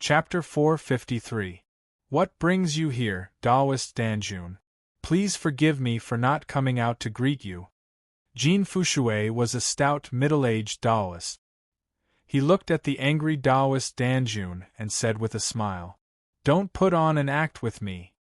Chapter 453. What brings you here, Taoist Danjun? Please forgive me for not coming out to greet you. Jin Fushui was a stout, middle-aged Taoist. He looked at the angry Taoist Danjun and said with a smile, "Don't put on an act with me."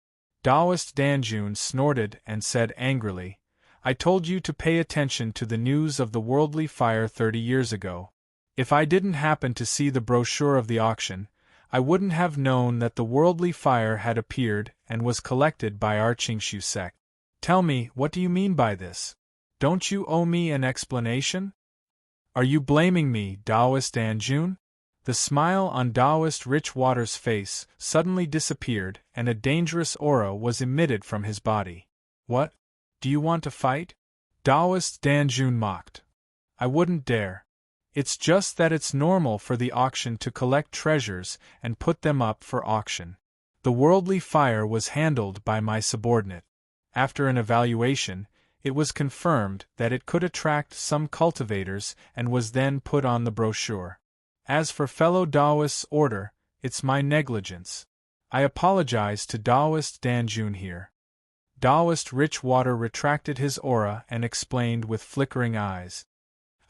Taoist Danjun snorted and said angrily, "I told you to pay attention to the news of the worldly fire 30 years ago. If I didn't happen to see the brochure of the auction, I wouldn't have known that the worldly fire had appeared and was collected by our Qingshu sect. Tell me, what do you mean by this? Don't you owe me an explanation? Are you blaming me, Taoist Danjun?" The smile on Taoist Richwater's face suddenly disappeared and a dangerous aura was emitted from his body. "What? Do you want to fight?" Taoist Danjun mocked. "I wouldn't dare. It's just that it's normal for the auction to collect treasures and put them up for auction. The worldly fire was handled by my subordinate. After an evaluation, it was confirmed that it could attract some cultivators and was then put on the brochure. As for fellow Taoist's order, it's my negligence. I apologize to Taoist Danjun here." Taoist Richwater retracted his aura and explained with flickering eyes,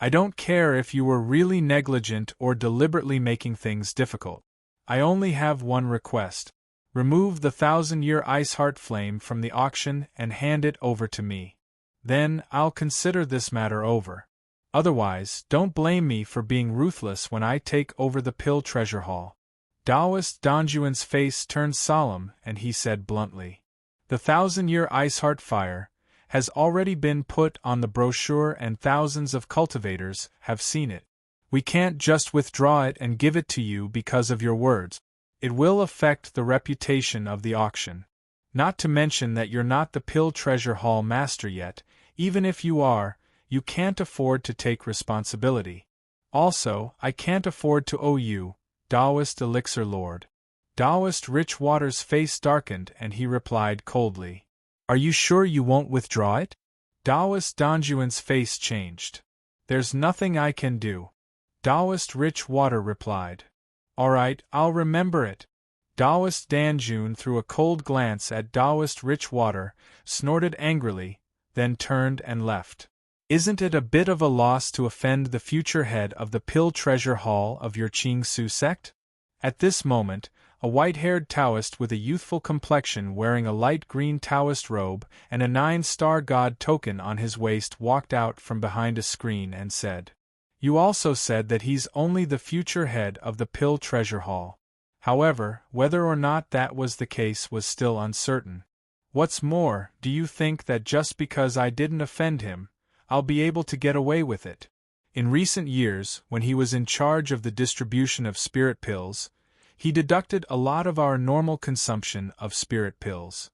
"I don't care if you were really negligent or deliberately making things difficult. I only have one request. Remove the 1,000-year ice heart flame from the auction and hand it over to me. Then, I'll consider this matter over. Otherwise, don't blame me for being ruthless when I take over the Pill Treasure Hall." Taoist Danjuan's face turned solemn and he said bluntly, "The 1,000-year ice heart fire has already been put on the brochure and thousands of cultivators have seen it. We can't just withdraw it and give it to you because of your words. It will affect the reputation of the auction. Not to mention that you're not the Pill Treasure Hall master yet. Even if you are, you can't afford to take responsibility. Also, I can't afford to owe you, Taoist Elixir Lord." Taoist Richwater's face darkened and he replied coldly, "Are you sure you won't withdraw it?" Taoist Danjuan's face changed. "There's nothing I can do," Taoist Richwater replied. "All right, I'll remember it." Taoist Danjun threw a cold glance at Taoist Richwater, snorted angrily, then turned and left. "Isn't it a bit of a loss to offend the future head of the Pill Treasure Hall of your Qingsu sect?" At this moment, a white-haired Taoist with a youthful complexion wearing a light green Taoist robe and a 9-star god token on his waist walked out from behind a screen and said, "You also said that he's only the future head of the Pill Treasure Hall. However, whether or not that was the case was still uncertain. What's more, do you think that just because I didn't offend him, I'll be able to get away with it? In recent years, when he was in charge of the distribution of spirit pills, he deducted a lot of our normal consumption of spirit pills.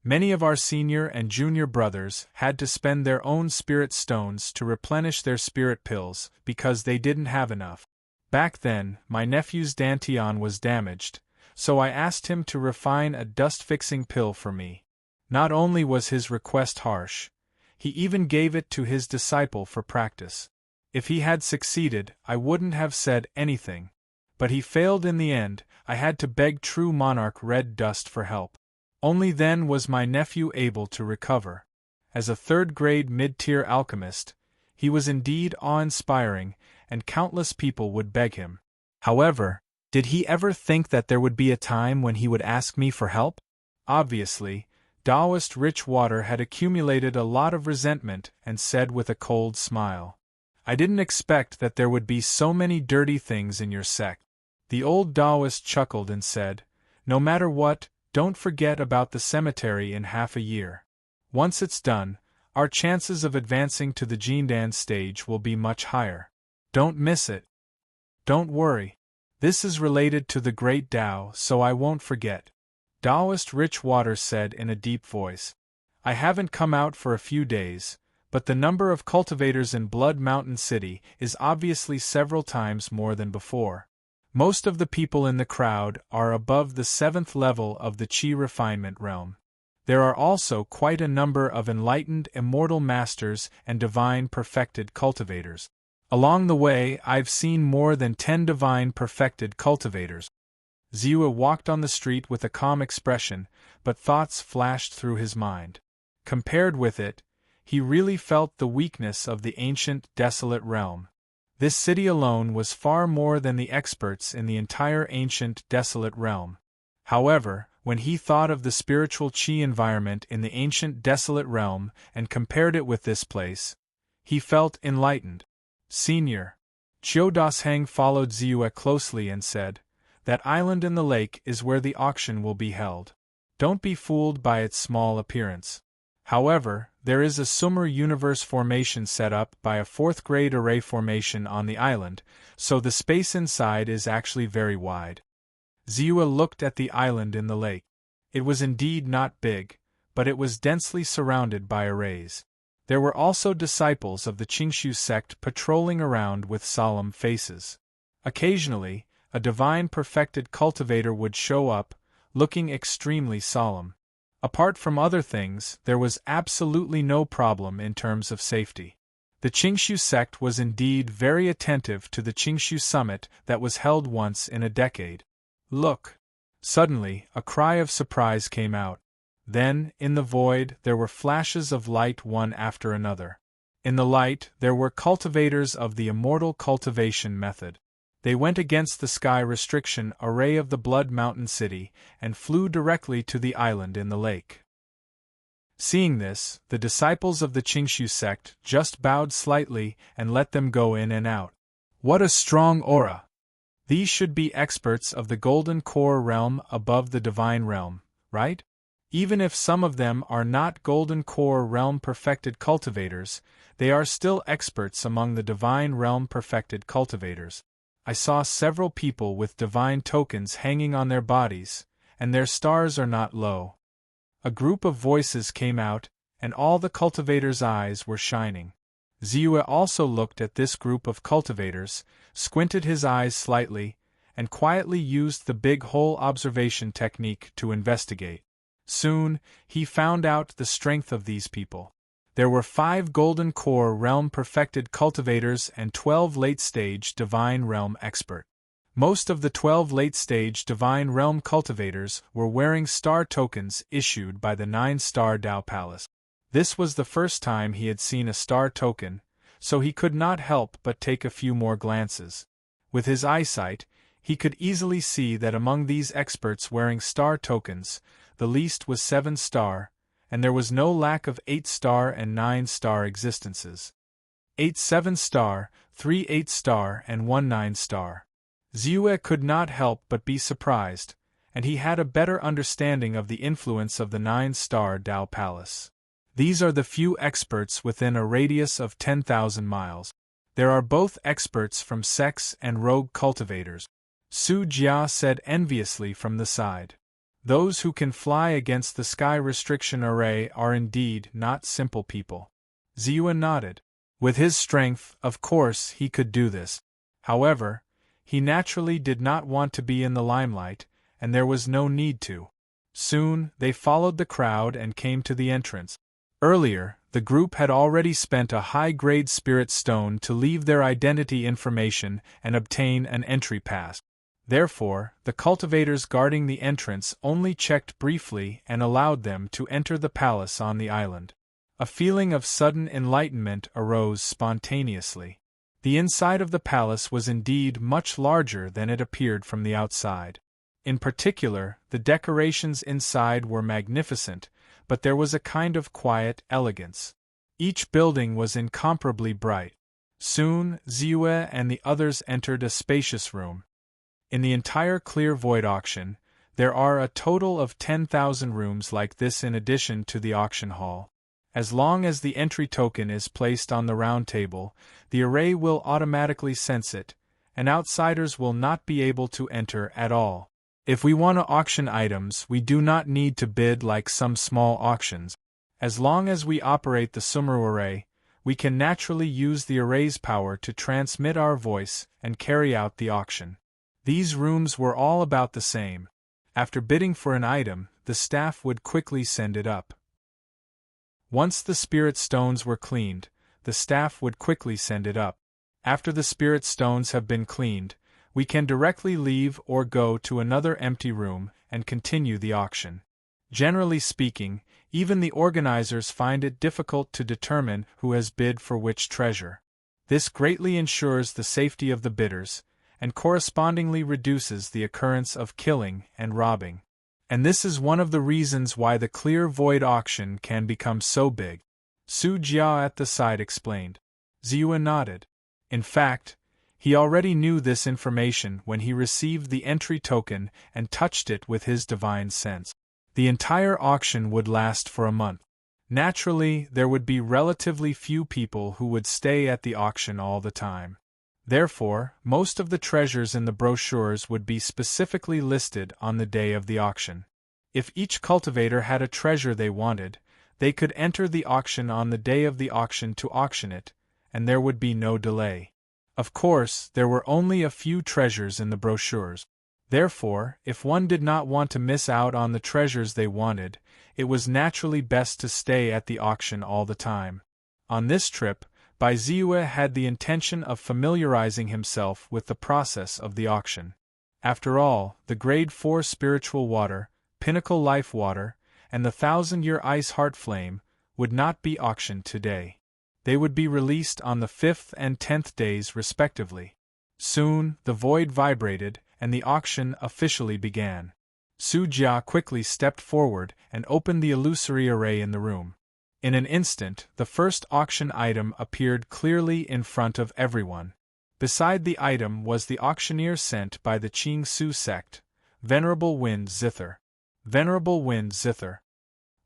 Many of our senior and junior brothers had to spend their own spirit stones to replenish their spirit pills because they didn't have enough. Back then, my nephew's dantian was damaged, so I asked him to refine a dust-fixing pill for me. Not only was his request harsh, he even gave it to his disciple for practice. If he had succeeded, I wouldn't have said anything. But he failed in the end. I had to beg True Monarch Red Dust for help. Only then was my nephew able to recover. As a third-grade mid-tier alchemist, he was indeed awe-inspiring, and countless people would beg him. However, did he ever think that there would be a time when he would ask me for help? Obviously, Taoist Richwater had accumulated a lot of resentment and said with a cold smile, "I didn't expect that there would be so many dirty things in your sect." The old Taoist chuckled and said, "No matter what, don't forget about the cemetery in half a year. Once it's done, our chances of advancing to the Jindan stage will be much higher. Don't miss it." "Don't worry. This is related to the Great Tao, so I won't forget," Taoist Richwater said in a deep voice. "I haven't come out for a few days, but the number of cultivators in Blood Mountain City is obviously several times more than before. Most of the people in the crowd are above the 7th level of the Qi refinement realm. There are also quite a number of enlightened immortal masters and divine perfected cultivators. Along the way, I've seen more than 10 divine perfected cultivators. Ziwa walked on the street with a calm expression, but thoughts flashed through his mind. Compared with it, he really felt the weakness of the ancient, desolate realm. This city alone was far more than the experts in the entire ancient, desolate realm. However, when he thought of the spiritual chi environment in the ancient, desolate realm and compared it with this place, he felt enlightened. Senior. Chiu Dasheng followed Ziwa closely and said, "That island in the lake is where the auction will be held. Don't be fooled by its small appearance. However, there is a Sumer universe formation set up by a fourth-grade array formation on the island, so the space inside is actually very wide." Ziwa looked at the island in the lake. It was indeed not big, but it was densely surrounded by arrays. There were also disciples of the Qingshu sect patrolling around with solemn faces. Occasionally, a divine perfected cultivator would show up, looking extremely solemn. Apart from other things, there was absolutely no problem in terms of safety. The Qingshu sect was indeed very attentive to the Qingshu summit that was held once in a decade. "Look!" Suddenly, a cry of surprise came out. Then, in the void, there were flashes of light one after another. In the light, there were cultivators of the immortal cultivation method. They went against the sky restriction array of the Blood Mountain City and flew directly to the island in the lake. Seeing this, the disciples of the Qingshu sect just bowed slightly and let them go in and out. What a strong aura! These should be experts of the Golden Core realm above the Divine realm, right? Even if some of them are not Golden Core realm perfected cultivators, they are still experts among the Divine realm perfected cultivators. I saw several people with divine tokens hanging on their bodies, and their stars are not low. A group of voices came out, and all the cultivators' eyes were shining. Ziwa also looked at this group of cultivators, squinted his eyes slightly, and quietly used the big hole observation technique to investigate. Soon, he found out the strength of these people. There were 5 Golden Core realm perfected cultivators and 12 late-stage Divine realm expert. Most of the 12 late-stage Divine realm cultivators were wearing star tokens issued by the 9-star Dao Palace. This was the first time he had seen a star token, so he could not help but take a few more glances. With his eyesight, he could easily see that among these experts wearing star tokens, the least was 7-star, and there was no lack of 8-star and 9-star existences. 8 7-star, 3 8-star, and 1 9-star. Ziwa could not help but be surprised, and he had a better understanding of the influence of the 9-star Dao Palace. These are the few experts within a radius of 10,000 miles. There are both experts from sex and rogue cultivators. Su Jia said enviously from the side. Those who can fly against the sky restriction array are indeed not simple people. Ziwa nodded. With his strength, of course, he could do this. However, he naturally did not want to be in the limelight, and there was no need to. Soon, they followed the crowd and came to the entrance. Earlier, the group had already spent a high-grade spirit stone to leave their identity information and obtain an entry pass. Therefore, the cultivators guarding the entrance only checked briefly and allowed them to enter the palace on the island. A feeling of sudden enlightenment arose spontaneously. The inside of the palace was indeed much larger than it appeared from the outside. In particular, the decorations inside were magnificent, but there was a kind of quiet elegance. Each building was incomparably bright. Soon, Ziwa and the others entered a spacious room. In the entire Clear Void auction, there are a total of 10,000 rooms like this in addition to the auction hall. As long as the entry token is placed on the round table, the array will automatically sense it, and outsiders will not be able to enter at all. If we want to auction items, we do not need to bid like some small auctions. As long as we operate the Sumeru array, we can naturally use the array's power to transmit our voice and carry out the auction. These rooms were all about the same. After bidding for an item, the staff would quickly send it up. Once the spirit stones were cleaned, the staff would quickly send it up. After the spirit stones have been cleaned, we can directly leave or go to another empty room and continue the auction. Generally speaking, even the organizers find it difficult to determine who has bid for which treasure. This greatly ensures the safety of the bidders, and correspondingly reduces the occurrence of killing and robbing. And this is one of the reasons why the clear void auction can become so big. Su Jia at the side explained. Ziyue nodded. In fact, he already knew this information when he received the entry token and touched it with his divine sense. The entire auction would last for a month. Naturally, there would be relatively few people who would stay at the auction all the time. Therefore, most of the treasures in the brochures would be specifically listed on the day of the auction. If each cultivator had a treasure they wanted, they could enter the auction on the day of the auction to auction it, and there would be no delay. Of course, there were only a few treasures in the brochures. Therefore, if one did not want to miss out on the treasures they wanted, it was naturally best to stay at the auction all the time. On this trip, Bai Ziyue had the intention of familiarizing himself with the process of the auction. After all, the Grade 4 Spiritual Water, Pinnacle Life Water, and the 1000-Year Ice Heart Flame would not be auctioned today. They would be released on the 5th and 10th days respectively. Soon, the void vibrated, and the auction officially began. Su Jia quickly stepped forward and opened the illusory array in the room. In an instant, the first auction item appeared clearly in front of everyone. Beside the item was the auctioneer sent by the Qing Su sect, Venerable Wind Zither. Venerable Wind Zither.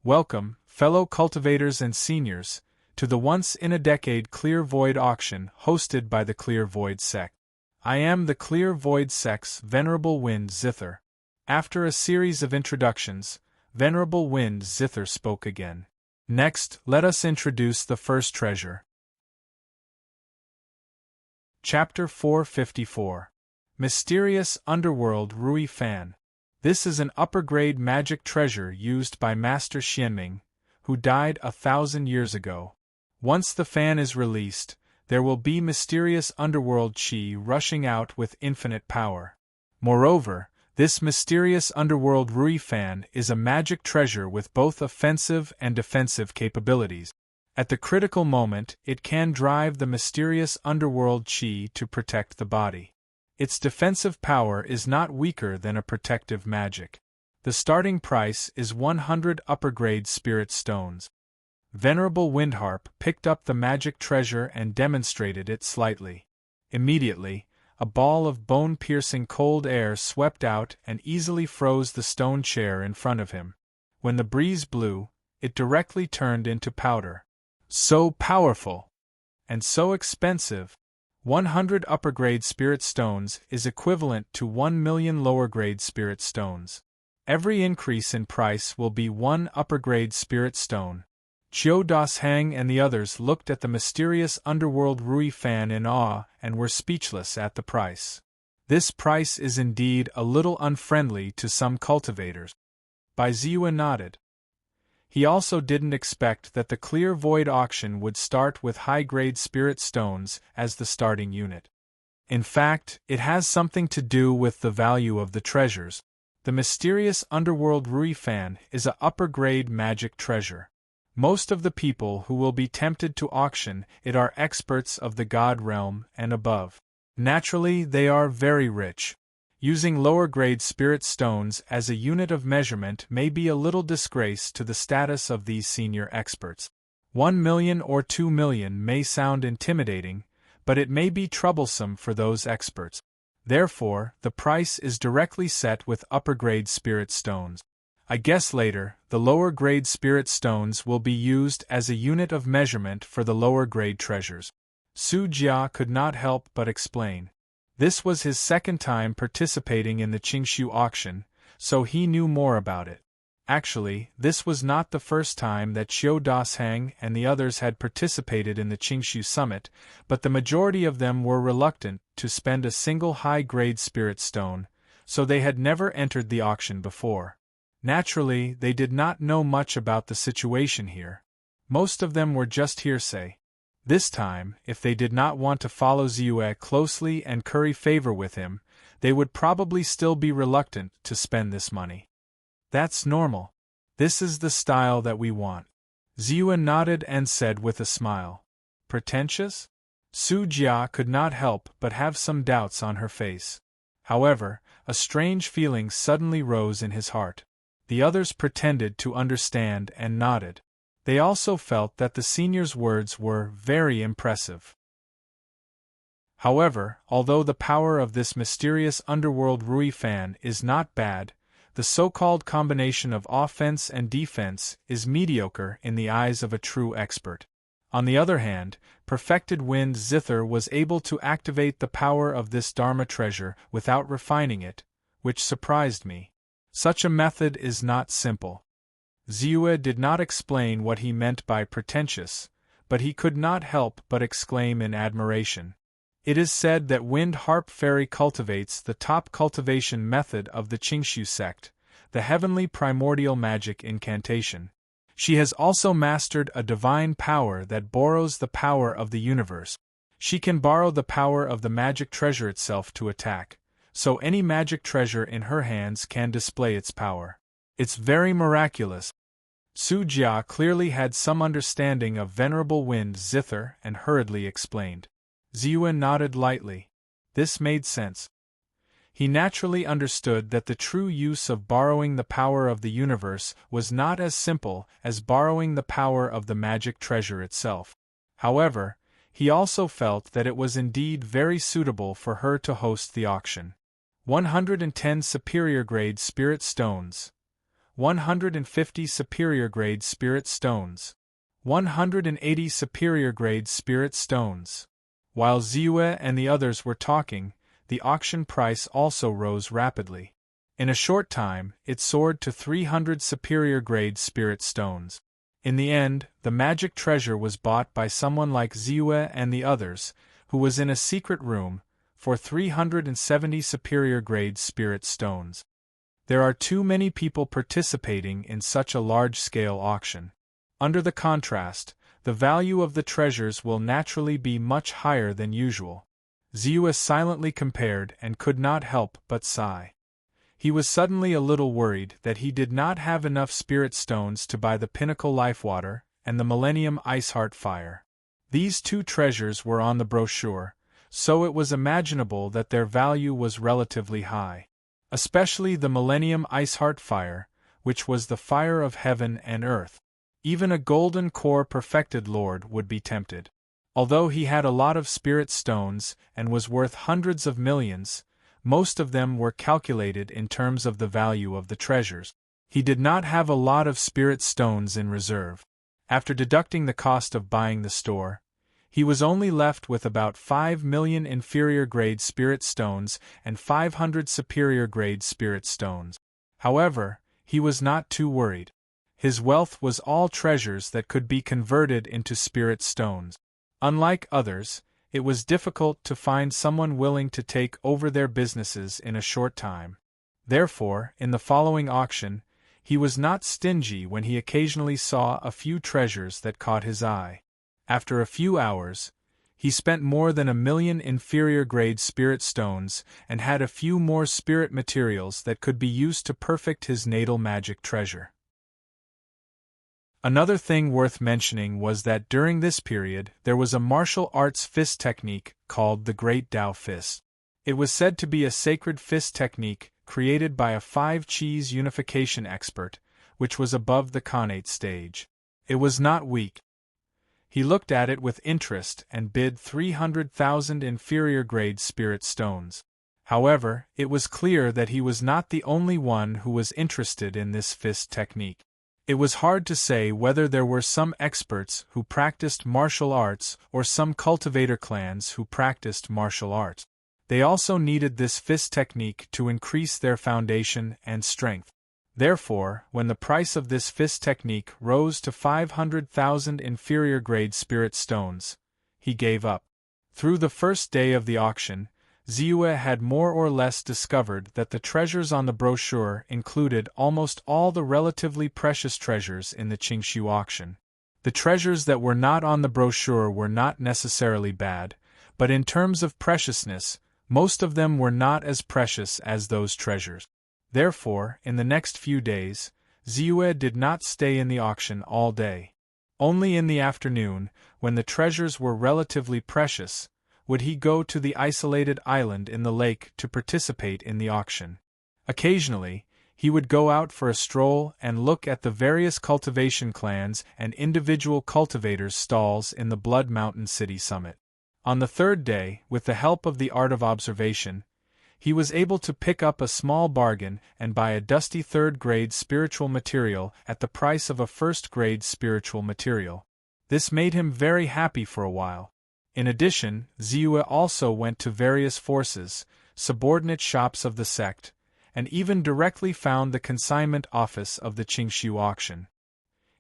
Welcome, fellow cultivators and seniors, to the once-in-a-decade Clear Void auction hosted by the Clear Void sect. I am the Clear Void sect's Venerable Wind Zither. After a series of introductions, Venerable Wind Zither spoke again. Next, let us introduce the first treasure. Chapter 454. Mysterious Underworld Rui Fan. This is an upper-grade magic treasure used by Master Xianming, who died 1,000 years ago. Once the fan is released, there will be mysterious underworld qi rushing out with infinite power. Moreover, this mysterious underworld Rui Fan is a magic treasure with both offensive and defensive capabilities. At the critical moment, it can drive the mysterious underworld qi to protect the body. Its defensive power is not weaker than a protective magic. The starting price is 100 upper-grade spirit stones. Venerable Windharp picked up the magic treasure and demonstrated it slightly. Immediately, a ball of bone-piercing cold air swept out and easily froze the stone chair in front of him. When the breeze blew, it directly turned into powder. So powerful! And so expensive! 100 upper-grade spirit stones is equivalent to 1 million lower-grade spirit stones. Every increase in price will be 1 upper-grade spirit stone. Qiu Dashang and the others looked at the mysterious underworld Rui Fan in awe and were speechless at the price. This price is indeed a little unfriendly to some cultivators. Bai Ziyue nodded. He also didn't expect that the Clear Void auction would start with high-grade spirit stones as the starting unit. In fact, it has something to do with the value of the treasures. The mysterious underworld Rui Fan is a upper-grade magic treasure. Most of the people who will be tempted to auction it are experts of the God realm and above. Naturally, they are very rich. Using lower-grade spirit stones as a unit of measurement may be a little disgrace to the status of these senior experts. 1 million or 2 million may sound intimidating, but it may be troublesome for those experts. Therefore, the price is directly set with upper-grade spirit stones. I guess later, the lower-grade spirit stones will be used as a unit of measurement for the lower-grade treasures. Su Jia could not help but explain. This was his second time participating in the Qingshu auction, so he knew more about it. Actually, this was not the first time that Qiu Dashang and the others had participated in the Qingshu summit, but the majority of them were reluctant to spend a single high-grade spirit stone, so they had never entered the auction before. Naturally, they did not know much about the situation here. Most of them were just hearsay. This time, if they did not want to follow Ziyue closely and curry favor with him, they would probably still be reluctant to spend this money. That's normal. This is the style that we want. Ziyue nodded and said with a smile. Pretentious? Su Jia could not help but have some doubts on her face. However, a strange feeling suddenly rose in his heart. The others pretended to understand and nodded. They also felt that the senior's words were very impressive. However, although the power of this mysterious underworld Rui fan is not bad, the so-called combination of offense and defense is mediocre in the eyes of a true expert. On the other hand, perfected wind zither was able to activate the power of this Dharma treasure without refining it, which surprised me. Such a method is not simple. Ziyue did not explain what he meant by pretentious, but he could not help but exclaim in admiration. It is said that Wind Harp Fairy cultivates the top cultivation method of the Qingshu sect, the heavenly primordial magic incantation. She has also mastered a divine power that borrows the power of the universe. She can borrow the power of the magic treasure itself to attack, so any magic treasure in her hands can display its power. It's very miraculous. Su Jia clearly had some understanding of Venerable Wind Zither and hurriedly explained. Ziyue nodded lightly. This made sense. He naturally understood that the true use of borrowing the power of the universe was not as simple as borrowing the power of the magic treasure itself. However, he also felt that it was indeed very suitable for her to host the auction. 110 superior grade spirit stones, 150 superior grade spirit stones, 180 superior grade spirit stones. While Ziyue and the others were talking, the auction price also rose rapidly. In a short time, it soared to 300 superior grade spirit stones. In the end, the magic treasure was bought by someone like Ziyue and the others, who was in a secret room, for 370 superior grade spirit stones. There are too many people participating in such a large-scale auction. Under the contrast, the value of the treasures will naturally be much higher than usual. Ziyue silently compared and could not help but sigh. He was suddenly a little worried that he did not have enough spirit stones to buy the Pinnacle Life Water and the Millennium Ice Heart Fire. These two treasures were on the brochure, so it was imaginable that their value was relatively high. Especially the Millennium Ice Heart Fire, which was the fire of heaven and earth. Even a golden core perfected lord would be tempted. Although he had a lot of spirit stones and was worth hundreds of millions, most of them were calculated in terms of the value of the treasures. He did not have a lot of spirit stones in reserve. After deducting the cost of buying the store, he was only left with about 5 million inferior grade spirit stones and 500 superior grade spirit stones. However, he was not too worried. His wealth was all treasures that could be converted into spirit stones. Unlike others, it was difficult to find someone willing to take over their businesses in a short time. Therefore, in the following auction, he was not stingy when he occasionally saw a few treasures that caught his eye. After a few hours, he spent more than 1 million inferior grade spirit stones and had a few more spirit materials that could be used to perfect his natal magic treasure. Another thing worth mentioning was that during this period there was a martial arts fist technique called the Great Tao Fist. It was said to be a sacred fist technique created by a 5-cheese unification expert, which was above the Khanate stage. It was not weak. He looked at it with interest and bid 300,000 inferior grade spirit stones. However, it was clear that he was not the only one who was interested in this fist technique. It was hard to say whether there were some experts who practiced martial arts or some cultivator clans who practiced martial arts. They also needed this fist technique to increase their foundation and strength. Therefore, when the price of this fist technique rose to 500,000 inferior grade spirit stones, he gave up. Through the first day of the auction, Ziyue had more or less discovered that the treasures on the brochure included almost all the relatively precious treasures in the Qingshu auction. The treasures that were not on the brochure were not necessarily bad, but in terms of preciousness, most of them were not as precious as those treasures. Therefore, in the next few days, Ziue did not stay in the auction all day. Only in the afternoon, when the treasures were relatively precious, would he go to the isolated island in the lake to participate in the auction. Occasionally, he would go out for a stroll and look at the various cultivation clans and individual cultivators' stalls in the Blood Mountain city summit. On the third day, with the help of the art of observation, he was able to pick up a small bargain and buy a dusty third-grade spiritual material at the price of a first-grade spiritual material. This made him very happy for a while. In addition, Ziue also went to various forces, subordinate shops of the sect, and even directly found the consignment office of the Qingshu auction.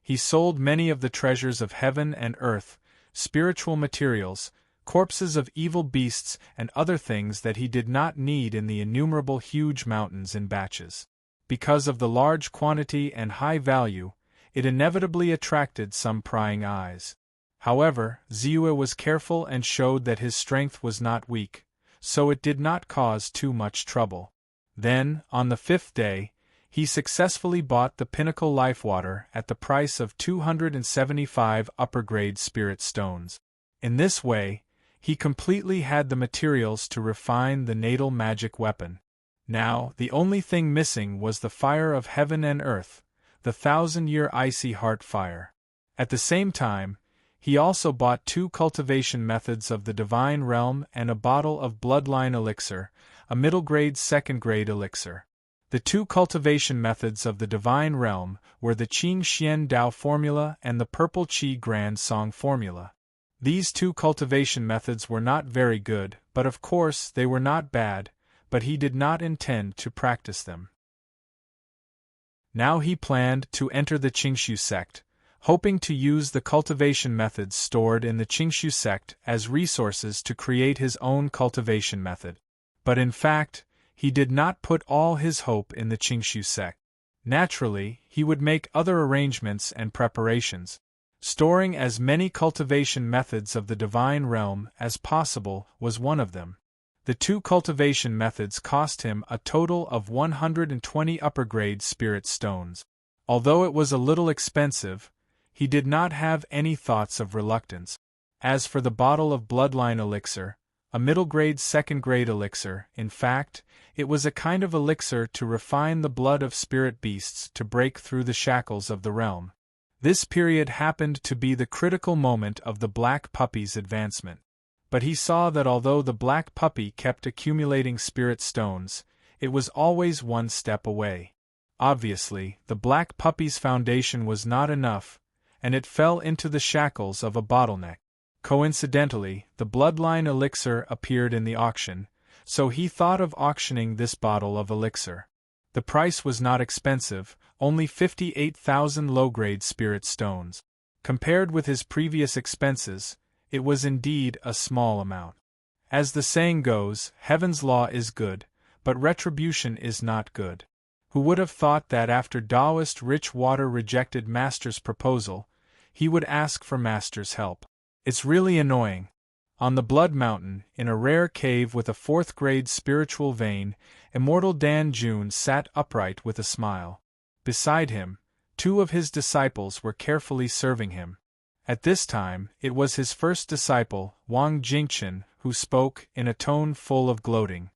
He sold many of the treasures of heaven and earth, spiritual materials, corpses of evil beasts and other things that he did not need in the innumerable huge mountains in batches. Because of the large quantity and high value, it inevitably attracted some prying eyes. However, Ziue was careful and showed that his strength was not weak, so it did not cause too much trouble. Then, on the fifth day, he successfully bought the Pinnacle Life Water at the price of 275 upper-grade spirit stones. In this way, he completely had the materials to refine the natal magic weapon. Now, the only thing missing was the fire of heaven and earth, the 1,000-year icy heart fire. At the same time, he also bought 2 cultivation methods of the divine realm and a bottle of bloodline elixir, a middle-grade second-grade elixir. The 2 cultivation methods of the divine realm were the Qing Xian Dao formula and the Purple Qi Grand Song formula. These 2 cultivation methods were not very good, but of course they were not bad, but he did not intend to practice them. Now he planned to enter the Qingshu sect, hoping to use the cultivation methods stored in the Qingshu sect as resources to create his own cultivation method. But in fact, he did not put all his hope in the Qingshu sect. Naturally, he would make other arrangements and preparations. Storing as many cultivation methods of the divine realm as possible was one of them. The 2 cultivation methods cost him a total of 120 upper-grade spirit stones. Although it was a little expensive, he did not have any thoughts of reluctance. As for the bottle of bloodline elixir, a middle-grade second-grade elixir, in fact, it was a kind of elixir to refine the blood of spirit beasts to break through the shackles of the realm. This period happened to be the critical moment of the black puppy's advancement. But he saw that although the black puppy kept accumulating spirit stones, it was always one step away. Obviously, the black puppy's foundation was not enough, and it fell into the shackles of a bottleneck. Coincidentally, the bloodline elixir appeared in the auction, so he thought of auctioning this bottle of elixir. The price was not expensive, only 58,000 low-grade spirit stones. Compared with his previous expenses, it was indeed a small amount. As the saying goes, heaven's law is good, but retribution is not good. Who would have thought that after Taoist Rich Water rejected Master's proposal, he would ask for Master's help? It's really annoying. On the Blood Mountain, in a rare cave with a 4th-grade spiritual vein, Immortal Dan Jun sat upright with a smile. Beside him, 2 of his disciples were carefully serving him. At this time, it was his first disciple, Wang Jingchen, who spoke in a tone full of gloating.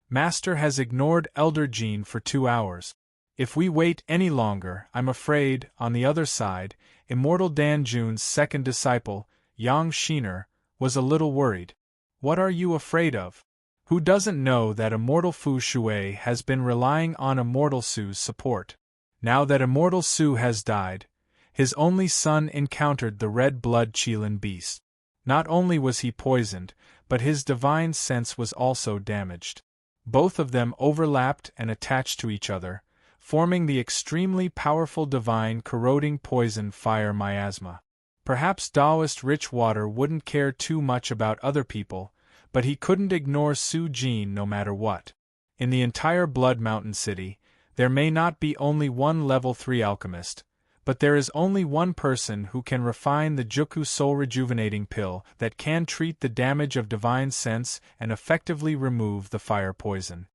Master has ignored Elder Jin for 2 hours. If we wait any longer, I'm afraid, on the other side, Immortal Dan Jun's second disciple, Yang Shiner, was a little worried. What are you afraid of? Who doesn't know that Immortal Fu Shui has been relying on Immortal Su's support? Now that Immortal Su has died, his only son encountered the red-blood Qilin beast. Not only was he poisoned, but his divine sense was also damaged. Both of them overlapped and attached to each other, forming the extremely powerful divine corroding poison fire miasma. Perhaps Taoist Rich Water wouldn't care too much about other people, but he couldn't ignore Su Jin no matter what. In the entire Blood Mountain city, there may not be only one level 3 alchemist, But there is only one person who can refine the Juku soul rejuvenating pill that can treat the damage of divine sense and effectively remove the fire poison.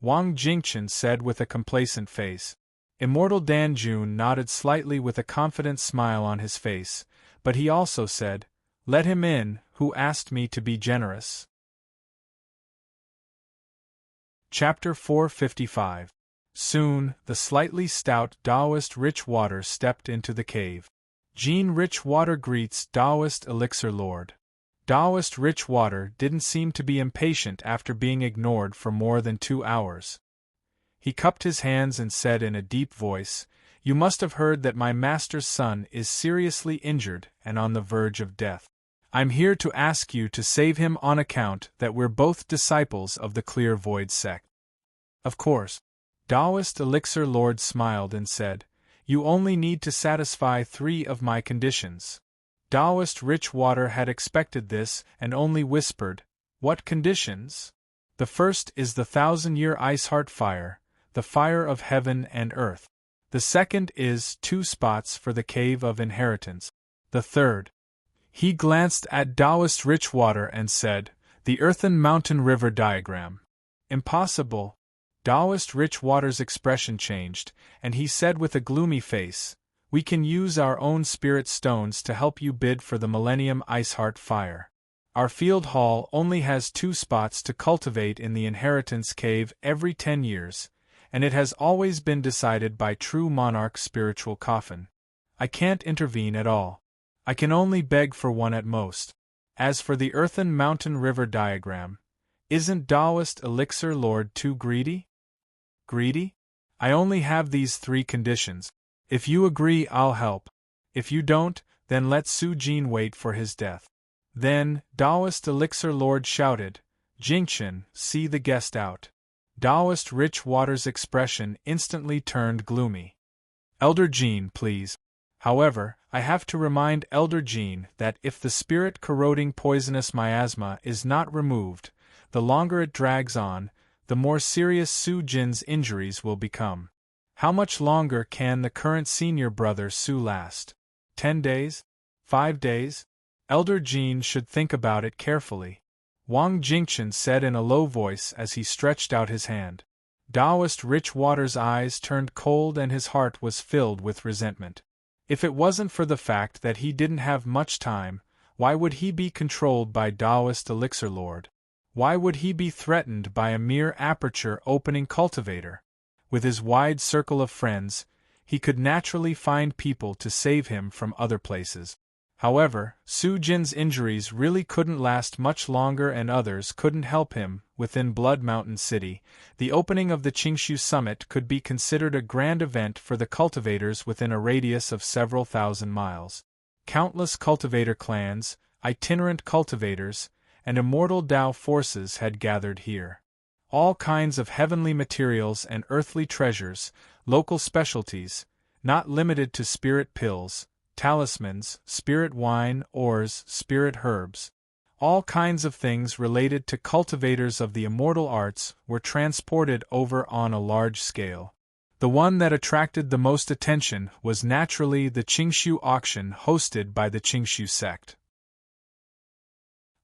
Wang Jingchen said with a complacent face. Immortal Danjun nodded slightly with a confident smile on his face, but he also said, "Let him in, who asked me to be generous." Chapter 455. Soon, the slightly stout Taoist Richwater stepped into the cave. Jean Richwater greets Taoist Elixir Lord. Taoist Richwater didn't seem to be impatient after being ignored for more than 2 hours. He cupped his hands and said in a deep voice, "You must have heard that my master's son is seriously injured and on the verge of death. I'm here to ask you to save him on account that we're both disciples of the Clear Void sect." Of course. Taoist Elixir Lord smiled and said, "You only need to satisfy 3 of my conditions." Taoist Richwater had expected this and only whispered, "What conditions?" "The first is the 1,000-year ice heart fire, the fire of heaven and earth. The second is 2 spots for the cave of inheritance. The third—" He glanced at Taoist Richwater and said, "The earthen mountain river diagram." "Impossible." Taoist Richwater's expression changed, and he said with a gloomy face, "We can use our own spirit stones to help you bid for the Millennium Iceheart Fire. Our field hall only has 2 spots to cultivate in the Inheritance Cave every 10 years, and it has always been decided by True Monarch's spiritual coffin. I can't intervene at all. I can only beg for one at most. As for the earthen mountain river diagram, isn't Taoist Elixir Lord too greedy?" "Greedy? I only have these 3 conditions. If you agree, I'll help. If you don't, then let Su Jin wait for his death." Then, Taoist Elixir Lord shouted, "Jingchen, see the guest out." Taoist Richwater's expression instantly turned gloomy. "Elder Jin, please." However, I have to remind Elder Jin that if the spirit-corroding poisonous miasma is not removed, the longer it drags on, the more serious Su Jin's injuries will become. How much longer can the current senior brother Su last? 10 days? 5 days? Elder Jin should think about it carefully. Wang Jingchen said in a low voice as he stretched out his hand. Taoist Richwater's eyes turned cold and his heart was filled with resentment. If it wasn't for the fact that he didn't have much time, why would he be controlled by Taoist Elixir Lord? Why would he be threatened by a mere aperture-opening cultivator? With his wide circle of friends, he could naturally find people to save him from other places. However, Su Jin's injuries really couldn't last much longer and others couldn't help him. Within Blood Mountain City, the opening of the Qingshu Summit could be considered a grand event for the cultivators within a radius of several thousand miles. Countless cultivator clans, itinerant cultivators, and immortal Tao forces had gathered here. All kinds of heavenly materials and earthly treasures, local specialties, not limited to spirit pills, talismans, spirit wine, ores, spirit herbs. All kinds of things related to cultivators of the immortal arts were transported over on a large scale. The one that attracted the most attention was naturally the Qingshu auction hosted by the Qingshu sect.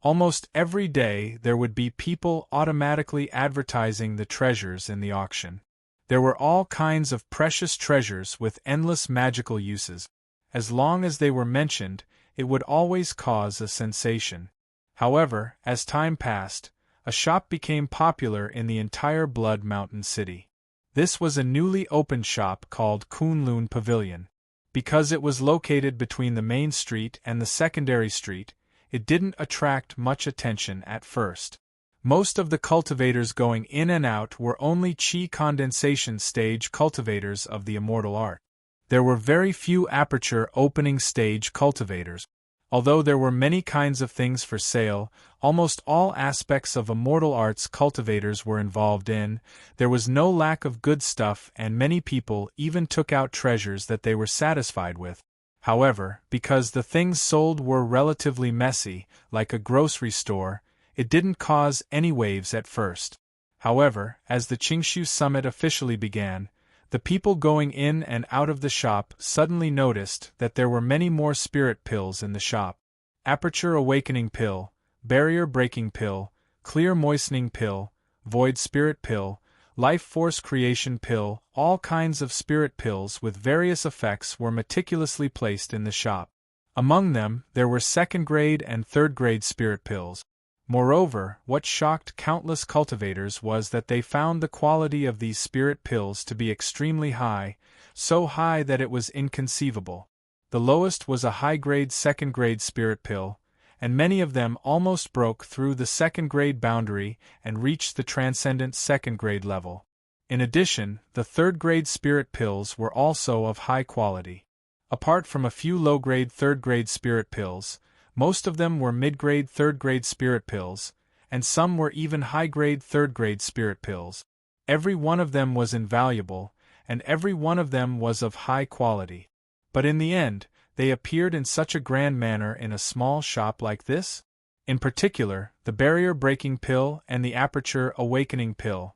Almost every day there would be people automatically advertising the treasures in the auction. There were all kinds of precious treasures with endless magical uses. As long as they were mentioned, it would always cause a sensation. However, as time passed, a shop became popular in the entire Blood Mountain City. This was a newly opened shop called Kunlun Pavilion. Because it was located between the main street and the secondary street, it didn't attract much attention at first. Most of the cultivators going in and out were only Qi condensation stage cultivators of the immortal art. There were very few aperture opening stage cultivators. Although there were many kinds of things for sale, almost all aspects of immortal arts cultivators were involved in, there was no lack of good stuff and many people even took out treasures that they were satisfied with. However, because the things sold were relatively messy, like a grocery store, it didn't cause any waves at first. However, as the Qingshu Summit officially began, The people going in and out of the shop suddenly noticed that there were many more spirit pills in the shop. Aperture awakening pill, barrier breaking pill, clear moistening pill, void spirit pill, life force creation pill, all kinds of spirit pills with various effects were meticulously placed in the shop. Among them, there were second-grade and third-grade spirit pills. Moreover, what shocked countless cultivators was that they found the quality of these spirit pills to be extremely high, so high that it was inconceivable. The lowest was a high-grade second-grade spirit pill, and many of them almost broke through the second-grade boundary and reached the transcendent second-grade level. In addition, the third-grade spirit pills were also of high quality. Apart from a few low-grade third-grade spirit pills, most of them were mid-grade third-grade spirit pills, and some were even high-grade third-grade spirit pills. Every one of them was invaluable, and every one of them was of high quality. But in the end, they appeared in such a grand manner in a small shop like this? In particular, the barrier-breaking pill and the aperture awakening pill.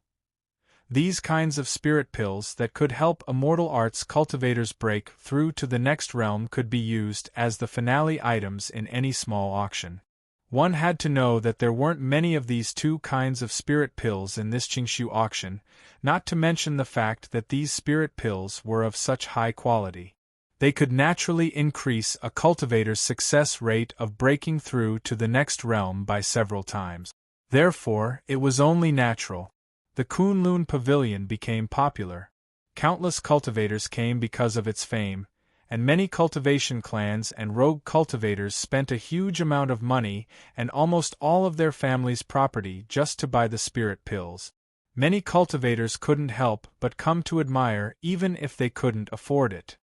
These kinds of spirit pills that could help immortal arts cultivators break through to the next realm could be used as the finale items in any small auction. One had to know that there weren't many of these two kinds of spirit pills in this Qingshu auction, not to mention the fact that these spirit pills were of such high quality. They could naturally increase a cultivator's success rate of breaking through to the next realm by several times. Therefore, it was only natural. The Kunlun Pavilion became popular. Countless cultivators came because of its fame, and many cultivation clans and rogue cultivators spent a huge amount of money and almost all of their family's property just to buy the spirit pills. Many cultivators couldn't help but come to admire even if they couldn't afford it.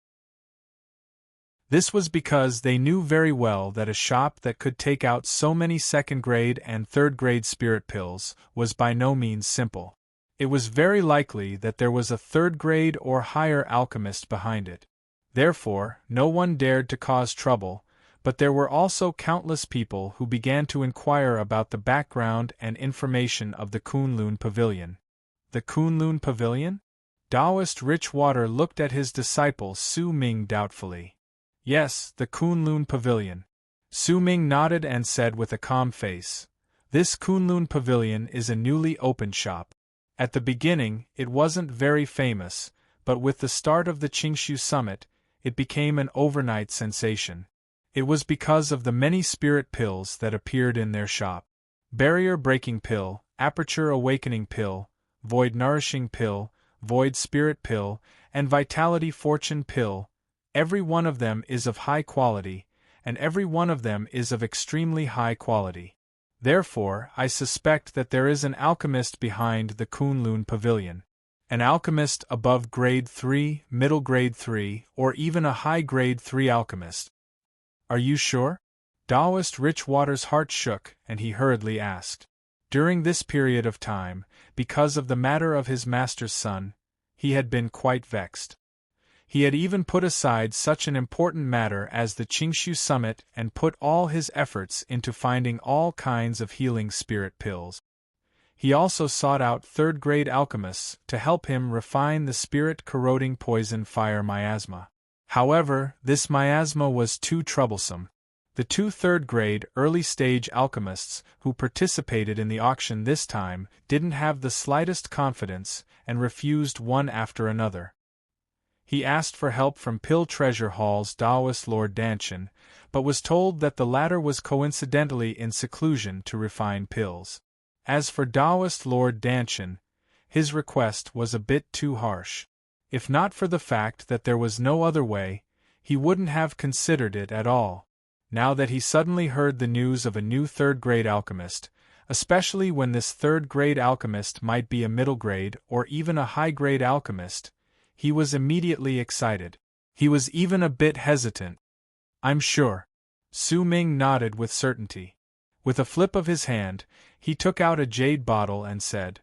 This was because they knew very well that a shop that could take out so many second-grade and third-grade spirit pills was by no means simple. It was very likely that there was a third-grade or higher alchemist behind it. Therefore, no one dared to cause trouble, but there were also countless people who began to inquire about the background and information of the Kunlun Pavilion. The Kunlun Pavilion? Taoist Richwater looked at his disciple Su Ming doubtfully. Yes, the Kunlun Pavilion. Su Ming nodded and said with a calm face, "This Kunlun Pavilion is a newly opened shop. At the beginning, it wasn't very famous, but with the start of the Qingshu Summit, it became an overnight sensation. It was because of the many spirit pills that appeared in their shop. Barrier breaking pill, aperture awakening pill, void nourishing pill, void spirit pill, and vitality fortune pill. Every one of them is of high quality, and every one of them is of extremely high quality. Therefore, I suspect that there is an alchemist behind the Kunlun Pavilion. An alchemist above grade 3, middle grade 3, or even a high grade 3 alchemist." "Are you sure?" Taoist Richwater's heart shook, and he hurriedly asked. During this period of time, because of the matter of his master's son, he had been quite vexed. He had even put aside such an important matter as the Qingshu Summit and put all his efforts into finding all kinds of healing spirit pills. He also sought out third-grade alchemists to help him refine the spirit-corroding poison fire miasma. However, this miasma was too troublesome. The two third-grade, early-stage alchemists who participated in the auction this time didn't have the slightest confidence and refused one after another. He asked for help from Pill Treasure Hall's Taoist Lord Danshan, but was told that the latter was coincidentally in seclusion to refine pills. As for Taoist Lord Danshan, his request was a bit too harsh. If not for the fact that there was no other way, he wouldn't have considered it at all. Now that he suddenly heard the news of a new third-grade alchemist, especially when this third-grade alchemist might be a middle-grade or even a high-grade alchemist, he was immediately excited. He was even a bit hesitant. "I'm sure." Su Ming nodded with certainty. With a flip of his hand, he took out a jade bottle and said,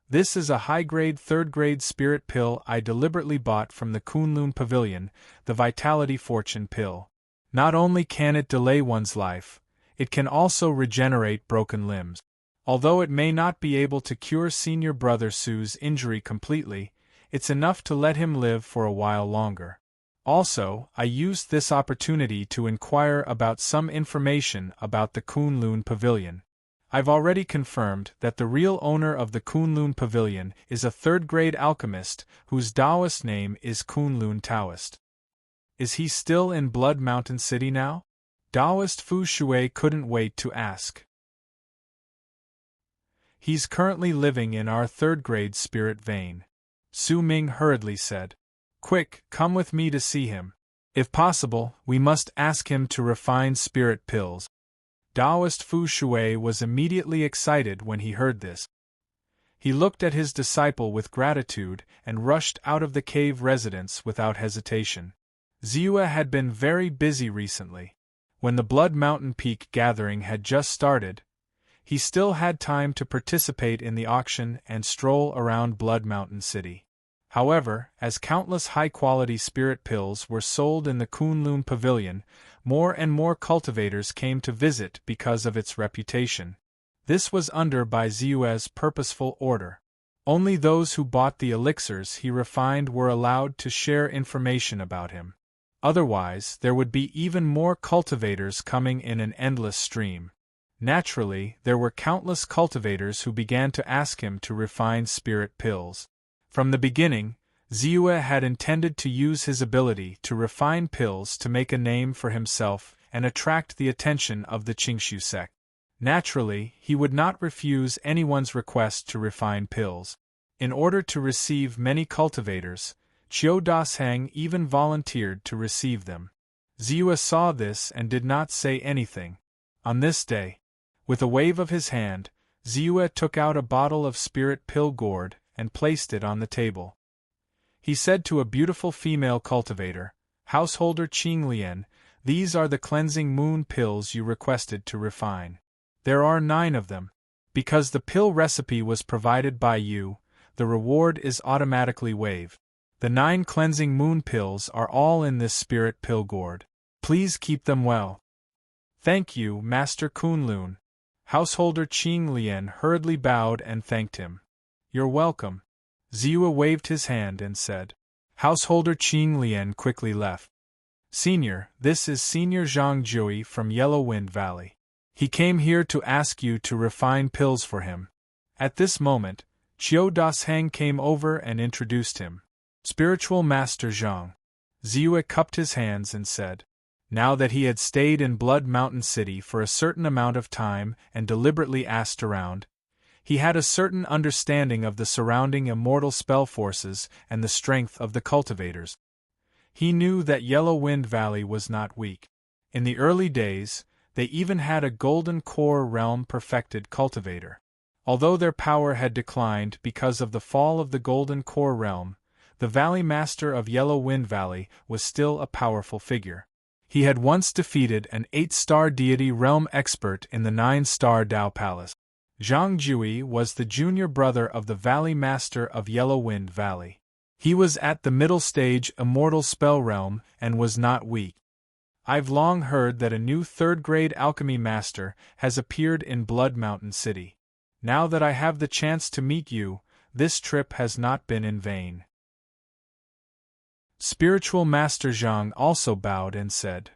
"This is a high-grade third-grade spirit pill I deliberately bought from the Kunlun Pavilion, the Vitality Fortune pill. Not only can it delay one's life, it can also regenerate broken limbs. Although it may not be able to cure senior brother Su's injury completely, It's enough to let him live for a while longer. Also, I used this opportunity to inquire about some information about the Kunlun Pavilion. I've already confirmed that the real owner of the Kunlun Pavilion is a third-grade alchemist whose Taoist name is Kunlun Taoist. Is he still in Blood Mountain City now? Taoist Fu Shui couldn't wait to ask. He's currently living in our third-grade spirit vein, Su Ming hurriedly said. Quick, come with me to see him. If possible, we must ask him to refine spirit pills. Taoist Fu Shui was immediately excited when he heard this. He looked at his disciple with gratitude and rushed out of the cave residence without hesitation. Ziua had been very busy recently. When the Blood Mountain Peak gathering had just started, he still had time to participate in the auction and stroll around Blood Mountain City. However, as countless high-quality spirit pills were sold in the Kunlun Pavilion, more and more cultivators came to visit because of its reputation. This was under by Ziua's purposeful order. Only those who bought the elixirs he refined were allowed to share information about him. Otherwise, there would be even more cultivators coming in an endless stream. Naturally, there were countless cultivators who began to ask him to refine spirit pills. From the beginning, Ziua had intended to use his ability to refine pills to make a name for himself and attract the attention of the Qingshu sect. Naturally, he would not refuse anyone's request to refine pills. In order to receive many cultivators, Qiu Dasheng even volunteered to receive them. Ziua saw this and did not say anything. On this day, with a wave of his hand, Ziua took out a bottle of spirit pill gourd and placed it on the table. He said to a beautiful female cultivator, Householder Qing Lian, these are the cleansing moon pills you requested to refine. There are 9 of them. Because the pill recipe was provided by you, the reward is automatically waived. The 9 cleansing moon pills are all in this spirit pill gourd. Please keep them well. Thank you, Master Kunlun. Householder Qing Lian hurriedly bowed and thanked him. You're welcome. Ziua waved his hand and said. Householder Qing Lian quickly left. Senior, this is Senior Zhang Jui from Yellow Wind Valley. He came here to ask you to refine pills for him. At this moment, Qiu Dasheng came over and introduced him. Spiritual Master Zhang. Ziua cupped his hands and said. Now that he had stayed in Blood Mountain City for a certain amount of time and deliberately asked around, he had a certain understanding of the surrounding immortal spell forces and the strength of the cultivators. He knew that Yellow Wind Valley was not weak. In the early days, they even had a Golden Core Realm perfected cultivator. Although their power had declined because of the fall of the Golden Core Realm, the Valley Master of Yellow Wind Valley was still a powerful figure. He had once defeated an 8-star deity realm expert in the 9-star Dao Palace. Zhang Jui was the junior brother of the Valley Master of Yellow Wind Valley. He was at the middle stage immortal spell realm and was not weak. I've long heard that a new third-grade alchemy master has appeared in Blood Mountain City. Now that I have the chance to meet you, this trip has not been in vain. Spiritual Master Zhang also bowed and said.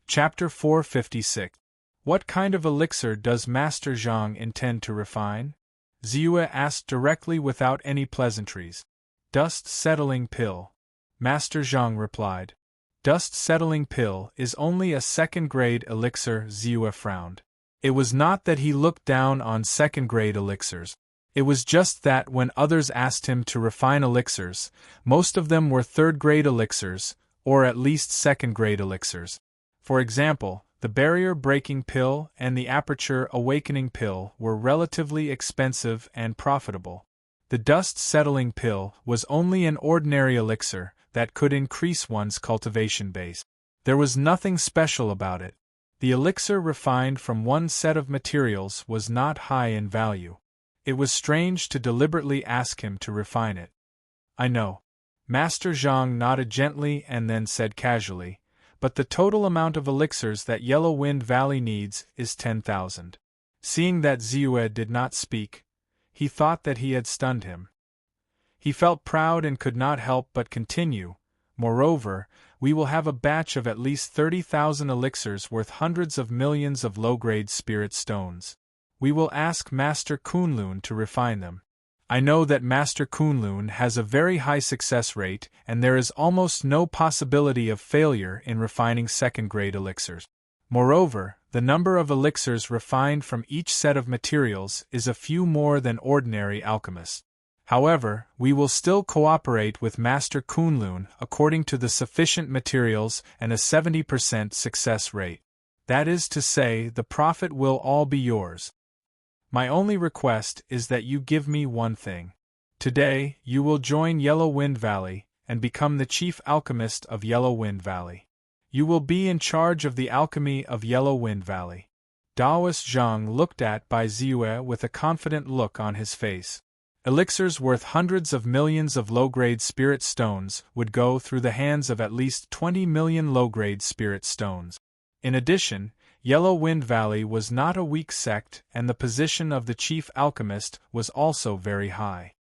Chapter 456. What kind of elixir does Master Zhang intend to refine? Ziua asked directly without any pleasantries. Dust-settling pill. Master Zhang replied. Dust-settling pill is only a second-grade elixir. Ziua frowned. It was not that he looked down on second-grade elixirs. It was just that when others asked him to refine elixirs, most of them were third-grade elixirs, or at least second-grade elixirs. For example, the barrier-breaking pill and the aperture-awakening pill were relatively expensive and profitable. The dust-settling pill was only an ordinary elixir that could increase one's cultivation base. There was nothing special about it. The elixir refined from one set of materials was not high in value. It was strange to deliberately ask him to refine it. I know. Master Zhang nodded gently and then said casually, but the total amount of elixirs that Yellow Wind Valley needs is 10,000. Seeing that Ziua did not speak, he thought that he had stunned him. He felt proud and could not help but continue. Moreover, we will have a batch of at least 30,000 elixirs worth hundreds of millions of low-grade spirit stones. We will ask Master Kunlun to refine them. I know that Master Kunlun has a very high success rate and there is almost no possibility of failure in refining second-grade elixirs. Moreover, the number of elixirs refined from each set of materials is a few more than ordinary alchemists. However, we will still cooperate with Master Kunlun according to the sufficient materials and a 70% success rate. That is to say, the profit will all be yours. My only request is that you give me one thing. Today, you will join Yellow Wind Valley and become the chief alchemist of Yellow Wind Valley. You will be in charge of the alchemy of Yellow Wind Valley. Daoist Zhang looked at Bai Ziyue with a confident look on his face. Elixirs worth hundreds of millions of low-grade spirit stones would go through the hands of at least 20 million low-grade spirit stones. In addition, Yellow Wind Valley was not a weak sect and the position of the chief alchemist was also very high.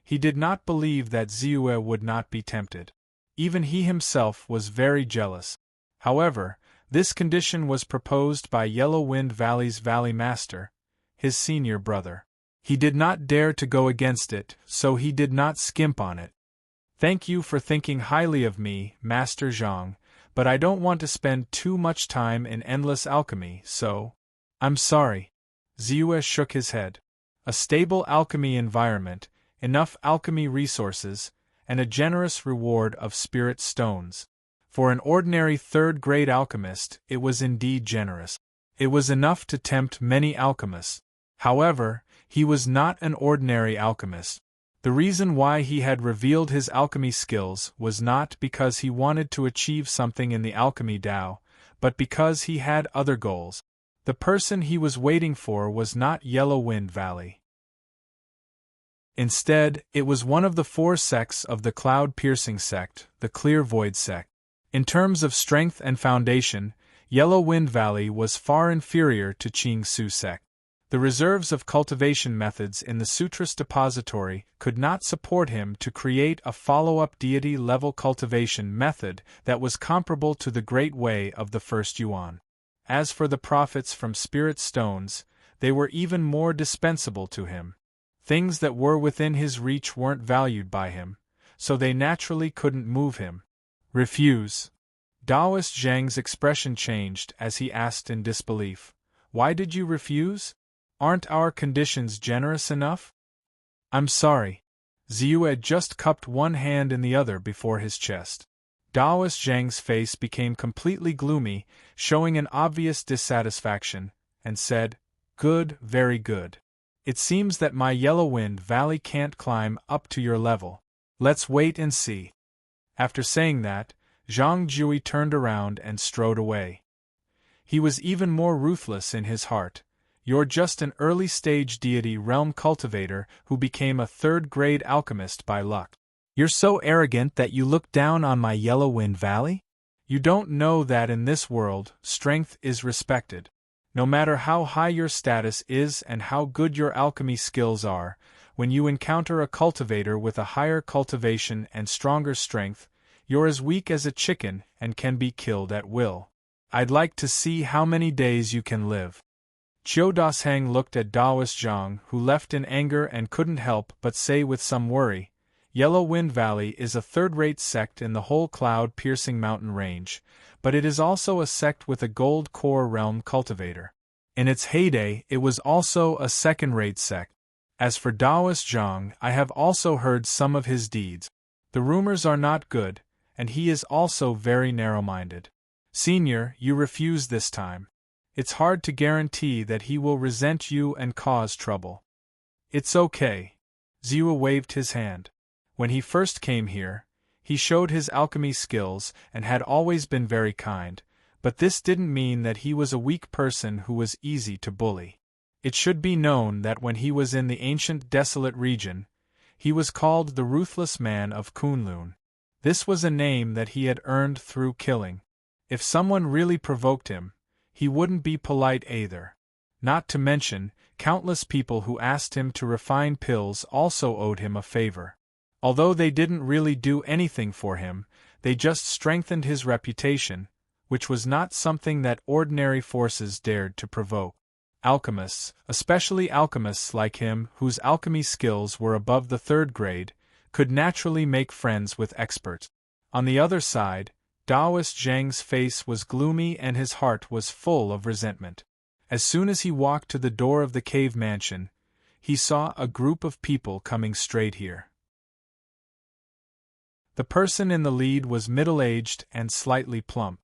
He did not believe that Ziyue would not be tempted. Even he himself was very jealous. However, this condition was proposed by Yellow Wind Valley's Valley Master, his senior brother. He did not dare to go against it, so he did not skimp on it. Thank you for thinking highly of me, Master Zhang, but I don't want to spend too much time in endless alchemy, so… I'm sorry. Ziyue shook his head. A stable alchemy environment, enough alchemy resources, and a generous reward of spirit stones. For an ordinary third-grade alchemist, it was indeed generous. It was enough to tempt many alchemists. However, he was not an ordinary alchemist. The reason why he had revealed his alchemy skills was not because he wanted to achieve something in the alchemy Tao, but because he had other goals. The person he was waiting for was not Yellow Wind Valley. Instead, it was one of the four sects of the cloud-piercing sect, the Clear Void sect. In terms of strength and foundation, Yellow Wind Valley was far inferior to Qing Su sect. The reserves of cultivation methods in the Sutras depository could not support him to create a follow-up deity-level cultivation method that was comparable to the Great Way of the First Yuan. As for the profits from spirit stones, they were even more dispensable to him. Things that were within his reach weren't valued by him, so they naturally couldn't move him. Refuse. Daoist Zhang's expression changed as he asked in disbelief, "Why did you refuse? Aren't our conditions generous enough?" "I'm sorry." Ziyue just cupped one hand in the other before his chest. Daoist Zhang's face became completely gloomy, showing an obvious dissatisfaction, and said, "Good, very good. It seems that my Yellow Wind Valley can't climb up to your level. Let's wait and see." After saying that, Zhang Jui turned around and strode away. He was even more ruthless in his heart. "You're just an early-stage deity realm cultivator who became a third-grade alchemist by luck. You're so arrogant that you look down on my Yellow Wind Valley? You don't know that in this world, strength is respected. No matter how high your status is and how good your alchemy skills are, when you encounter a cultivator with a higher cultivation and stronger strength, you're as weak as a chicken and can be killed at will. I'd like to see how many days you can live." Qiu Dasheng looked at Daoist Zhang, who left in anger and couldn't help but say with some worry, "Yellow Wind Valley is a third-rate sect in the whole cloud-piercing mountain range, but it is also a sect with a gold core realm cultivator. In its heyday, it was also a second-rate sect. As for Daoist Zhang, I have also heard some of his deeds. The rumors are not good, and he is also very narrow-minded. Senior, you refuse this time. It's hard to guarantee that he will resent you and cause trouble." "It's okay." Ziyue waved his hand. When he first came here, he showed his alchemy skills and had always been very kind, but this didn't mean that he was a weak person who was easy to bully. It should be known that when he was in the ancient desolate region, he was called the Ruthless Man of Kunlun. This was a name that he had earned through killing. If someone really provoked him, he wouldn't be polite either. Not to mention, countless people who asked him to refine pills also owed him a favor. Although they didn't really do anything for him, they just strengthened his reputation, which was not something that ordinary forces dared to provoke. Alchemists, especially alchemists like him whose alchemy skills were above the 3rd grade, could naturally make friends with experts. On the other side, Taoist Zhang's face was gloomy and his heart was full of resentment. As soon as he walked to the door of the cave mansion, he saw a group of people coming straight here. The person in the lead was middle-aged and slightly plump.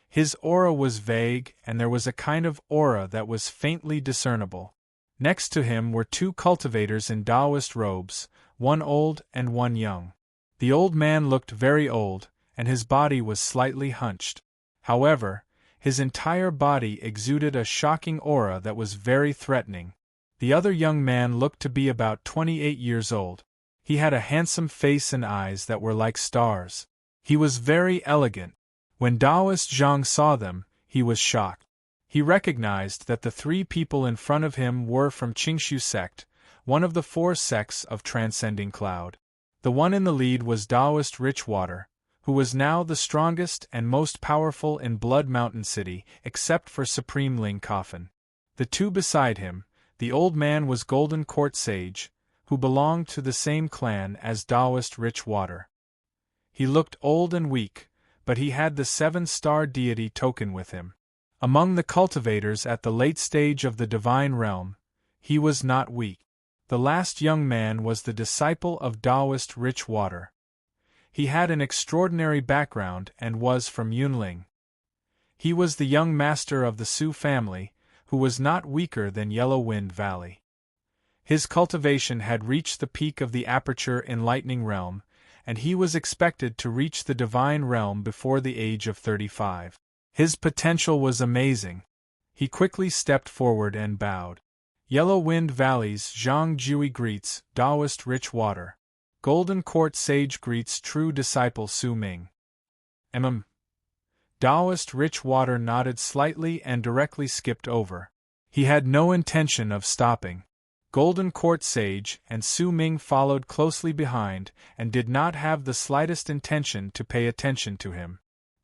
His aura was vague, and there was a kind of aura that was faintly discernible. Next to him were 2 cultivators in Taoist robes, one old and one young. The old man looked very old, and his body was slightly hunched. However, his entire body exuded a shocking aura that was very threatening. The other young man looked to be about 28 years old. He had a handsome face and eyes that were like stars. He was very elegant. When Taoist Zhang saw them, he was shocked. He recognized that the 3 people in front of him were from Qingshu sect, one of the 4 sects of Transcending Cloud. The one in the lead was Taoist Richwater, who was now the strongest and most powerful in Blood Mountain City, except for Supreme Ling Coffin. The 2 beside him, the old man was Golden Court Sage, who belonged to the same clan as Taoist Richwater. He looked old and weak, but he had the 7-star deity token with him. Among the cultivators at the late stage of the divine realm, he was not weak. The last young man was the disciple of Taoist Richwater. He had an extraordinary background and was from Yunling. He was the young master of the Su family, who was not weaker than Yellow Wind Valley. His cultivation had reached the peak of the Aperture Enlightening Realm, and he was expected to reach the Divine Realm before the age of 35. His potential was amazing. He quickly stepped forward and bowed. Yellow Wind Valley's Zhang Jui greets Taoist Richwater. Golden Court Sage greets true disciple Su Ming. Taoist Richwater nodded slightly and directly skipped over. He had no intention of stopping. Golden Court Sage and Su Ming followed closely behind and did not have the slightest intention to pay attention to him.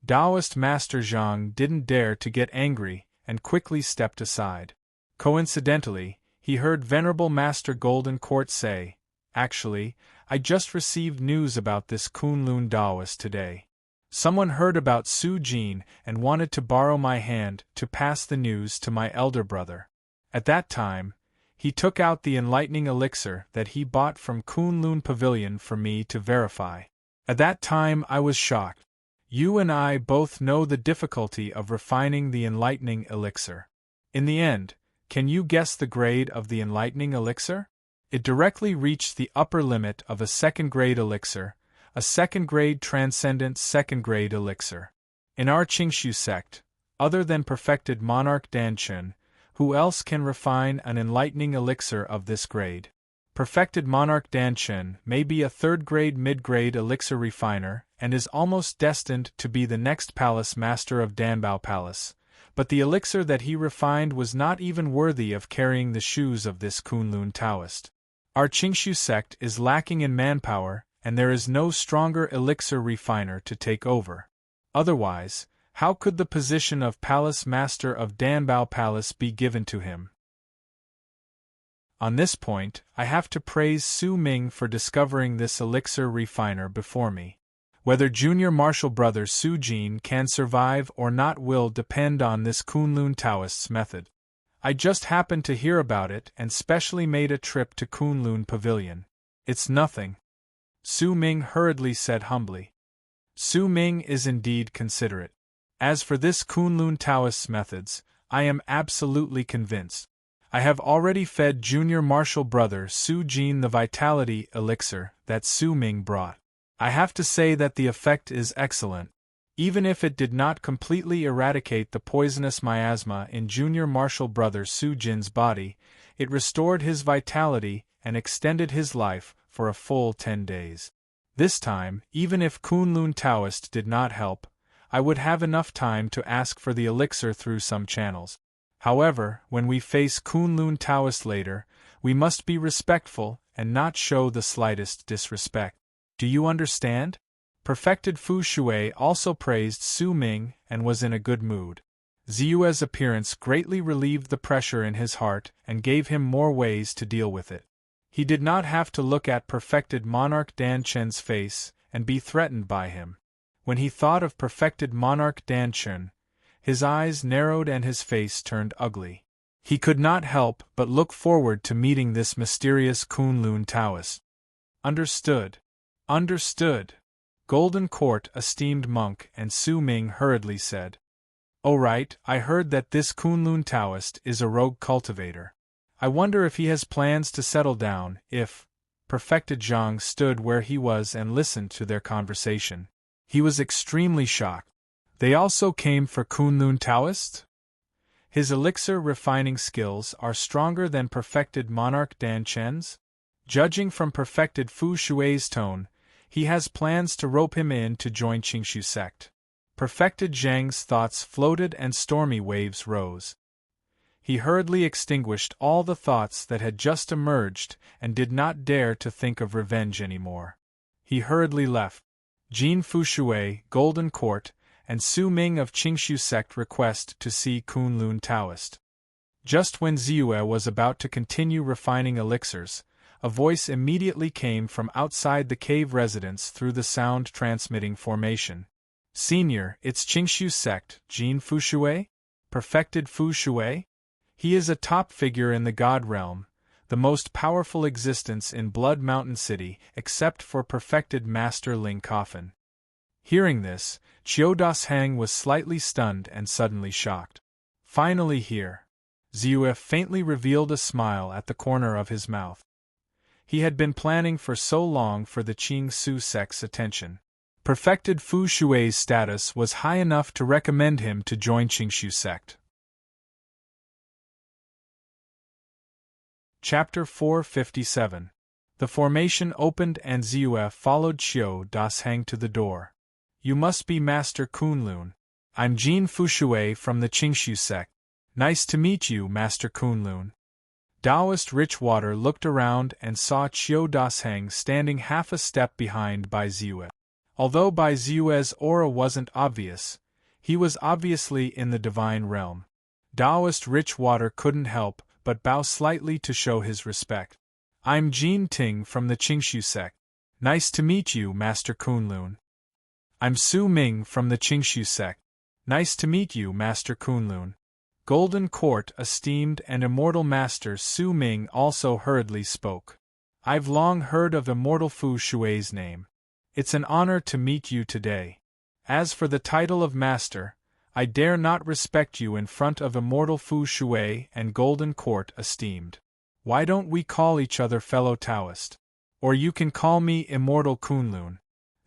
Taoist Master Zhang didn't dare to get angry and quickly stepped aside. Coincidentally, he heard Venerable Master Golden Court say, "Actually, I just received news about this Kunlun Taoist today. Someone heard about Su Jin and wanted to borrow my hand to pass the news to my elder brother. At that time, he took out the enlightening elixir that he bought from Kunlun Pavilion for me to verify. At that time I was shocked. You and I both know the difficulty of refining the enlightening elixir. In the end, can you guess the grade of the enlightening elixir? It directly reached the upper limit of a 2nd-grade elixir, a 2nd-grade transcendent 2nd-grade elixir. In our Qingshu sect, other than perfected monarch Danchun, who else can refine an enlightening elixir of this grade? Perfected monarch Danchun may be a 3rd-grade mid-grade elixir refiner and is almost destined to be the next palace master of Danbao Palace, but the elixir that he refined was not even worthy of carrying the shoes of this Kunlun Taoist. Our Qingshu sect is lacking in manpower, and there is no stronger elixir refiner to take over. Otherwise, how could the position of Palace Master of Danbao Palace be given to him? On this point, I have to praise Su Ming for discovering this elixir refiner before me. Whether junior martial brother Su Jin can survive or not will depend on this Kunlun Taoist's method. I just happened to hear about it and specially made a trip to Kunlun Pavilion. It's nothing, Su Ming hurriedly said humbly. Su Ming is indeed considerate. As for this Kunlun Taoist's methods, I am absolutely convinced. I have already fed junior martial brother Su Jin the vitality elixir that Su Ming brought. I have to say that the effect is excellent. Even if it did not completely eradicate the poisonous miasma in junior martial brother Su Jin's body, it restored his vitality and extended his life for a full 10 days. This time, even if Kunlun Taoist did not help, I would have enough time to ask for the elixir through some channels. However, when we face Kunlun Taoist later, we must be respectful and not show the slightest disrespect. Do you understand? Perfected Fu Shui also praised Su Ming and was in a good mood. Ziyue's appearance greatly relieved the pressure in his heart and gave him more ways to deal with it. He did not have to look at perfected monarch Dan Chen's face and be threatened by him. When he thought of perfected monarch Dan Chen, his eyes narrowed and his face turned ugly. He could not help but look forward to meeting this mysterious Kunlun Taoist. Understood. Understood. Golden Court esteemed monk and Su Ming hurriedly said. Oh right, I heard that this Kunlun Taoist is a rogue cultivator. I wonder if he has plans to settle down, if… Perfected Zhang stood where he was and listened to their conversation. He was extremely shocked. They also came for Kunlun Taoist? His elixir refining skills are stronger than perfected monarch Dan Chen's? Judging from perfected Fu Shui's tone, he has plans to rope him in to join Qingshu sect. Perfected Zhang's thoughts floated and stormy waves rose. He hurriedly extinguished all the thoughts that had just emerged and did not dare to think of revenge anymore. He hurriedly left. Jin Fushui, Golden Court, and Su Ming of Qingshu sect request to see Kunlun Taoist. Just when Ziyue was about to continue refining elixirs, a voice immediately came from outside the cave residence through the sound transmitting formation. Senior, it's Qingshu sect, Jin Fushui? Perfected Fu Shui? He is a top figure in the God realm, the most powerful existence in Blood Mountain City except for perfected Master Ling Coffin. Hearing this, Qiu Dashang was slightly stunned and suddenly shocked. Finally here. Ziyue faintly revealed a smile at the corner of his mouth. He had been planning for so long for the Qingsu sect's attention. Perfected Fu Shui's status was high enough to recommend him to join Qingshu sect. Chapter 457. The formation opened and Ziyue followed Qiu Dashang to the door. You must be Master Kunlun. I'm Jin Fushui from the Qingshu sect. Nice to meet you, Master Kunlun. Taoist Richwater looked around and saw Qiu Dashang standing half a step behind Bai Ziyue. Although Bai Ziyue's aura wasn't obvious, he was obviously in the divine realm. Taoist Richwater couldn't help but bow slightly to show his respect. I'm Jin Ting from the Qingshu sect. Nice to meet you, Master Kunlun. I'm Su Ming from the Qingshu sect. Nice to meet you, Master Kunlun. Golden Court esteemed and immortal Master Su Ming also hurriedly spoke. I've long heard of immortal Fu Shui's name. It's an honor to meet you today. As for the title of Master, I dare not respect you in front of immortal Fu Shui and Golden Court esteemed. Why don't we call each other fellow Taoist? Or you can call me immortal Kunlun.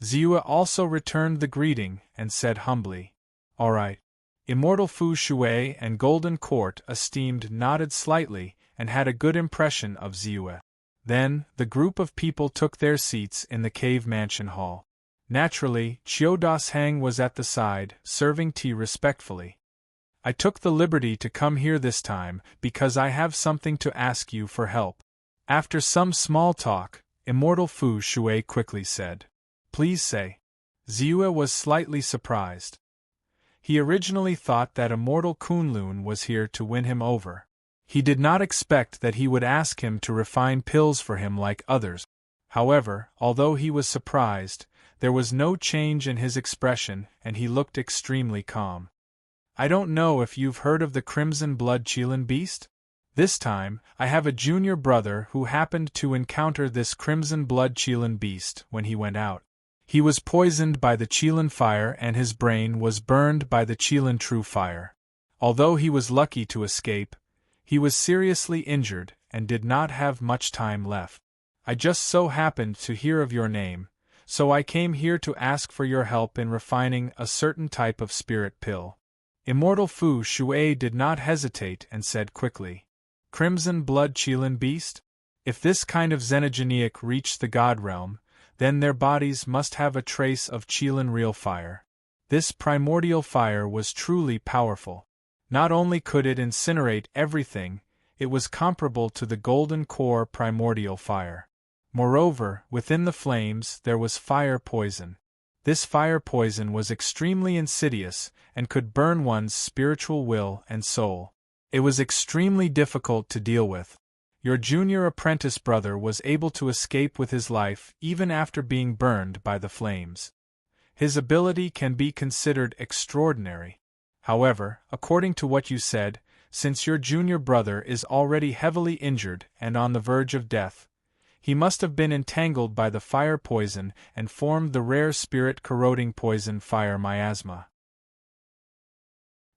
Ziyue also returned the greeting and said humbly. All right. Immortal Fu Shui and Golden Court esteemed nodded slightly and had a good impression of Ziyue. Then, the group of people took their seats in the cave mansion hall. Naturally, Qiu Dashang was at the side, serving tea respectfully. I took the liberty to come here this time because I have something to ask you for help. After some small talk, immortal Fu Shui quickly said. Please say. Ziyue was slightly surprised. He originally thought that immortal Kunlun was here to win him over. He did not expect that he would ask him to refine pills for him like others. However, although he was surprised, there was no change in his expression and he looked extremely calm. I don't know if you've heard of the Crimson Blood Qilin Beast? This time, I have a junior brother who happened to encounter this Crimson Blood Qilin Beast when he went out. He was poisoned by the Qilin fire and his brain was burned by the Qilin True Fire. Although he was lucky to escape, he was seriously injured and did not have much time left. I just so happened to hear of your name, so I came here to ask for your help in refining a certain type of spirit pill. Immortal Fu Shui did not hesitate and said quickly. Crimson Blood Qilin Beast? If this kind of xenogenic reached the God realm, then their bodies must have a trace of Qilin real fire. This primordial fire was truly powerful. Not only could it incinerate everything, it was comparable to the golden core primordial fire. Moreover, within the flames there was fire poison. This fire poison was extremely insidious and could burn one's spiritual will and soul. It was extremely difficult to deal with. Your junior apprentice brother was able to escape with his life even after being burned by the flames. His ability can be considered extraordinary. However, according to what you said, since your junior brother is already heavily injured and on the verge of death, he must have been entangled by the fire poison and formed the rare spirit-corroding poison fire miasma.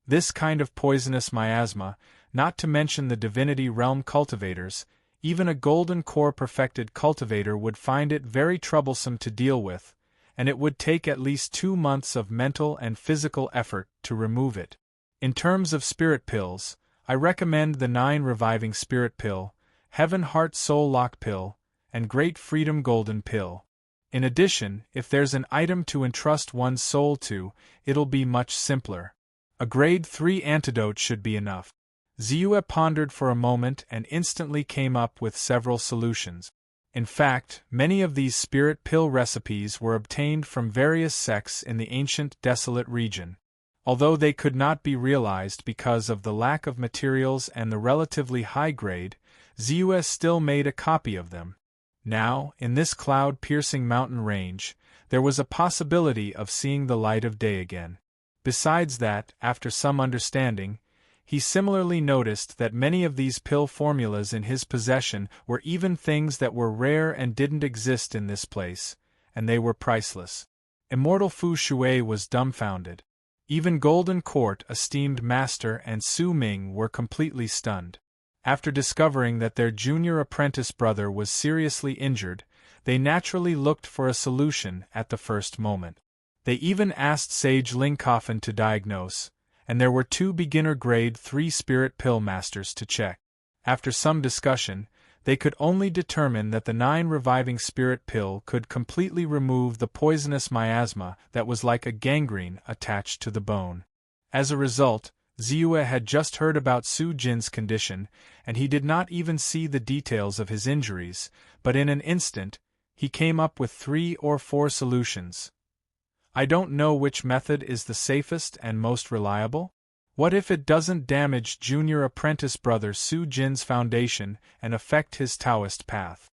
This kind of poisonous miasma, not to mention the divinity realm cultivators, even a golden core perfected cultivator would find it very troublesome to deal with, and it would take at least 2 months of mental and physical effort to remove it. In terms of spirit pills, I recommend the 9 Reviving Spirit Pill, Heaven Heart Soul Lock Pill, and Great Freedom Golden Pill. In addition, if there's an item to entrust one's soul to, it'll be much simpler. A grade 3 antidote should be enough. Ziyue pondered for a moment and instantly came up with several solutions. In fact, many of these spirit pill recipes were obtained from various sects in the ancient desolate region. Although they could not be realized because of the lack of materials and the relatively high grade, Ziyue still made a copy of them. Now, in this cloud-piercing mountain range, there was a possibility of seeing the light of day again. Besides that, after some understanding, he similarly noticed that many of these pill formulas in his possession were even things that were rare and didn't exist in this place, and they were priceless. Immortal Fu Shui was dumbfounded. Even Golden Court esteemed master and Su Ming were completely stunned. After discovering that their junior apprentice brother was seriously injured, they naturally looked for a solution at the first moment. They even asked Sage Lingcoffin to diagnose, and there were 2 beginner grade 3 spirit pill masters to check. After some discussion, they could only determine that the 9 Reviving Spirit Pill could completely remove the poisonous miasma that was like a gangrene attached to the bone. As a result, Ziyue had just heard about Su Jin's condition, and he did not even see the details of his injuries, but in an instant, he came up with 3 or 4 solutions. I don't know which method is the safest and most reliable. What if it doesn't damage junior apprentice brother Su Jin's foundation and affect his Taoist path?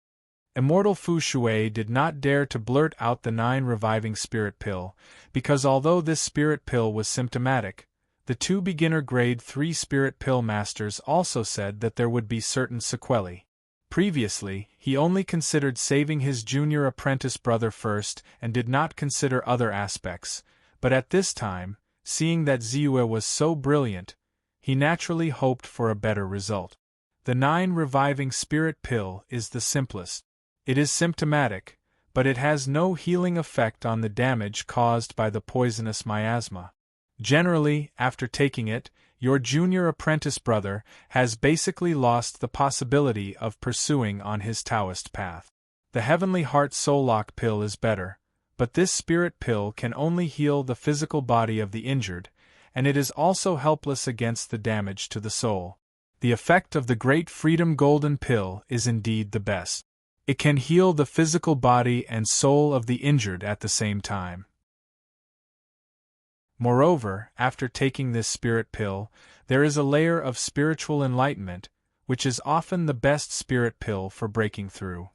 Immortal Fu Shui did not dare to blurt out the 9 Reviving Spirit Pill, because although this spirit pill was symptomatic, the 2 beginner grade 3 spirit pill masters also said that there would be certain sequelae. Previously, he only considered saving his junior apprentice brother first and did not consider other aspects, but at this time, seeing that Ziyue was so brilliant, he naturally hoped for a better result. The 9 Reviving Spirit Pill is the simplest. It is symptomatic, but it has no healing effect on the damage caused by the poisonous miasma. Generally, after taking it, your junior apprentice brother has basically lost the possibility of pursuing on his Taoist path. The Heavenly Heart Soul Lock Pill is better, but this spirit pill can only heal the physical body of the injured, and it is also helpless against the damage to the soul. The effect of the Great Freedom Golden Pill is indeed the best. It can heal the physical body and soul of the injured at the same time. Moreover, after taking this spirit pill, there is a layer of spiritual enlightenment, which is often the best spirit pill for breaking through.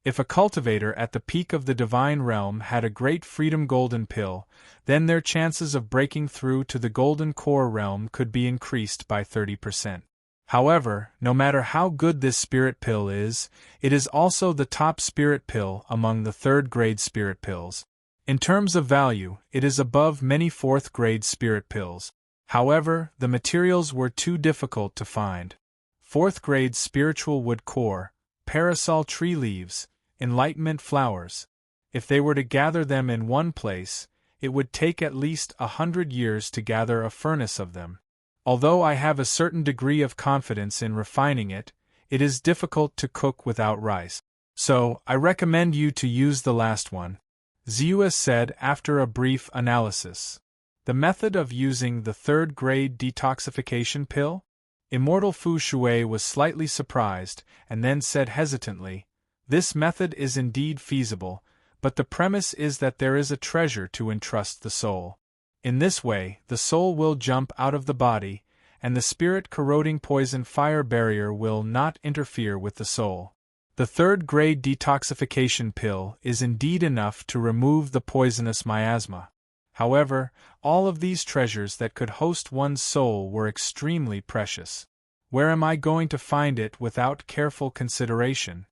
If a cultivator at the peak of the divine realm had a Great Freedom Golden Pill, then their chances of breaking through to the Golden Core realm could be increased by 30%. However, no matter how good this spirit pill is, it is also the top spirit pill among the 3rd grade spirit pills. In terms of value, it is above many 4th grade spirit pills. However, the materials were too difficult to find. 4th grade spiritual wood core, parasol tree leaves, enlightenment flowers. If they were to gather them in one place, it would take at least 100 years to gather a furnace of them. Although I have a certain degree of confidence in refining it, it is difficult to cook without rice. So, I recommend you to use the last one, Ziyue said after a brief analysis. The method of using the third-grade detoxification pill? Immortal Fu Shui was slightly surprised, and then said hesitantly, "This method is indeed feasible, but the premise is that there is a treasure to entrust the soul. In this way, the soul will jump out of the body, and the spirit-corroding poison fire barrier will not interfere with the soul. The third-grade detoxification pill is indeed enough to remove the poisonous miasma. However, all of these treasures that could host one's soul were extremely precious. Where am I going to find it without careful consideration?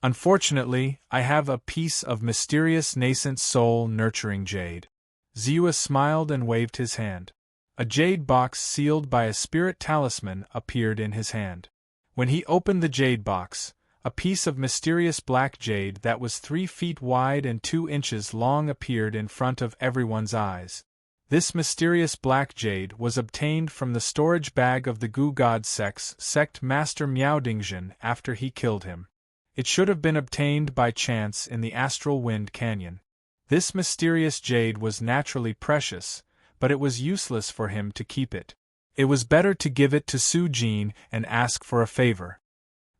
Unfortunately, I have a piece of mysterious nascent soul-nurturing jade." Ziwa smiled and waved his hand. A jade box sealed by a spirit talisman appeared in his hand. When he opened the jade box, a piece of mysterious black jade that was 3 feet wide and 2 inches long appeared in front of everyone's eyes. This mysterious black jade was obtained from the storage bag of the Gu God sect master Miao Dingjin after he killed him. It should have been obtained by chance in the Astral Wind Canyon. This mysterious jade was naturally precious, but it was useless for him to keep it. It was better to give it to Su Jin and ask for a favor.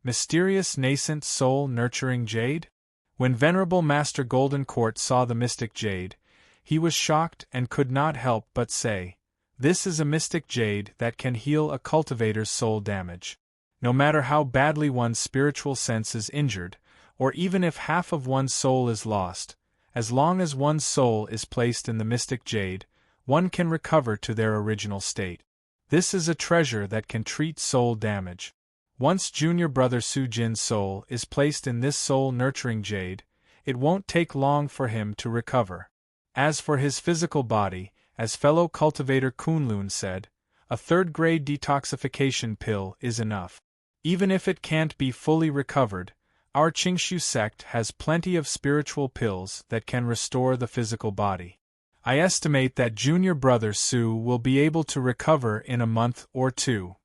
Mysterious nascent soul-nurturing jade? When Venerable Master Golden Court saw the mystic jade, he was shocked and could not help but say, "This is a mystic jade that can heal a cultivator's soul damage. No matter how badly one's spiritual sense is injured, or even if half of one's soul is lost, as long as one's soul is placed in the mystic jade, one can recover to their original state. This is a treasure that can treat soul damage. Once junior brother Su Jin's soul is placed in this soul-nurturing jade, it won't take long for him to recover. As for his physical body, as fellow cultivator Kunlun said, a third-grade detoxification pill is enough. Even if it can't be fully recovered, our Qingshu sect has plenty of spiritual pills that can restore the physical body. I estimate that junior brother Su will be able to recover in a month or 2.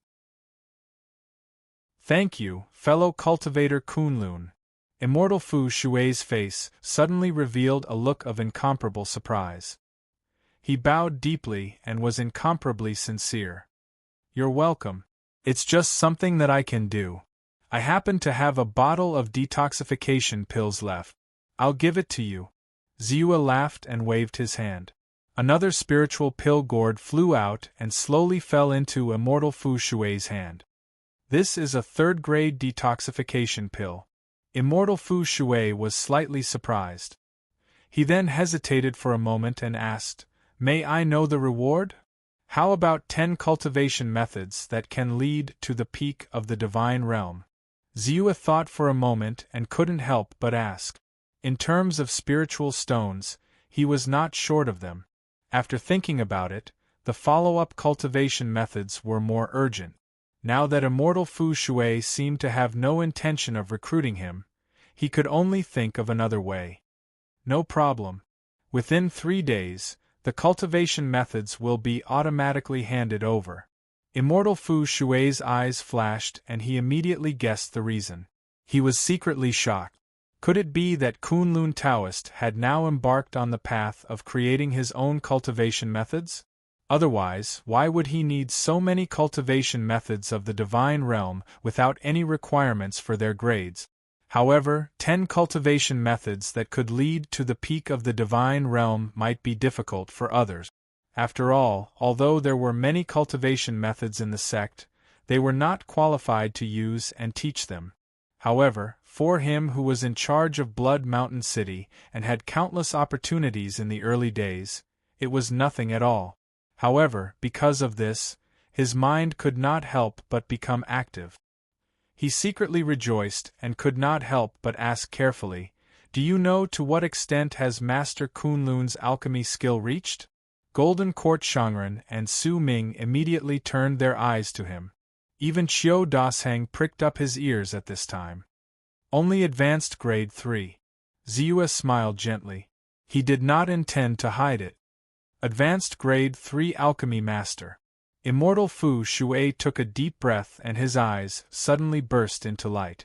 Thank you, fellow cultivator Kunlun." Immortal Fu Shui's face suddenly revealed a look of incomparable surprise. He bowed deeply and was incomparably sincere. "You're welcome. It's just something that I can do. I happen to have a bottle of detoxification pills left. I'll give it to you." Ziwa laughed and waved his hand. Another spiritual pill gourd flew out and slowly fell into Immortal Fu Shui's hand. "This is a third-grade detoxification pill." Immortal Fu Shui was slightly surprised. He then hesitated for a moment and asked, "May I know the reward? How about 10 cultivation methods that can lead to the peak of the divine realm?" Ziwa thought for a moment and couldn't help but ask. In terms of spiritual stones, he was not short of them. After thinking about it, the follow-up cultivation methods were more urgent. Now that Immortal Fu Shui seemed to have no intention of recruiting him, he could only think of another way. "No problem. Within 3 days, the cultivation methods will be automatically handed over." Immortal Fu Shui's eyes flashed and he immediately guessed the reason. He was secretly shocked. Could it be that Kunlun Taoist had now embarked on the path of creating his own cultivation methods? Otherwise, why would he need so many cultivation methods of the divine realm without any requirements for their grades? However, 10 cultivation methods that could lead to the peak of the divine realm might be difficult for others. After all, although there were many cultivation methods in the sect, they were not qualified to use and teach them. However, for him who was in charge of Blood Mountain City and had countless opportunities in the early days, it was nothing at all. However, because of this, his mind could not help but become active. He secretly rejoiced and could not help but ask carefully, "Do you know to what extent has Master Kunlun's alchemy skill reached?" Golden Court Shangren and Su Ming immediately turned their eyes to him. Even Qiu Dasheng pricked up his ears at this time. "Only advanced grade 3. Ziwa smiled gently. He did not intend to hide it. Advanced grade 3 alchemy master. Immortal Fu Shui took a deep breath and his eyes suddenly burst into light.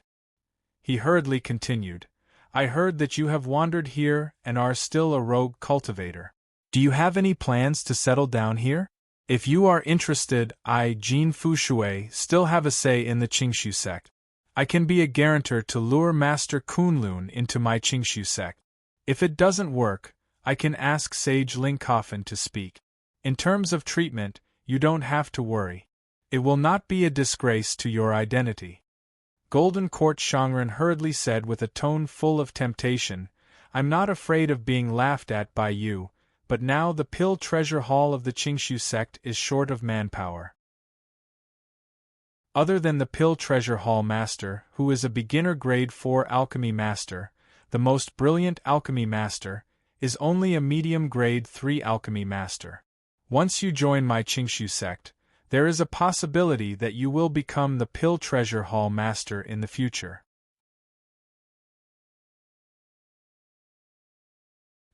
He hurriedly continued, "I heard that you have wandered here and are still a rogue cultivator. Do you have any plans to settle down here? If you are interested, I, Jin Fushui, still have a say in the Qingshu sect. I can be a guarantor to lure Master Kunlun into my Qingshu sect. If it doesn't work, I can ask Sage Lingcoffin to speak. In terms of treatment, you don't have to worry. It will not be a disgrace to your identity. Golden Court Shangren hurriedly said with a tone full of temptation, I'm not afraid of being laughed at by you, but now the Pill Treasure Hall of the Qingshu sect is short of manpower. Other than the Pill Treasure Hall Master, who is a beginner grade 4 alchemy master, the most brilliant alchemy master, is only a medium grade 3 alchemy master. Once you join my Qingshu sect, there is a possibility that you will become the Pill Treasure Hall Master in the future.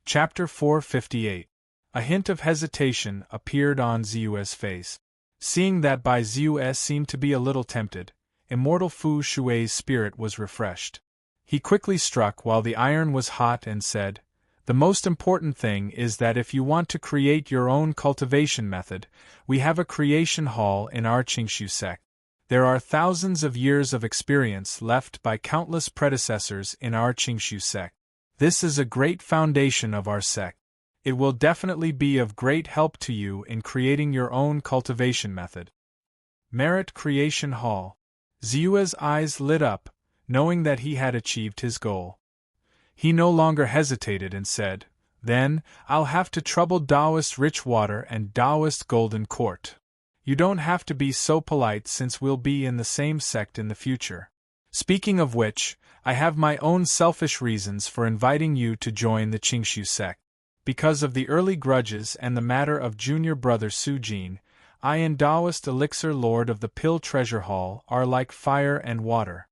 Chapter 458. A hint of hesitation appeared on Ziyue's face. Seeing that Bai Ziyue seemed to be a little tempted, Immortal Fu Shui's spirit was refreshed. He quickly struck while the iron was hot and said, The most important thing is that if you want to create your own cultivation method, we have a creation hall in our Qingshu sect. There are thousands of years of experience left by countless predecessors in our Qingshu sect. This is a great foundation of our sect. It will definitely be of great help to you in creating your own cultivation method. Merit Creation Hall. Ziyue's eyes lit up, knowing that he had achieved his goal. He no longer hesitated and said, Then, I'll have to trouble Taoist Richwater and Taoist Golden Court. You don't have to be so polite since we'll be in the same sect in the future. Speaking of which, I have my own selfish reasons for inviting you to join the Qingshu sect. Because of the early grudges and the matter of junior brother Sujin, I and Taoist Elixir Lord of the Pill Treasure Hall are like fire and water.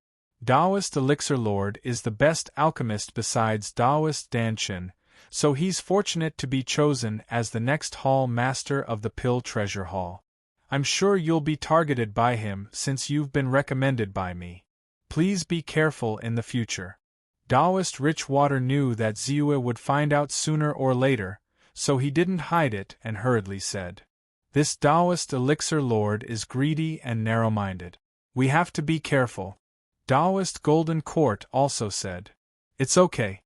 Taoist Elixir Lord is the best alchemist besides Taoist Danchen, so he's fortunate to be chosen as the next hall master of the Pill Treasure Hall. I'm sure you'll be targeted by him since you've been recommended by me. Please be careful in the future. Taoist Richwater knew that Ziyue would find out sooner or later, so he didn't hide it and hurriedly said, This Taoist Elixir Lord is greedy and narrow-minded. We have to be careful. Taoist Golden Court also said, It's okay.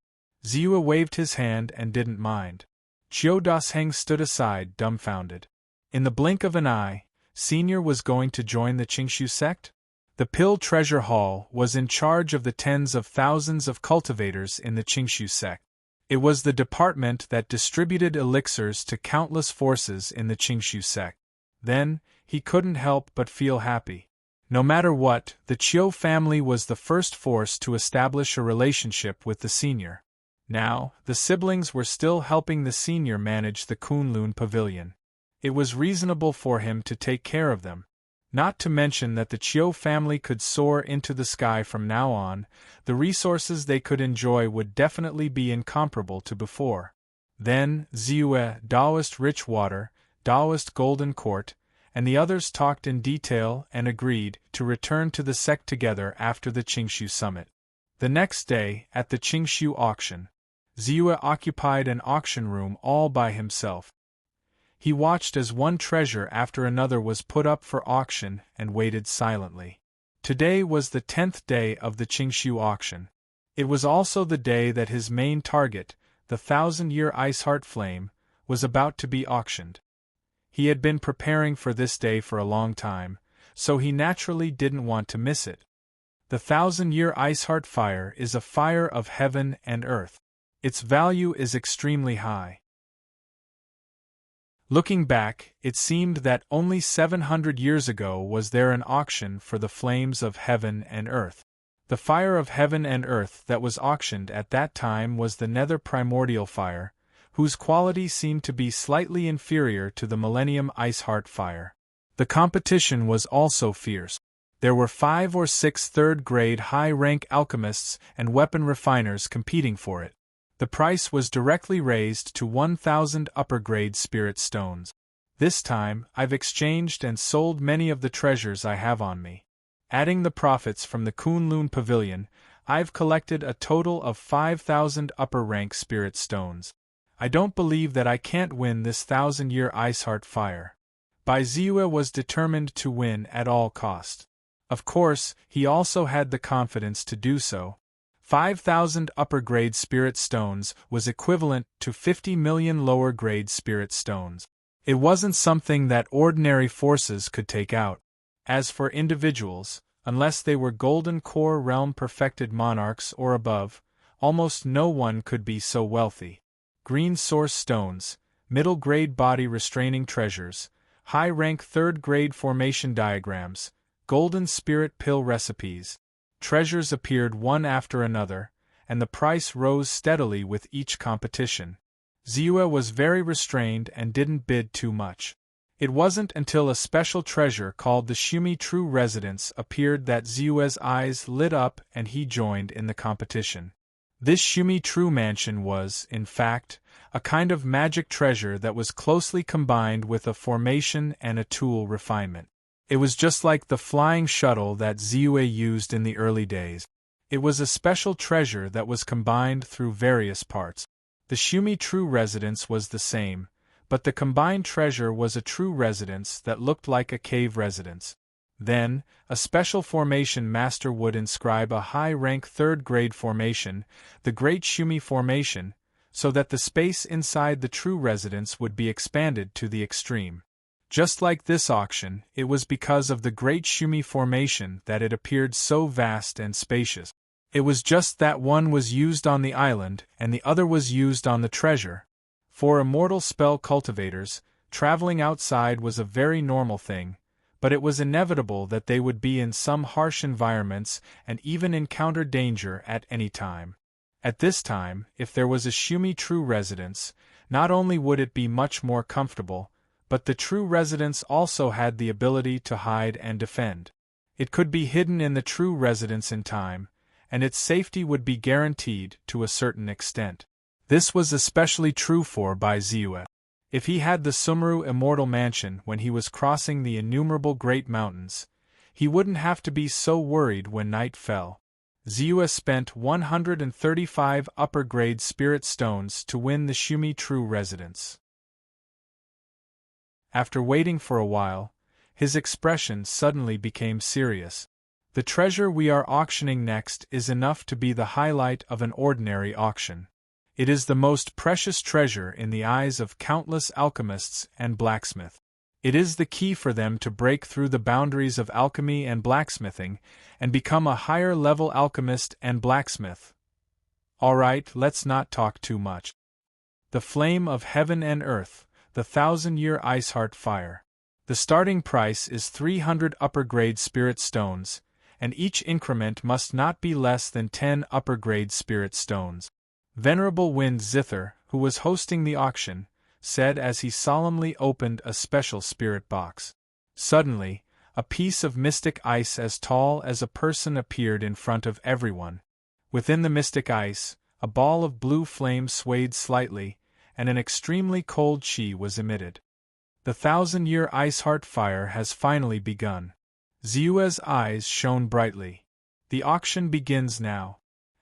Ziyue waved his hand and didn't mind. Chiu Dasheng stood aside dumbfounded. In the blink of an eye, Senior was going to join the Qingshu sect? The Pill Treasure Hall was in charge of the tens of thousands of cultivators in the Qingshu sect. It was the department that distributed elixirs to countless forces in the Qingshu sect. Then, he couldn't help but feel happy. No matter what, the Chiu family was the first force to establish a relationship with the senior. Now, the siblings were still helping the senior manage the Kunlun Pavilion. It was reasonable for him to take care of them. Not to mention that the Chiu family could soar into the sky from now on, the resources they could enjoy would definitely be incomparable to before. Then, Ziyue, Taoist Richwater, Taoist Golden Court, and the others talked in detail and agreed to return to the sect together after the Qingshu summit. The next day, at the Qingshu auction, Ziyue occupied an auction room all by himself. He watched as one treasure after another was put up for auction and waited silently. Today was the 10th day of the Qingshu auction. It was also the day that his main target, the 1,000-year Iceheart Flame, was about to be auctioned. He had been preparing for this day for a long time, so he naturally didn't want to miss it. The 1,000-year Iceheart Fire is a fire of heaven and earth. Its value is extremely high. Looking back, it seemed that only 700 years ago was there an auction for the flames of heaven and earth. The fire of heaven and earth that was auctioned at that time was the Nether Primordial Fire, whose quality seemed to be slightly inferior to the Millennium Iceheart Fire. The competition was also fierce. There were 5 or 6 third-grade high-rank alchemists and weapon refiners competing for it. The price was directly raised to 1,000 upper-grade spirit stones. This time, I've exchanged and sold many of the treasures I have on me. Adding the profits from the Kunlun Pavilion, I've collected a total of 5,000 upper-rank spirit stones. I don't believe that I can't win this 1,000-year Iceheart fire. Baiziue was determined to win at all cost. Of course, he also had the confidence to do so. 5,000 upper-grade spirit stones was equivalent to 50 million lower-grade spirit stones. It wasn't something that ordinary forces could take out. As for individuals, unless they were Golden Core realm perfected monarchs or above, almost no one could be so wealthy. Green source stones, middle-grade body restraining treasures, high-rank third-grade formation diagrams, golden spirit pill recipes. Treasures appeared one after another, and the price rose steadily with each competition. Ziue was very restrained and didn't bid too much. It wasn't until a special treasure called the Shumi True Residence appeared that Ziue's eyes lit up and he joined in the competition. This Shumi True Mansion was, in fact, a kind of magic treasure that was closely combined with a formation and a tool refinement. It was just like the flying shuttle that Ziue used in the early days. It was a special treasure that was combined through various parts. The Shumi True Residence was the same, but the combined treasure was a true residence that looked like a cave residence. Then, a special formation master would inscribe a high-rank third-grade formation, the Great Shumi Formation, so that the space inside the true residence would be expanded to the extreme. Just like this auction, it was because of the Great Shumi Formation that it appeared so vast and spacious. It was just that one was used on the island and the other was used on the treasure. For immortal spell cultivators, traveling outside was a very normal thing, but it was inevitable that they would be in some harsh environments and even encounter danger at any time. At this time, if there was a Shumi True Residence, not only would it be much more comfortable, but the true residence also had the ability to hide and defend. It could be hidden in the true residence in time, and its safety would be guaranteed to a certain extent. This was especially true for Baiziue. If he had the Sumeru Immortal Mansion when he was crossing the innumerable great mountains, he wouldn't have to be so worried when night fell. Ziue spent 135 upper-grade spirit stones to win the Shumi True Residence. After waiting for a while, his expression suddenly became serious. The treasure we are auctioning next is enough to be the highlight of an ordinary auction. It is the most precious treasure in the eyes of countless alchemists and blacksmiths. It is the key for them to break through the boundaries of alchemy and blacksmithing and become a higher-level alchemist and blacksmith. All right, let's not talk too much. The flame of heaven and earth, the 1,000-year Iceheart fire. The starting price is 300 upper-grade spirit stones, and each increment must not be less than 10 upper-grade spirit stones. Venerable Wind Zither, who was hosting the auction, said as he solemnly opened a special spirit box. Suddenly, a piece of mystic ice as tall as a person appeared in front of everyone. Within the mystic ice, a ball of blue flame swayed slightly, and an extremely cold chi was emitted. The 1,000-year Iceheart fire has finally begun. Ziue's eyes shone brightly. The auction begins now.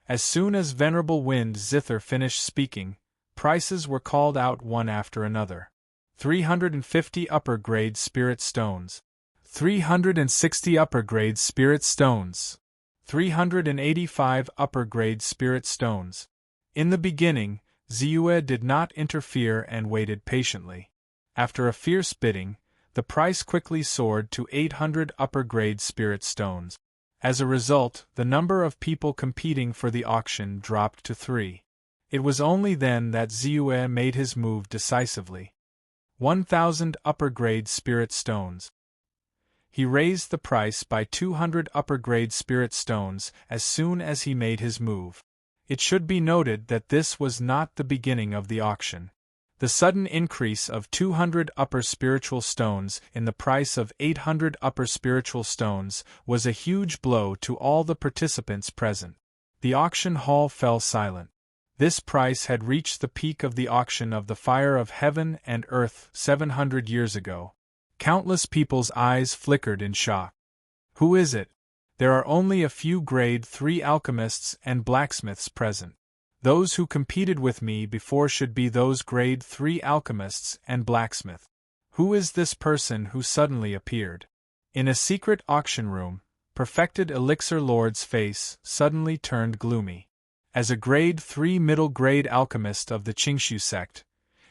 As soon as Venerable Wind Zither finished speaking, prices were called out one after another. 350 upper-grade spirit stones. 360 upper-grade spirit stones. 385 upper-grade spirit stones. In the beginning, Ziue did not interfere and waited patiently. After a fierce bidding, the price quickly soared to 800 upper-grade spirit stones. As a result, the number of people competing for the auction dropped to 3. It was only then that Ziue made his move decisively. 1,000 upper-grade spirit stones. He raised the price by 200 upper-grade spirit stones as soon as he made his move. It should be noted that this was not the beginning of the auction. The sudden increase of 200 upper spiritual stones in the price of 800 upper spiritual stones was a huge blow to all the participants present. The auction hall fell silent. This price had reached the peak of the auction of the fire of heaven and earth 700 years ago. Countless people's eyes flickered in shock. Who is it? There are only a few grade 3 alchemists and blacksmiths present. Those who competed with me before should be those grade 3 alchemists and blacksmith. Who is this person who suddenly appeared? In a secret auction room, perfected elixir lord's face suddenly turned gloomy. As a grade 3 middle grade alchemist of the Qingshu sect,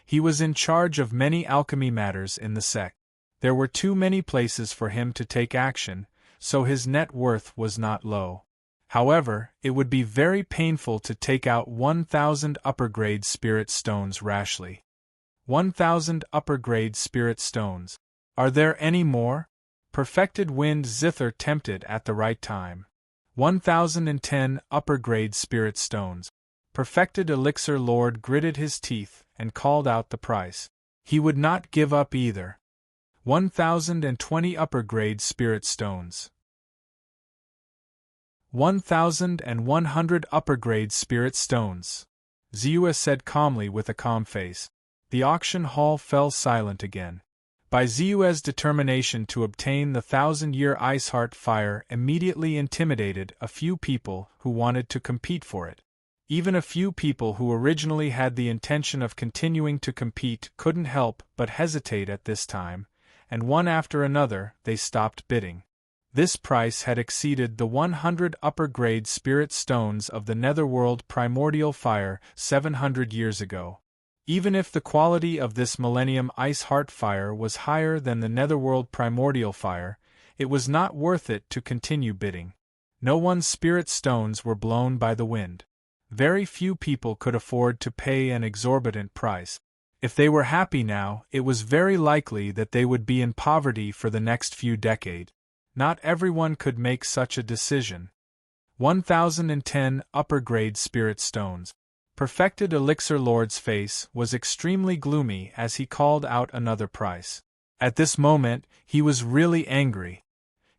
he was in charge of many alchemy matters in the sect. There were too many places for him to take action, so his net worth was not low. However, it would be very painful to take out 1,000 upper-grade spirit stones rashly. 1,000 upper-grade spirit stones. Are there any more? Perfected wind zither tempted at the right time. 1,010 upper-grade spirit stones. Perfected elixir lord gritted his teeth and called out the price. He would not give up either. 1,020 upper-grade spirit stones. 1,100 upper-grade spirit stones. Ziyue said calmly with a calm face. The auction hall fell silent again. By Ziyue's determination to obtain the 1,000-year ice heart fire immediately intimidated a few people who wanted to compete for it. Even a few people who originally had the intention of continuing to compete couldn't help but hesitate at this time, and one after another they stopped bidding. This price had exceeded the 100 upper-grade spirit stones of the Netherworld primordial fire 700 years ago. Even if the quality of this Millennium Ice Heart fire was higher than the Netherworld primordial fire, it was not worth it to continue bidding. No one's spirit stones were blown by the wind. Very few people could afford to pay an exorbitant price. If they were happy now, it was very likely that they would be in poverty for the next few decades. Not everyone could make such a decision. 1,010 upper-grade spirit stones. Perfected elixir lord's face was extremely gloomy as he called out another price. At this moment, he was really angry.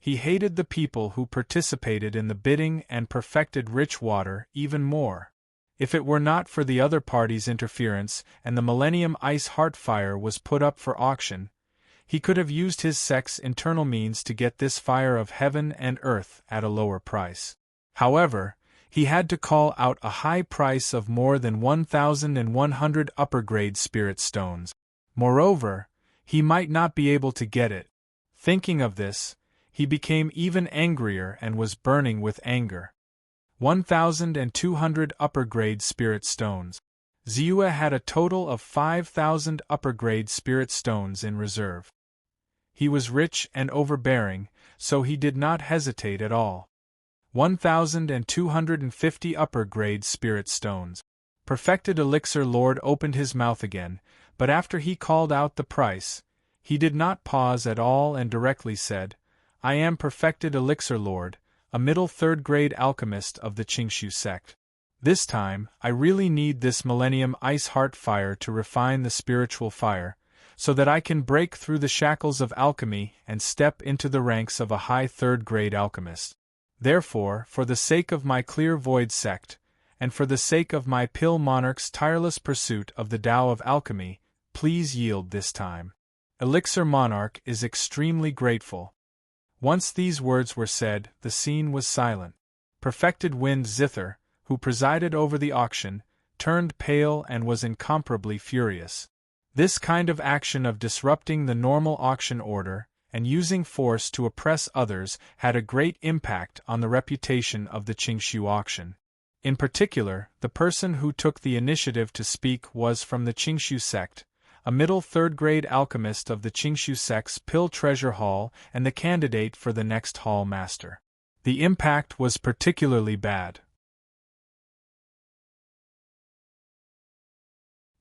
He hated the people who participated in the bidding and perfected rich water even more. If it were not for the other party's interference and the Millennium Ice Heart fire was put up for auction, he could have used his sect's internal means to get this fire of heaven and earth at a lower price. However, he had to call out a high price of more than 1,100 upper-grade spirit stones. Moreover, he might not be able to get it. Thinking of this, he became even angrier and was burning with anger. 1,200 upper-grade spirit stones. Ziyue had a total of 5,000 upper-grade spirit stones in reserve. He was rich and overbearing, so he did not hesitate at all. 1,250 upper-grade spirit stones. Perfected elixir lord opened his mouth again, but after he called out the price, he did not pause at all and directly said, "I am perfected elixir lord, a middle third-grade alchemist of the Qingshu sect. This time, I really need this Millennium Ice Heart fire to refine the spiritual fire, so that I can break through the shackles of alchemy and step into the ranks of a high third-grade alchemist. Therefore, for the sake of my Clear Void sect, and for the sake of my Pill Monarch's tireless pursuit of the Tao of alchemy, please yield this time. Elixir Monarch is extremely grateful." Once these words were said, the scene was silent. Perfected Wind Zither, who presided over the auction, turned pale and was incomparably furious. This kind of action of disrupting the normal auction order and using force to oppress others had a great impact on the reputation of the Qingshu auction. In particular, the person who took the initiative to speak was from the Qingshu sect, a middle third-grade alchemist of the Qingshu sect's Pill Treasure Hall and the candidate for the next hall master. The impact was particularly bad.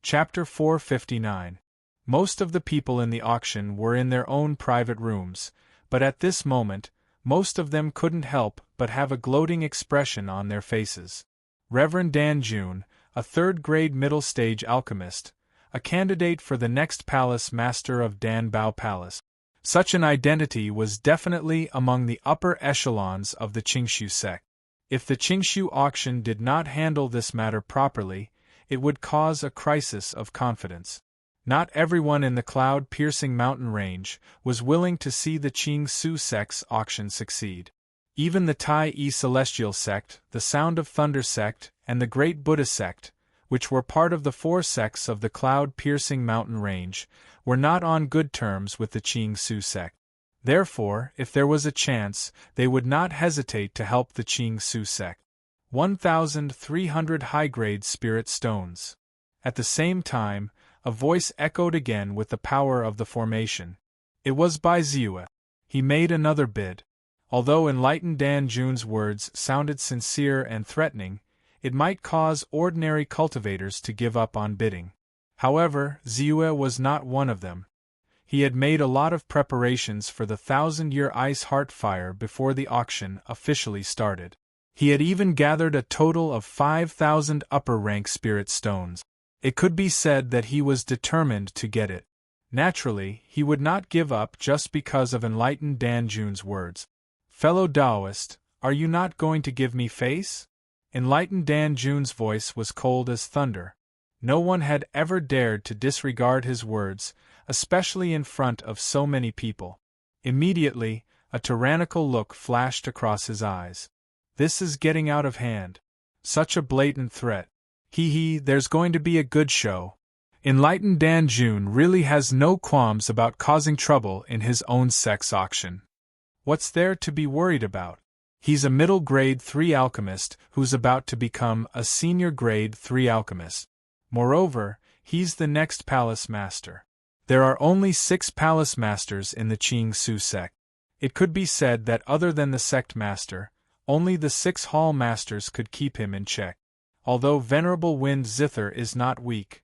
Chapter 459. Most of the people in the auction were in their own private rooms, but at this moment, most of them couldn't help but have a gloating expression on their faces. Reverend Dan Jun, a third-grade middle-stage alchemist, a candidate for the next palace master of Dan Bao Palace. Such an identity was definitely among the upper echelons of the Qingshu sect. If the Qingshu auction did not handle this matter properly, it would cause a crisis of confidence. Not everyone in the cloud-piercing mountain range was willing to see the Qingsu sect's auction succeed. Even the Tai-E Celestial Sect, the Sound of Thunder Sect, and the Great Buddha Sect, which were part of the 4 sects of the cloud-piercing mountain range, were not on good terms with the Qing-Su sect. Therefore, if there was a chance, they would not hesitate to help the Qing-Su sect. 1,300 high-grade spirit stones. At the same time, a voice echoed again with the power of the formation. It was by Ziyue. He made another bid. Although enlightened Dan Jun's words sounded sincere and threatening, it might cause ordinary cultivators to give up on bidding. However, Ziyue was not one of them. He had made a lot of preparations for the 1,000-year ice heart fire before the auction officially started. He had even gathered a total of 5,000 upper-rank spirit stones. It could be said that he was determined to get it. Naturally, he would not give up just because of enlightened Dan Jun's words. "Fellow Taoist, are you not going to give me face?" Enlightened Dan Jun's voice was cold as thunder. No one had ever dared to disregard his words, especially in front of so many people. Immediately, a tyrannical look flashed across his eyes. This is getting out of hand. Such a blatant threat. There's going to be a good show. Enlightened Dan Jun really has no qualms about causing trouble in his own sex auction. What's there to be worried about? He's a middle grade 3 alchemist who's about to become a senior grade 3 alchemist. Moreover, he's the next palace master. There are only 6 palace masters in the Qing-Su sect. It could be said that other than the sect master, only the 6 hall masters could keep him in check. Although Venerable Wind Zither is not weak,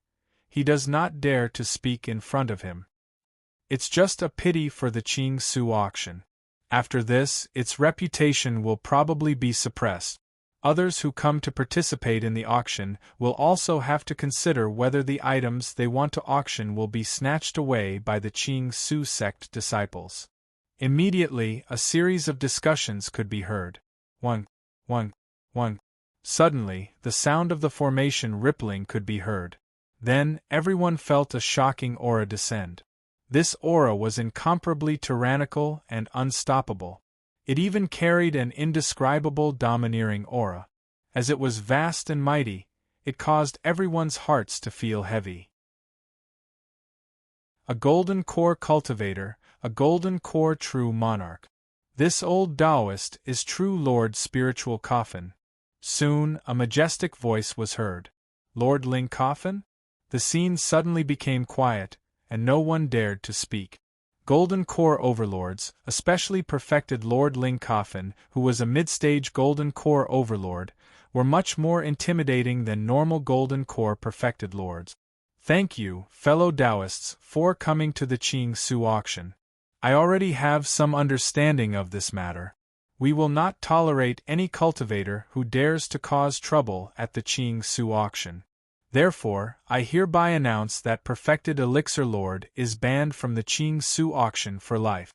he does not dare to speak in front of him. It's just a pity for the Qing-Su auction. After this, its reputation will probably be suppressed. Others who come to participate in the auction will also have to consider whether the items they want to auction will be snatched away by the Qing-Su sect disciples. Immediately, a series of discussions could be heard. One. Suddenly, the sound of the formation rippling could be heard. Then, everyone felt a shocking aura descend. This aura was incomparably tyrannical and unstoppable. It even carried an indescribable domineering aura. As it was vast and mighty, it caused everyone's hearts to feel heavy. A golden core cultivator, a golden core true monarch. This old Taoist is true Lord Spiritual Coffin. Soon, a majestic voice was heard. Lord Ling Coffin? The scene suddenly became quiet, and no one dared to speak. Golden Core overlords, especially perfected Lord Ling Coffin, who was a mid-stage Golden Core overlord, were much more intimidating than normal Golden Core perfected lords. Thank you, fellow Taoists, for coming to the Qing-Su auction. I already have some understanding of this matter. We will not tolerate any cultivator who dares to cause trouble at the Qing-Su auction. Therefore, I hereby announce that Perfected Elixir Lord is banned from the Qing-Su auction for life.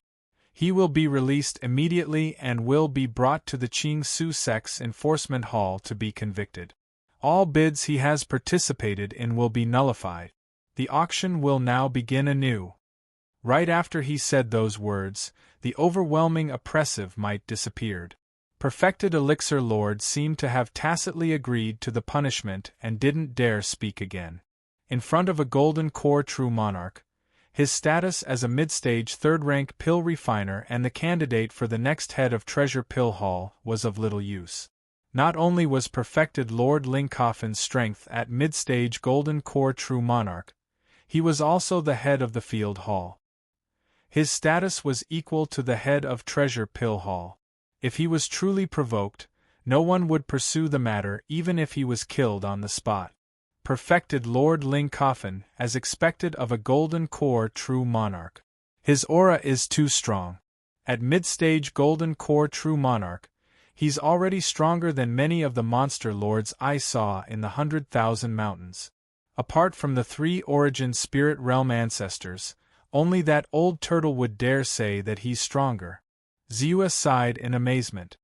He will be released immediately and will be brought to the Qing-Su sect's enforcement hall to be convicted. All bids he has participated in will be nullified. The auction will now begin anew. Right after he said those words, the overwhelming oppressive might disappeared. Perfected Elixir Lord seemed to have tacitly agreed to the punishment and didn't dare speak again. In front of a Golden Core True Monarch, his status as a mid-stage third-rank pill refiner and the candidate for the next head of Treasure Pill Hall was of little use. Not only was Perfected Lord Ling Coffin's strength at mid-stage Golden Core True Monarch, he was also the head of the Field Hall. His status was equal to the head of Treasure Pill Hall. If he was truly provoked, no one would pursue the matter even if he was killed on the spot. Perfected Lord Ling Coffin, as expected of a Golden Core True Monarch. His aura is too strong. At mid-stage Golden Core True Monarch, he's already stronger than many of the monster lords I saw in the 100,000 Mountains. Apart from the 3 Origin Spirit Realm ancestors, only that old turtle would dare say that he's stronger. Ziyue sighed in amazement.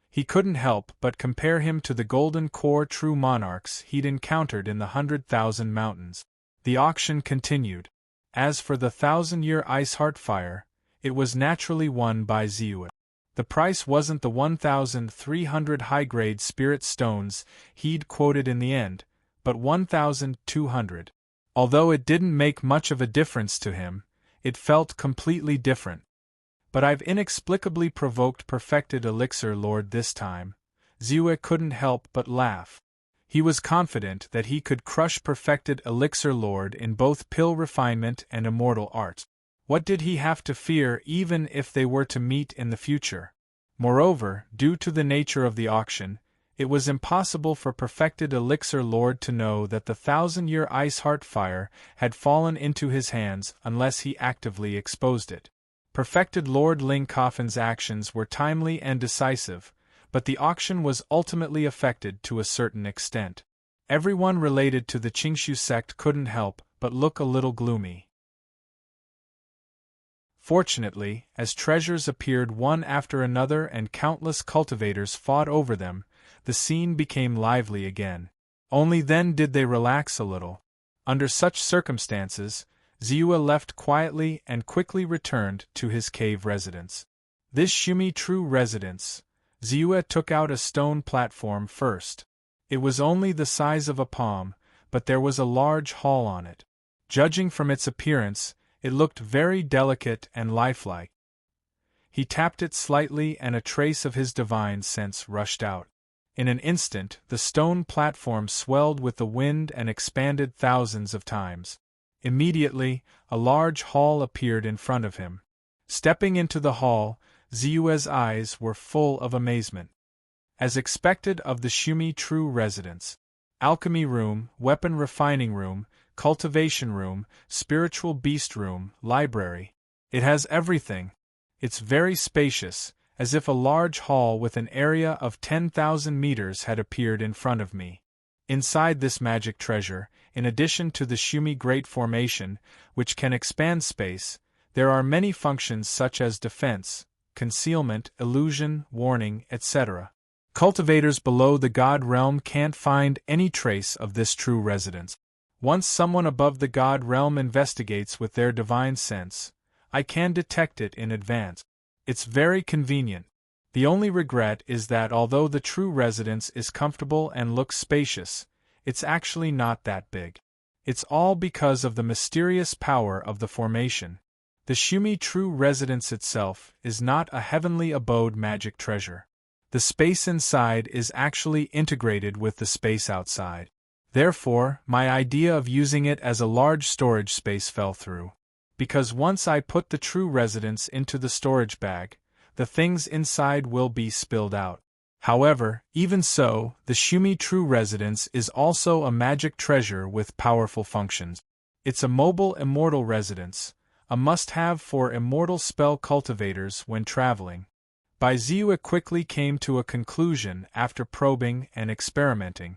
He couldn't help but compare him to the Golden Core True Monarchs he'd encountered in the 100,000 Mountains. The auction continued. As for the 1,000-year Ice Heart Fire, it was naturally won by Ziyue. The price wasn't the 1,300 high-grade spirit stones he'd quoted in the end, but 1,200. Although it didn't make much of a difference to him, it felt completely different. But I've inexplicably provoked Perfected Elixir Lord this time. Ziyue couldn't help but laugh. He was confident that he could crush Perfected Elixir Lord in both pill refinement and immortal art. What did he have to fear even if they were to meet in the future? Moreover, due to the nature of the auction, it was impossible for Perfected Elixir Lord to know that the 1,000-year Ice Heart Fire had fallen into his hands unless he actively exposed it. Perfected Lord Ling Coffin's actions were timely and decisive, but the auction was ultimately affected to a certain extent. Everyone related to the Qingshu sect couldn't help but look a little gloomy. Fortunately, as treasures appeared one after another and countless cultivators fought over them, the scene became lively again. Only then did they relax a little. Under such circumstances, Ziyue left quietly and quickly returned to his cave residence. This Shumi true residence, Ziyue took out a stone platform first. It was only the size of a palm, but there was a large hall on it. Judging from its appearance, it looked very delicate and lifelike. He tapped it slightly and a trace of his divine sense rushed out. In an instant, the stone platform swelled with the wind and expanded thousands of times. Immediately, a large hall appeared in front of him. Stepping into the hall, Ziyue's eyes were full of amazement. As expected of the Shumi true residence, alchemy room, weapon refining room, cultivation room, spiritual beast room, library. It has everything. It's very spacious, as if a large hall with an area of 10,000 meters had appeared in front of me. Inside this magic treasure, in addition to the Shumi Great Formation, which can expand space, there are many functions such as defense, concealment, illusion, warning, etc. Cultivators below the God realm can't find any trace of this true residence. Once someone above the God realm investigates with their divine sense, I can detect it in advance. It's very convenient. The only regret is that although the true residence is comfortable and looks spacious, it's actually not that big. It's all because of the mysterious power of the formation. The Shumi true residence itself is not a heavenly abode magic treasure. The space inside is actually integrated with the space outside. Therefore, my idea of using it as a large storage space fell through. Because once I put the true residence into the storage bag, the things inside will be spilled out. However, even so, the Shumi true residence is also a magic treasure with powerful functions. It's a mobile immortal residence, a must-have for immortal spell cultivators when traveling. Ziyue quickly came to a conclusion after probing and experimenting.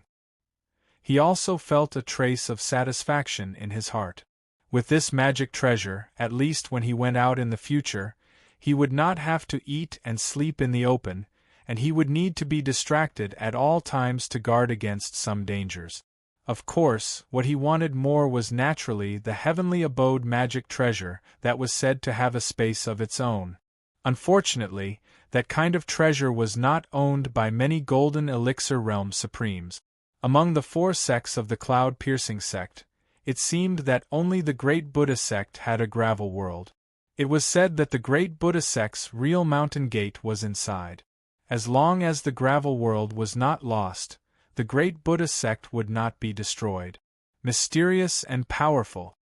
He also felt a trace of satisfaction in his heart. With this magic treasure, at least when he went out in the future, he would not have to eat and sleep in the open, and he would need to be distracted at all times to guard against some dangers. Of course, what he wanted more was naturally the heavenly abode magic treasure that was said to have a space of its own. Unfortunately, that kind of treasure was not owned by many Golden Elixir Realm Supremes. Among the 4 sects of the Cloud-Piercing sect, it seemed that only the Great Buddha sect had a gravel world. It was said that the Great Buddha sect's real mountain gate was inside. As long as the gravel world was not lost, the Great Buddha sect would not be destroyed. Mysterious and powerful.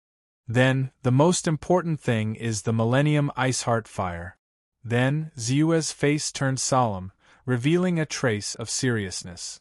Then, the most important thing is the Millennium Ice Heart Fire. Then, Ziyue's face turned solemn, revealing a trace of seriousness.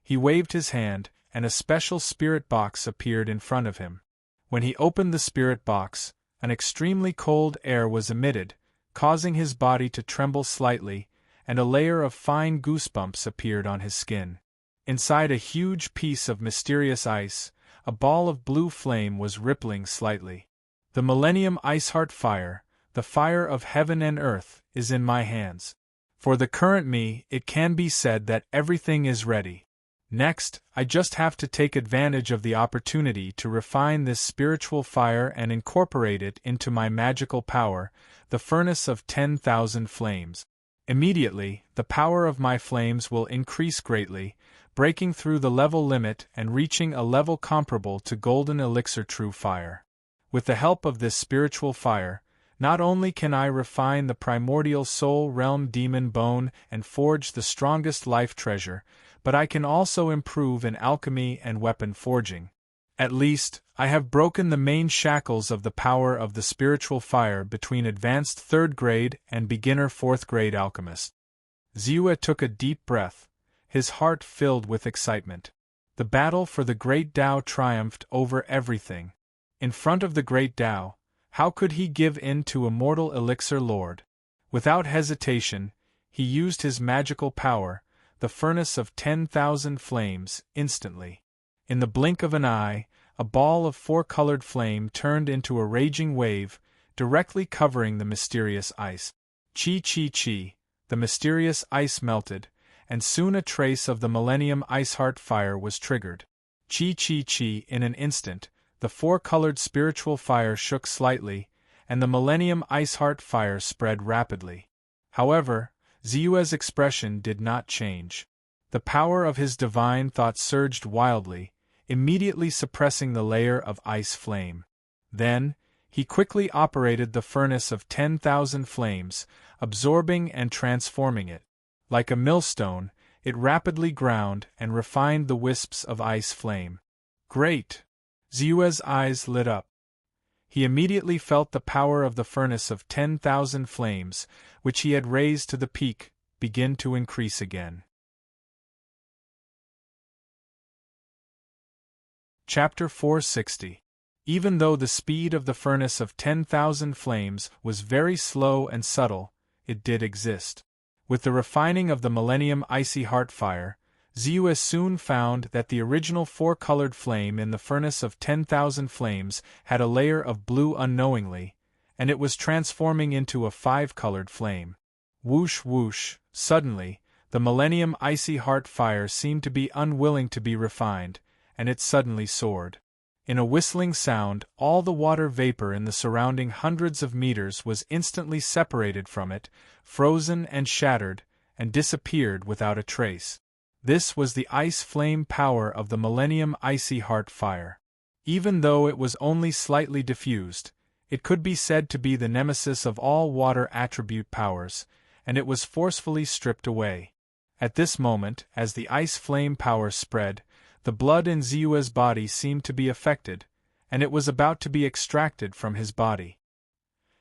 He waved his hand, and a special spirit box appeared in front of him. When he opened the spirit box, an extremely cold air was emitted, causing his body to tremble slightly, and a layer of fine goosebumps appeared on his skin. Inside a huge piece of mysterious ice, a ball of blue flame was rippling slightly. The Millennium Ice Heart Fire, the fire of heaven and earth, is in my hands. For the current me, it can be said that everything is ready. Next, I just have to take advantage of the opportunity to refine this spiritual fire and incorporate it into my magical power, the furnace of 10,000 flames. Immediately, the power of my flames will increase greatly, breaking through the level limit and reaching a level comparable to golden elixir true fire. With the help of this spiritual fire, not only can I refine the primordial soul realm demon bone and forge the strongest life treasure, but I can also improve in alchemy and weapon forging. At least, I have broken the main shackles of the power of the spiritual fire between advanced 3rd grade and beginner 4th grade alchemist. Ziyue took a deep breath, his heart filled with excitement. The battle for the Great Tao triumphed over everything. In front of the Great Tao, how could he give in to a mortal elixir lord? Without hesitation, he used his magical power, the furnace of 10,000 flames, instantly. In the blink of an eye, a ball of 4-colored flame turned into a raging wave, directly covering the mysterious ice. Chi, the mysterious ice melted, and soon a trace of the Millennium Iceheart fire was triggered. Chi, in an instant, the 4-colored spiritual fire shook slightly, and the Millennium Iceheart fire spread rapidly. However, Ziyue's expression did not change. The power of his divine thought surged wildly, immediately suppressing the layer of ice flame. Then, he quickly operated the furnace of 10,000 flames, absorbing and transforming it. Like a millstone, it rapidly ground and refined the wisps of ice flame. Great! Ziyue's eyes lit up. He immediately felt the power of the furnace of 10,000 flames, which he had raised to the peak, begin to increase again. Chapter 460. Even though the speed of the furnace of 10,000 flames was very slow and subtle, it did exist. With the refining of the Millennium Icy Heart fire, Ziyue soon found that the original 4-colored flame in the furnace of 10,000 flames had a layer of blue unknowingly, and it was transforming into a 5-colored flame. Whoosh whoosh, suddenly, the Millennium Icy Heart fire seemed to be unwilling to be refined, and it suddenly soared. In a whistling sound, all the water vapor in the surrounding hundreds of meters was instantly separated from it, frozen and shattered, and disappeared without a trace. This was the ice flame power of the Millennium Icy Heart fire. Even though it was only slightly diffused, it could be said to be the nemesis of all water attribute powers, and it was forcefully stripped away. At this moment, as the ice flame power spread, the blood in Ziyue's body seemed to be affected, and it was about to be extracted from his body.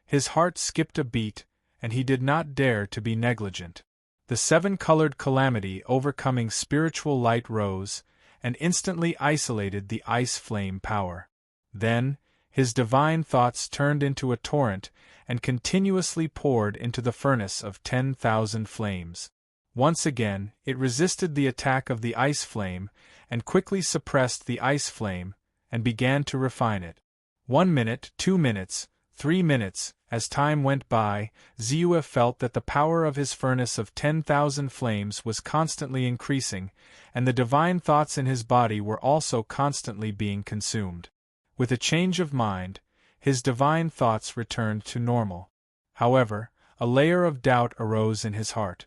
His heart skipped a beat, and he did not dare to be negligent. The 7-colored calamity overcoming spiritual light rose, and instantly isolated the ice flame power. Then, his divine thoughts turned into a torrent, and continuously poured into the furnace of 10,000 flames. Once again, it resisted the attack of the ice flame, and quickly suppressed the ice flame, and began to refine it. 1 minute, 2 minutes, 3 minutes, as time went by, Ziyue felt that the power of his furnace of 10,000 flames was constantly increasing, and the divine thoughts in his body were also constantly being consumed. With a change of mind, his divine thoughts returned to normal. However, a layer of doubt arose in his heart.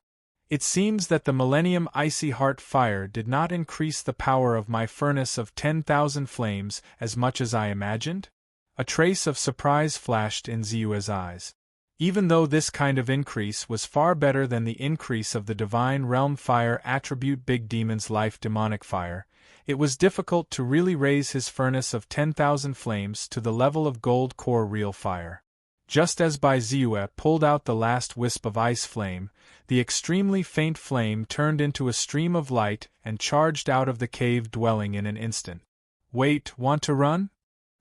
It seems that the Millennium Icy Heart fire did not increase the power of my furnace of 10,000 flames as much as I imagined? A trace of surprise flashed in Ziyue's eyes. Even though this kind of increase was far better than the increase of the Divine Realm Fire attribute Big Demon's Life Demonic Fire, it was difficult to really raise his furnace of 10,000 flames to the level of Gold Core Real Fire. Just as Ziyue pulled out the last wisp of ice flame, the extremely faint flame turned into a stream of light and charged out of the cave dwelling in an instant. Wait, want to run?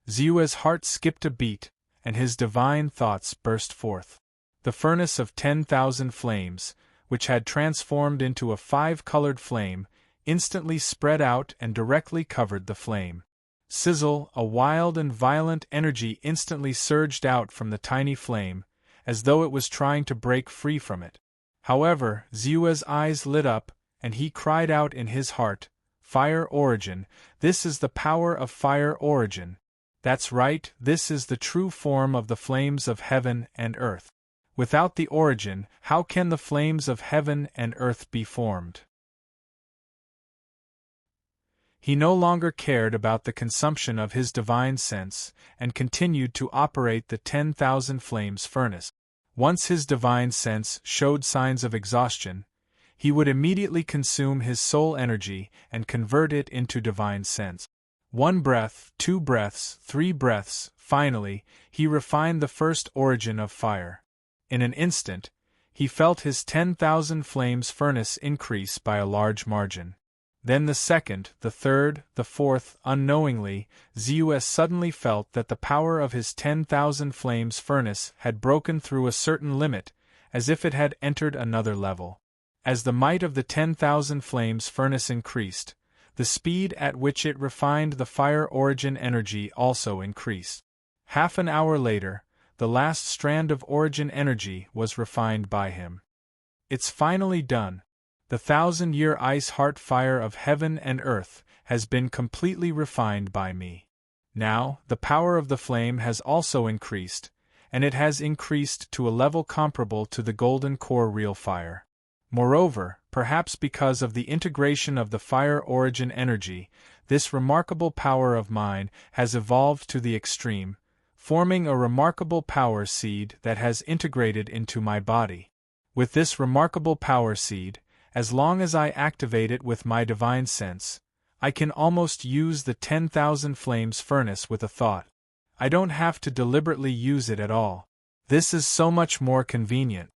Ziyue's heart skipped a beat, and his divine thoughts burst forth. The furnace of 10,000 flames, which had transformed into a 5-colored flame, instantly spread out and directly covered the flame. Sizzle, a wild and violent energy instantly surged out from the tiny flame, as though it was trying to break free from it. However, Ziyue's eyes lit up, and he cried out in his heart, fire origin, this is the power of fire origin. That's right, this is the true form of the flames of heaven and earth. Without the origin, how can the flames of heaven and earth be formed? He no longer cared about the consumption of his divine sense, and continued to operate the 10,000 flames furnace. Once his divine sense showed signs of exhaustion, he would immediately consume his soul energy and convert it into divine sense. 1 breath, 2 breaths, 3 breaths, finally, he refined the first origin of fire. In an instant, he felt his 10,000 flames furnace increase by a large margin. Then the second, the third, the fourth, unknowingly, Zeus suddenly felt that the power of his 10,000 flames furnace had broken through a certain limit, as if it had entered another level. As the might of the 10,000 flames furnace increased, the speed at which it refined the fire origin energy also increased. Half an hour later, the last strand of origin energy was refined by him. It's finally done. The 1,000-year ice heart fire of heaven and earth has been completely refined by me. Now, the power of the flame has also increased, and it has increased to a level comparable to the golden core real fire. Moreover, perhaps because of the integration of the fire origin energy, this remarkable power of mine has evolved to the extreme, forming a remarkable power seed that has integrated into my body. With this remarkable power seed, as long as I activate it with my divine sense, I can almost use the 10,000 flames furnace with a thought. I don't have to deliberately use it at all. This is so much more convenient.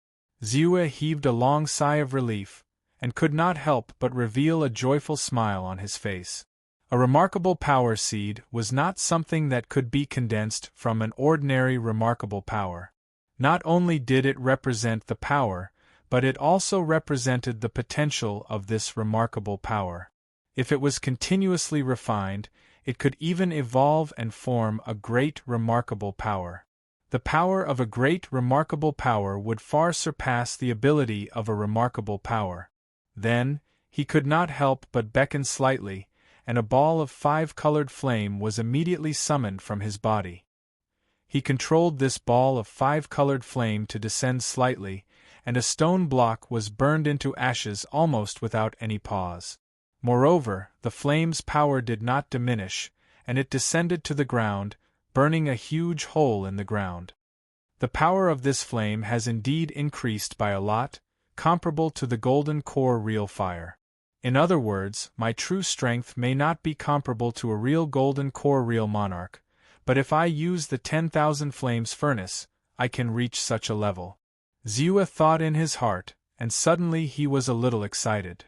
Zeus heaved a long sigh of relief, and could not help but reveal a joyful smile on his face. A remarkable power seed was not something that could be condensed from an ordinary remarkable power. Not only did it represent the power, but it also represented the potential of this remarkable power. If it was continuously refined, it could even evolve and form a great remarkable power. The power of a great remarkable power would far surpass the ability of a remarkable power. Then, he could not help but beckon slightly, and a ball of 5-colored flame was immediately summoned from his body. He controlled this ball of 5-colored flame to descend slightly, and a stone block was burned into ashes almost without any pause. Moreover, the flame's power did not diminish, and it descended to the ground, burning a huge hole in the ground. The power of this flame has indeed increased by a lot, comparable to the golden core real fire. In other words, my true strength may not be comparable to a real golden core real monarch, but if I use the 10,000 flames furnace, I can reach such a level. Zeus thought in his heart, and suddenly he was a little excited.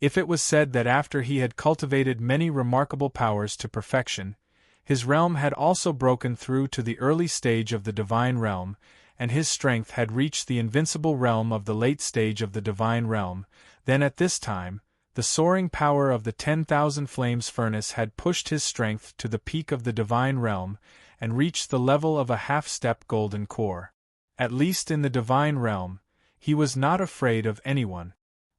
If it was said that after he had cultivated many remarkable powers to perfection, his realm had also broken through to the early stage of the divine realm, and his strength had reached the invincible realm of the late stage of the divine realm, then at this time, the soaring power of the 10,000 flames furnace had pushed his strength to the peak of the divine realm, and reached the level of a half-step golden core. At least in the divine realm, he was not afraid of anyone.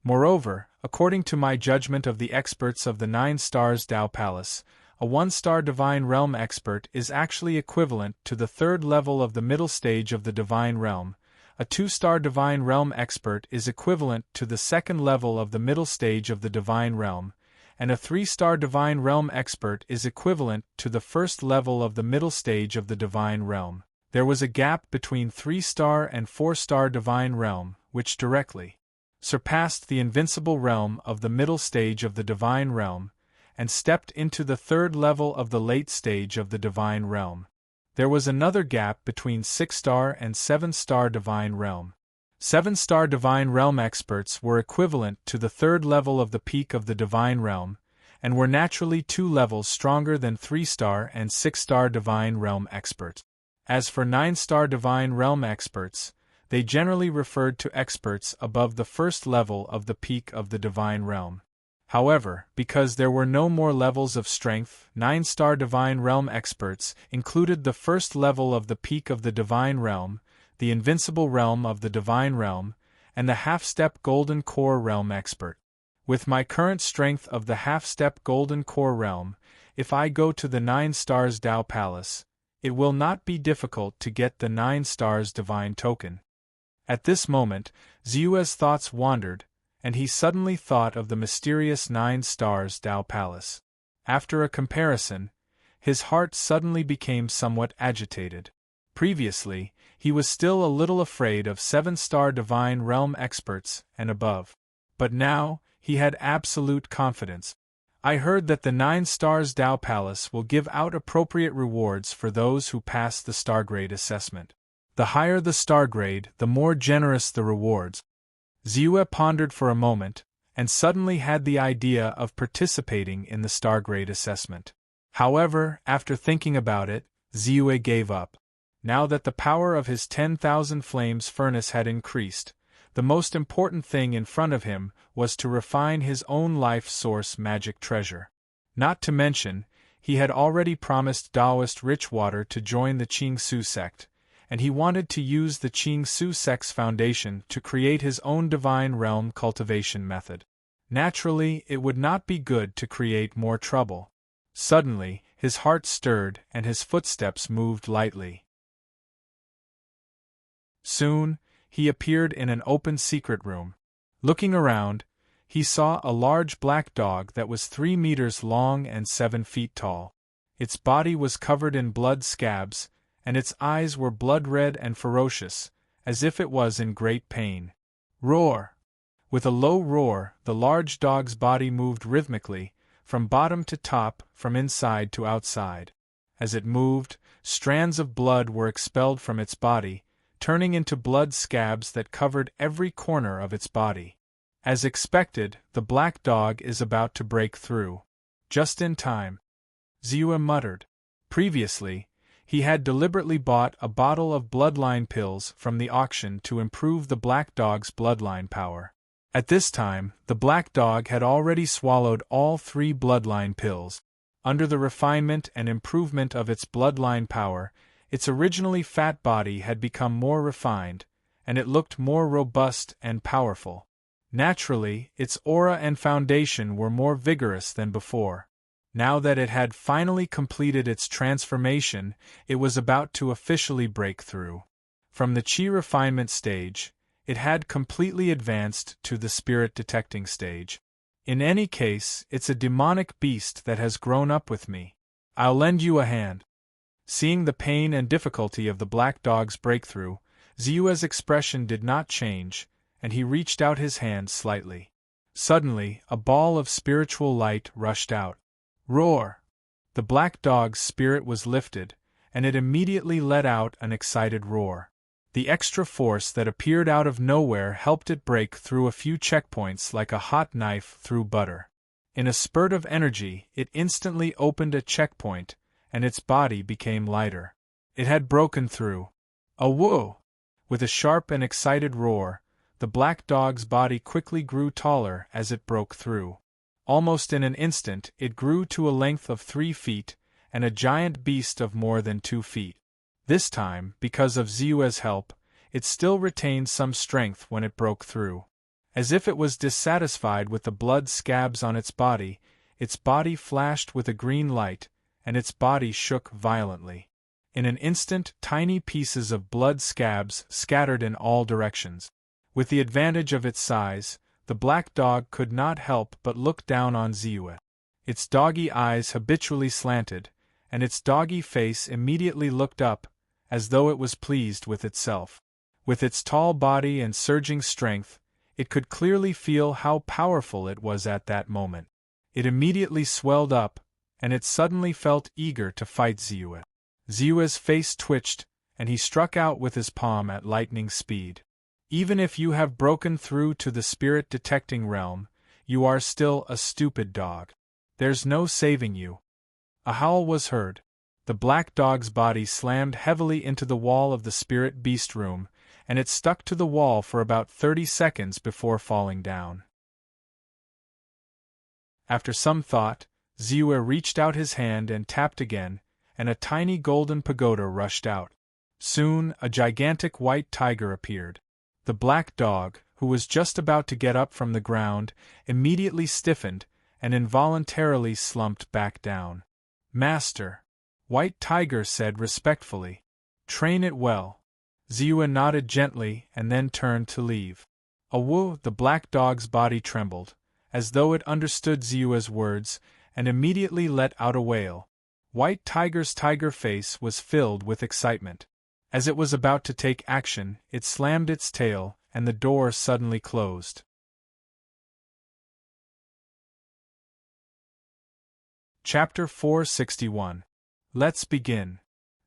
Moreover, according to my judgment of the experts of the 9 stars Tao Palace, a 1-star divine realm expert is actually equivalent to the 3rd level of the middle stage of the divine realm, a 2-star divine realm expert is equivalent to the 2nd level of the middle stage of the divine realm, and a 3-star divine realm expert is equivalent to the 1st level of the middle stage of the divine realm. There was a gap between 3-star and 4-star divine realm, which directly surpassed the invincible realm of the middle stage of the divine realm, and stepped into the 3rd level of the late stage of the divine realm. There was another gap between 6-star and 7-star divine realm. 7-star divine realm experts were equivalent to the 3rd level of the peak of the divine realm, and were naturally 2 levels stronger than 3-star and 6-star divine realm experts. As for 9-star divine realm experts, they generally referred to experts above the 1st level of the peak of the divine realm. However, because there were no more levels of strength, 9-star divine realm experts included the 1st level of the peak of the divine realm, the invincible realm of the divine realm, and the half-step golden core realm expert. With my current strength of the half-step golden core realm, if I go to the 9 stars Tao Palace, it will not be difficult to get the 9 stars divine token. At this moment, Ziyue's thoughts wandered, and he suddenly thought of the mysterious 9 stars Tao Palace. After a comparison, his heart suddenly became somewhat agitated. Previously, he was still a little afraid of 7-star divine realm experts and above. But now, he had absolute confidence. I heard that the 9 stars Tao Palace will give out appropriate rewards for those who pass the star grade assessment. The higher the star grade, the more generous the rewards. Ziyue pondered for a moment, and suddenly had the idea of participating in the star grade assessment. However, after thinking about it, Ziyue gave up. Now that the power of his 10,000 flames furnace had increased, the most important thing in front of him was to refine his own life source magic treasure. Not to mention, he had already promised Taoist Richwater to join the Qingsu sect, and he wanted to use the Qingsu sect's foundation to create his own divine realm cultivation method. Naturally, it would not be good to create more trouble. Suddenly, his heart stirred and his footsteps moved lightly. Soon, he appeared in an open secret room. Looking around, he saw a large black dog that was 3 meters long and 7 feet tall. Its body was covered in blood scabs, and its eyes were blood-red and ferocious, as if it was in great pain. Roar! With a low roar, the large dog's body moved rhythmically, from bottom to top, from inside to outside. As it moved, strands of blood were expelled from its body, turning into blood scabs that covered every corner of its body. As expected, the black dog is about to break through. Just in time, Ziyue muttered. Previously, he had deliberately bought a bottle of bloodline pills from the auction to improve the black dog's bloodline power. At this time, the black dog had already swallowed all 3 bloodline pills. Under the refinement and improvement of its bloodline power, its originally fat body had become more refined, and it looked more robust and powerful. Naturally, its aura and foundation were more vigorous than before. Now that it had finally completed its transformation, it was about to officially break through. From the Qi refinement stage, it had completely advanced to the spirit detecting stage. In any case, it's a demonic beast that has grown up with me. I'll lend you a hand. Seeing the pain and difficulty of the black dog's breakthrough, Ziyue's expression did not change, and he reached out his hand slightly. Suddenly, a ball of spiritual light rushed out. Roar! The black dog's spirit was lifted, and it immediately let out an excited roar. The extra force that appeared out of nowhere helped it break through a few checkpoints like a hot knife through butter. In a spurt of energy, it instantly opened a checkpoint, and its body became lighter. It had broken through. A whoa! With a sharp and excited roar, the black dog's body quickly grew taller as it broke through. Almost in an instant, it grew to a length of 3 feet, and a giant beast of more than 2 feet. This time, because of Ziyue's help, it still retained some strength when it broke through. As if it was dissatisfied with the blood scabs on its body flashed with a green light, and its body shook violently. In an instant, tiny pieces of blood scabs scattered in all directions. With the advantage of its size, the black dog could not help but look down on Ziyue. Its doggy eyes habitually slanted, and its doggy face immediately looked up, as though it was pleased with itself. With its tall body and surging strength, it could clearly feel how powerful it was at that moment. It immediately swelled up, and it suddenly felt eager to fight Ziyue. Ziyue's face twitched, and he struck out with his palm at lightning speed. Even if you have broken through to the spirit-detecting realm, you are still a stupid dog. There's no saving you. A howl was heard. The black dog's body slammed heavily into the wall of the spirit beast room, and it stuck to the wall for about 30 seconds before falling down. After some thought, Ziyue reached out his hand and tapped again, and a tiny golden pagoda rushed out. Soon, a gigantic white tiger appeared. The black dog, who was just about to get up from the ground, immediately stiffened and involuntarily slumped back down. "Master," White Tiger said respectfully. "Train it well." Ziyue nodded gently and then turned to leave. "Awoo!" The black dog's body trembled, as though it understood Ziyue's words, and immediately let out a wail. White Tiger's tiger face was filled with excitement. As it was about to take action, it slammed its tail, and the door suddenly closed. Chapter 461. Let's begin.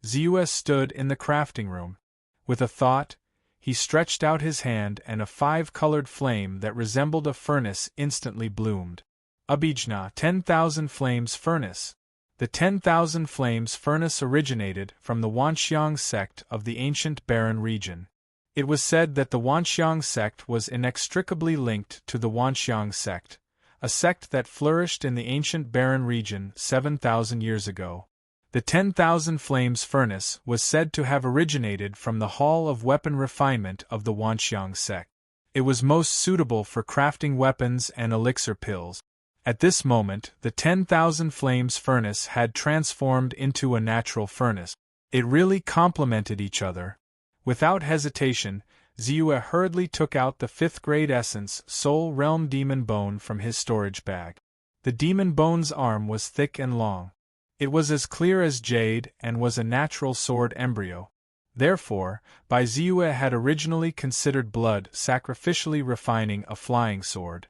Ziyue stood in the crafting room. With a thought, he stretched out his hand and a five-colored flame that resembled a furnace instantly bloomed. Abijna 10,000 Flames Furnace. The 10,000 Flames Furnace originated from the Wanxiang sect of the ancient Barren region. It was said that the Wanxiang sect was inextricably linked to the Wanxiang sect, a sect that flourished in the ancient Barren region 7,000 years ago. The 10,000 Flames Furnace was said to have originated from the Hall of Weapon Refinement of the Wanxiang sect. It was most suitable for crafting weapons and elixir pills. At this moment, the 10,000 Flames Furnace had transformed into a natural furnace. It really complemented each other. Without hesitation, Ziyue hurriedly took out the 5th grade essence Soul Realm Demon Bone from his storage bag. The demon bone's arm was thick and long. It was as clear as jade and was a natural sword embryo. Therefore, Bai Ziyue had originally considered blood sacrificially refining a flying sword.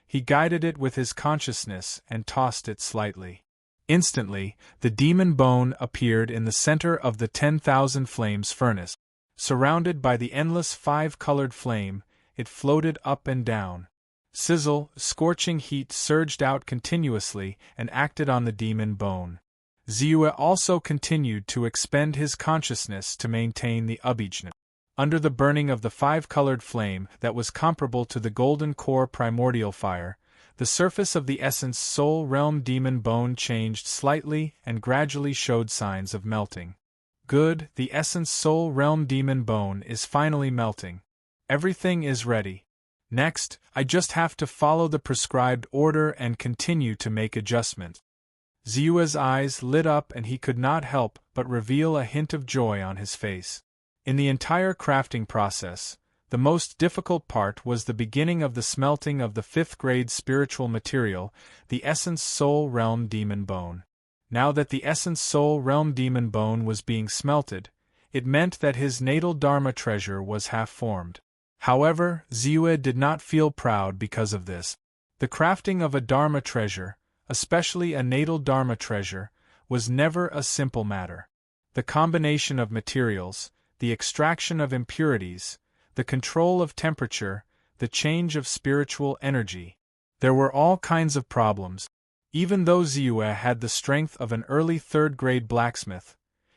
He guided it with his consciousness and tossed it slightly. Instantly, the demon bone appeared in the center of the 10,000 Flames Furnace. Surrounded by the endless five-colored flame, it floated up and down. Sizzle, scorching heat surged out continuously and acted on the demon bone. Ziyue also continued to expend his consciousness to maintain the Abijna. Under the burning of the five-colored flame that was comparable to the golden core primordial fire, the surface of the essence Soul Realm Demon Bone changed slightly and gradually showed signs of melting. Good, the essence Soul Realm Demon Bone is finally melting. Everything is ready. Next, I just have to follow the prescribed order and continue to make adjustments. Ziyue's eyes lit up and he could not help but reveal a hint of joy on his face. In the entire crafting process, the most difficult part was the beginning of the smelting of the 5th grade spiritual material, the essence Soul Realm Demon Bone. Now that the essence Soul Realm Demon Bone was being smelted, it meant that his natal Dharma treasure was half-formed. However, Ziyue did not feel proud because of this. The crafting of a Dharma treasure, especially a natal Dharma treasure, was never a simple matter. The combination of materials, the extraction of impurities, the control of temperature, the change of spiritual energy. There were all kinds of problems. Even though Ziyue had the strength of an early 3rd grade blacksmith,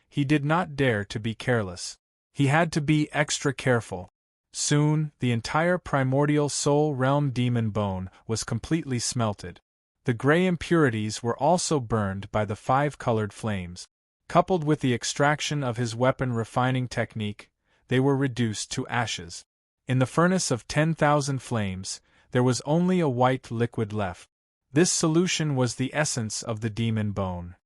he did not dare to be careless. He had to be extra careful. Soon, the entire primordial Soul Realm Demon Bone was completely smelted. The gray impurities were also burned by the five-colored flames. Coupled with the extraction of his weapon refining technique, they were reduced to ashes. In the furnace of 10,000 flames, there was only a white liquid left. This solution was the essence of the demon bone.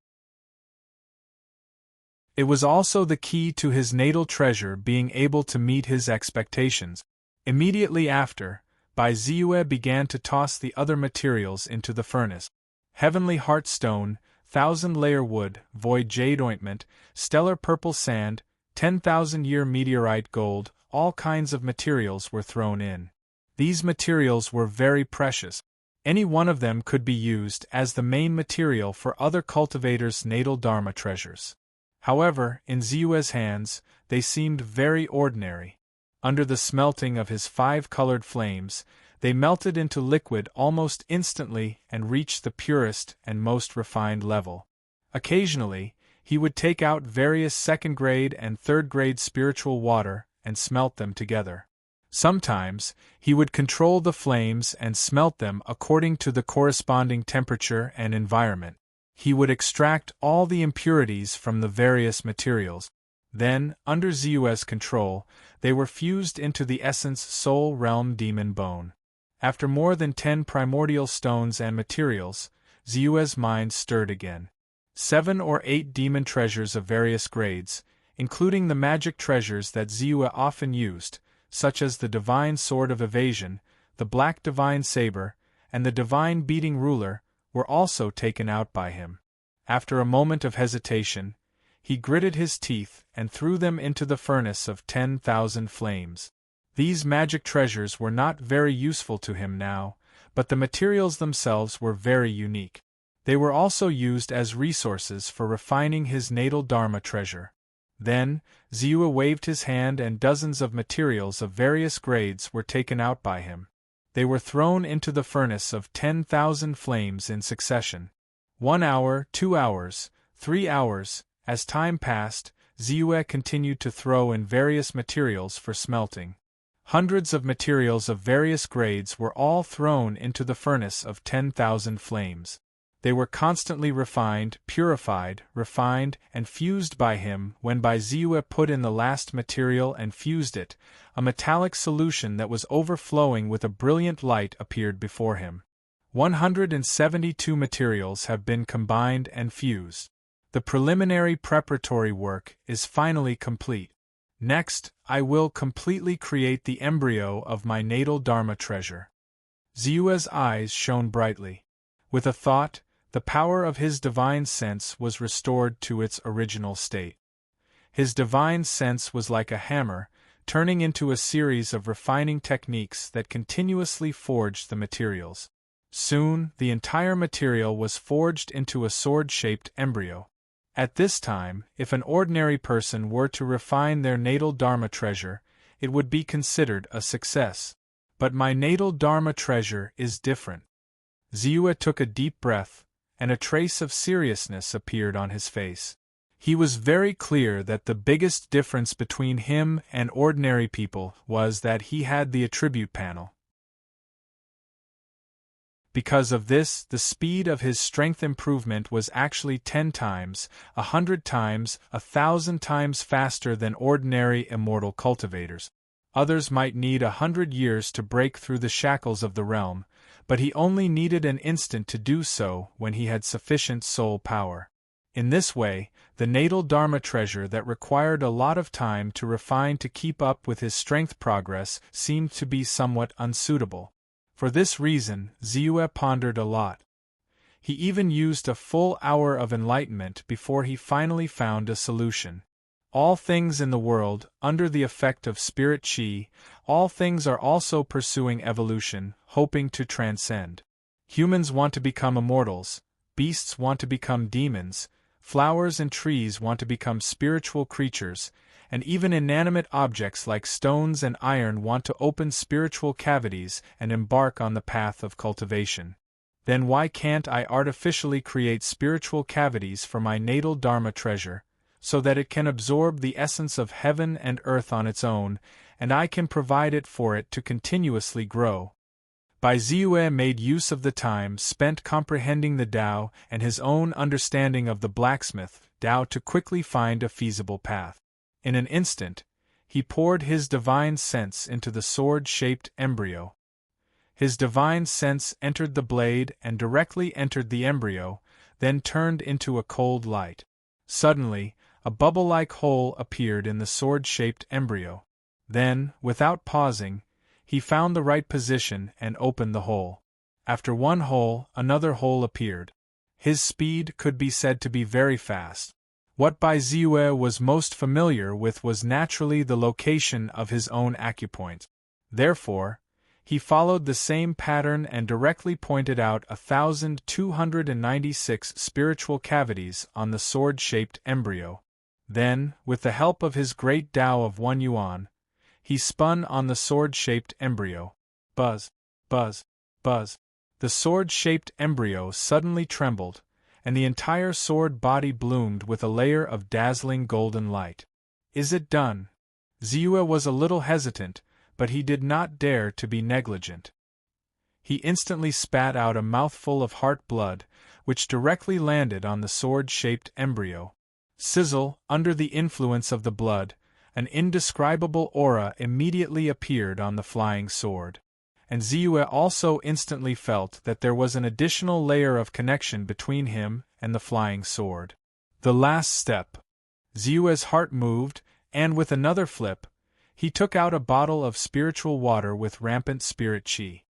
It was also the key to his natal treasure being able to meet his expectations. Immediately after, Bai Ziyue began to toss the other materials into the furnace. Heavenly Heart Stone, 1,000-layer wood, void jade ointment, stellar purple sand, 10,000-year meteorite gold, all kinds of materials were thrown in. These materials were very precious. Any one of them could be used as the main material for other cultivators' natal Dharma treasures. However, in Ziyue's hands, they seemed very ordinary. Under the smelting of his five-colored flames, they melted into liquid almost instantly and reached the purest and most refined level. Occasionally, he would take out various 2nd grade and 3rd grade spiritual water and smelt them together. Sometimes, he would control the flames and smelt them according to the corresponding temperature and environment. He would extract all the impurities from the various materials. Then, under Ziyue's control, they were fused into the essence soul realm demon bone. After more than 10 primordial stones and materials, Ziyue's mind stirred again. 7 or 8 demon treasures of various grades, including the magic treasures that Ziyue often used, such as the Divine Sword of Evasion, the Black Divine Saber, and the Divine Beating Ruler, were also taken out by him. After a moment of hesitation, he gritted his teeth and threw them into the furnace of 10,000 flames. These magic treasures were not very useful to him now, but the materials themselves were very unique. They were also used as resources for refining his natal Dharma treasure. Then, Ziyue waved his hand and dozens of materials of various grades were taken out by him. They were thrown into the furnace of 10,000 flames in succession. 1 hour, 2 hours, 3 hours, as time passed, Ziyue continued to throw in various materials for smelting. Hundreds of materials of various grades were all thrown into the furnace of 10,000 flames. They were constantly refined, purified, refined, and fused by him. When Ziyue put in the last material and fused it, a metallic solution that was overflowing with a brilliant light appeared before him. 172 materials have been combined and fused. The preliminary preparatory work is finally complete. Next, I will completely create the embryo of my natal Dharma treasure. Ziyue's eyes shone brightly. With a thought, the power of his divine sense was restored to its original state. His divine sense was like a hammer, turning into a series of refining techniques that continuously forged the materials. Soon, the entire material was forged into a sword-shaped embryo. At this time, if an ordinary person were to refine their natal Dharma treasure, it would be considered a success. But my natal Dharma treasure is different. Ziyue took a deep breath, and a trace of seriousness appeared on his face. He was very clear that the biggest difference between him and ordinary people was that he had the attribute panel. Because of this, the speed of his strength improvement was actually 10 times, 100 times, 1,000 times faster than ordinary immortal cultivators. Others might need 100 years to break through the shackles of the realm, but he only needed an instant to do so when he had sufficient soul power. In this way, the natal Dharma treasure that required a lot of time to refine to keep up with his strength progress seemed to be somewhat unsuitable. For this reason, Ziyue pondered a lot. He even used a full hour of enlightenment before he finally found a solution. All things in the world, under the effect of spirit qi, all things are also pursuing evolution, hoping to transcend. Humans want to become immortals, beasts want to become demons, flowers and trees want to become spiritual creatures, and even inanimate objects like stones and iron want to open spiritual cavities and embark on the path of cultivation. Then why can't I artificially create spiritual cavities for my natal Dharma treasure, so that it can absorb the essence of heaven and earth on its own, and I can provide it for it to continuously grow? Ziyue made use of the time spent comprehending the Tao and his own understanding of the blacksmith Tao to quickly find a feasible path. In an instant, he poured his divine sense into the sword-shaped embryo. His divine sense entered the blade and directly entered the embryo, then turned into a cold light. Suddenly, a bubble-like hole appeared in the sword-shaped embryo. Then, without pausing, he found the right position and opened the hole. After one hole, another hole appeared. His speed could be said to be very fast. What Ziyue was most familiar with was naturally the location of his own acupoint. Therefore, he followed the same pattern and directly pointed out 1,296 spiritual cavities on the sword-shaped embryo. Then, with the help of his great Tao of 1 yuan, he spun on the sword-shaped embryo. Buzz, buzz, buzz. The sword-shaped embryo suddenly trembled, and the entire sword body bloomed with a layer of dazzling golden light. Is it done? Ziyue was a little hesitant, but he did not dare to be negligent. He instantly spat out a mouthful of heart blood, which directly landed on the sword-shaped embryo. Sizzle, under the influence of the blood, an indescribable aura immediately appeared on the flying sword. And Ziyue also instantly felt that there was an additional layer of connection between him and the flying sword. The last step. Ziyue's heart moved, and with another flip, he took out a bottle of spiritual water with rampant spirit chi.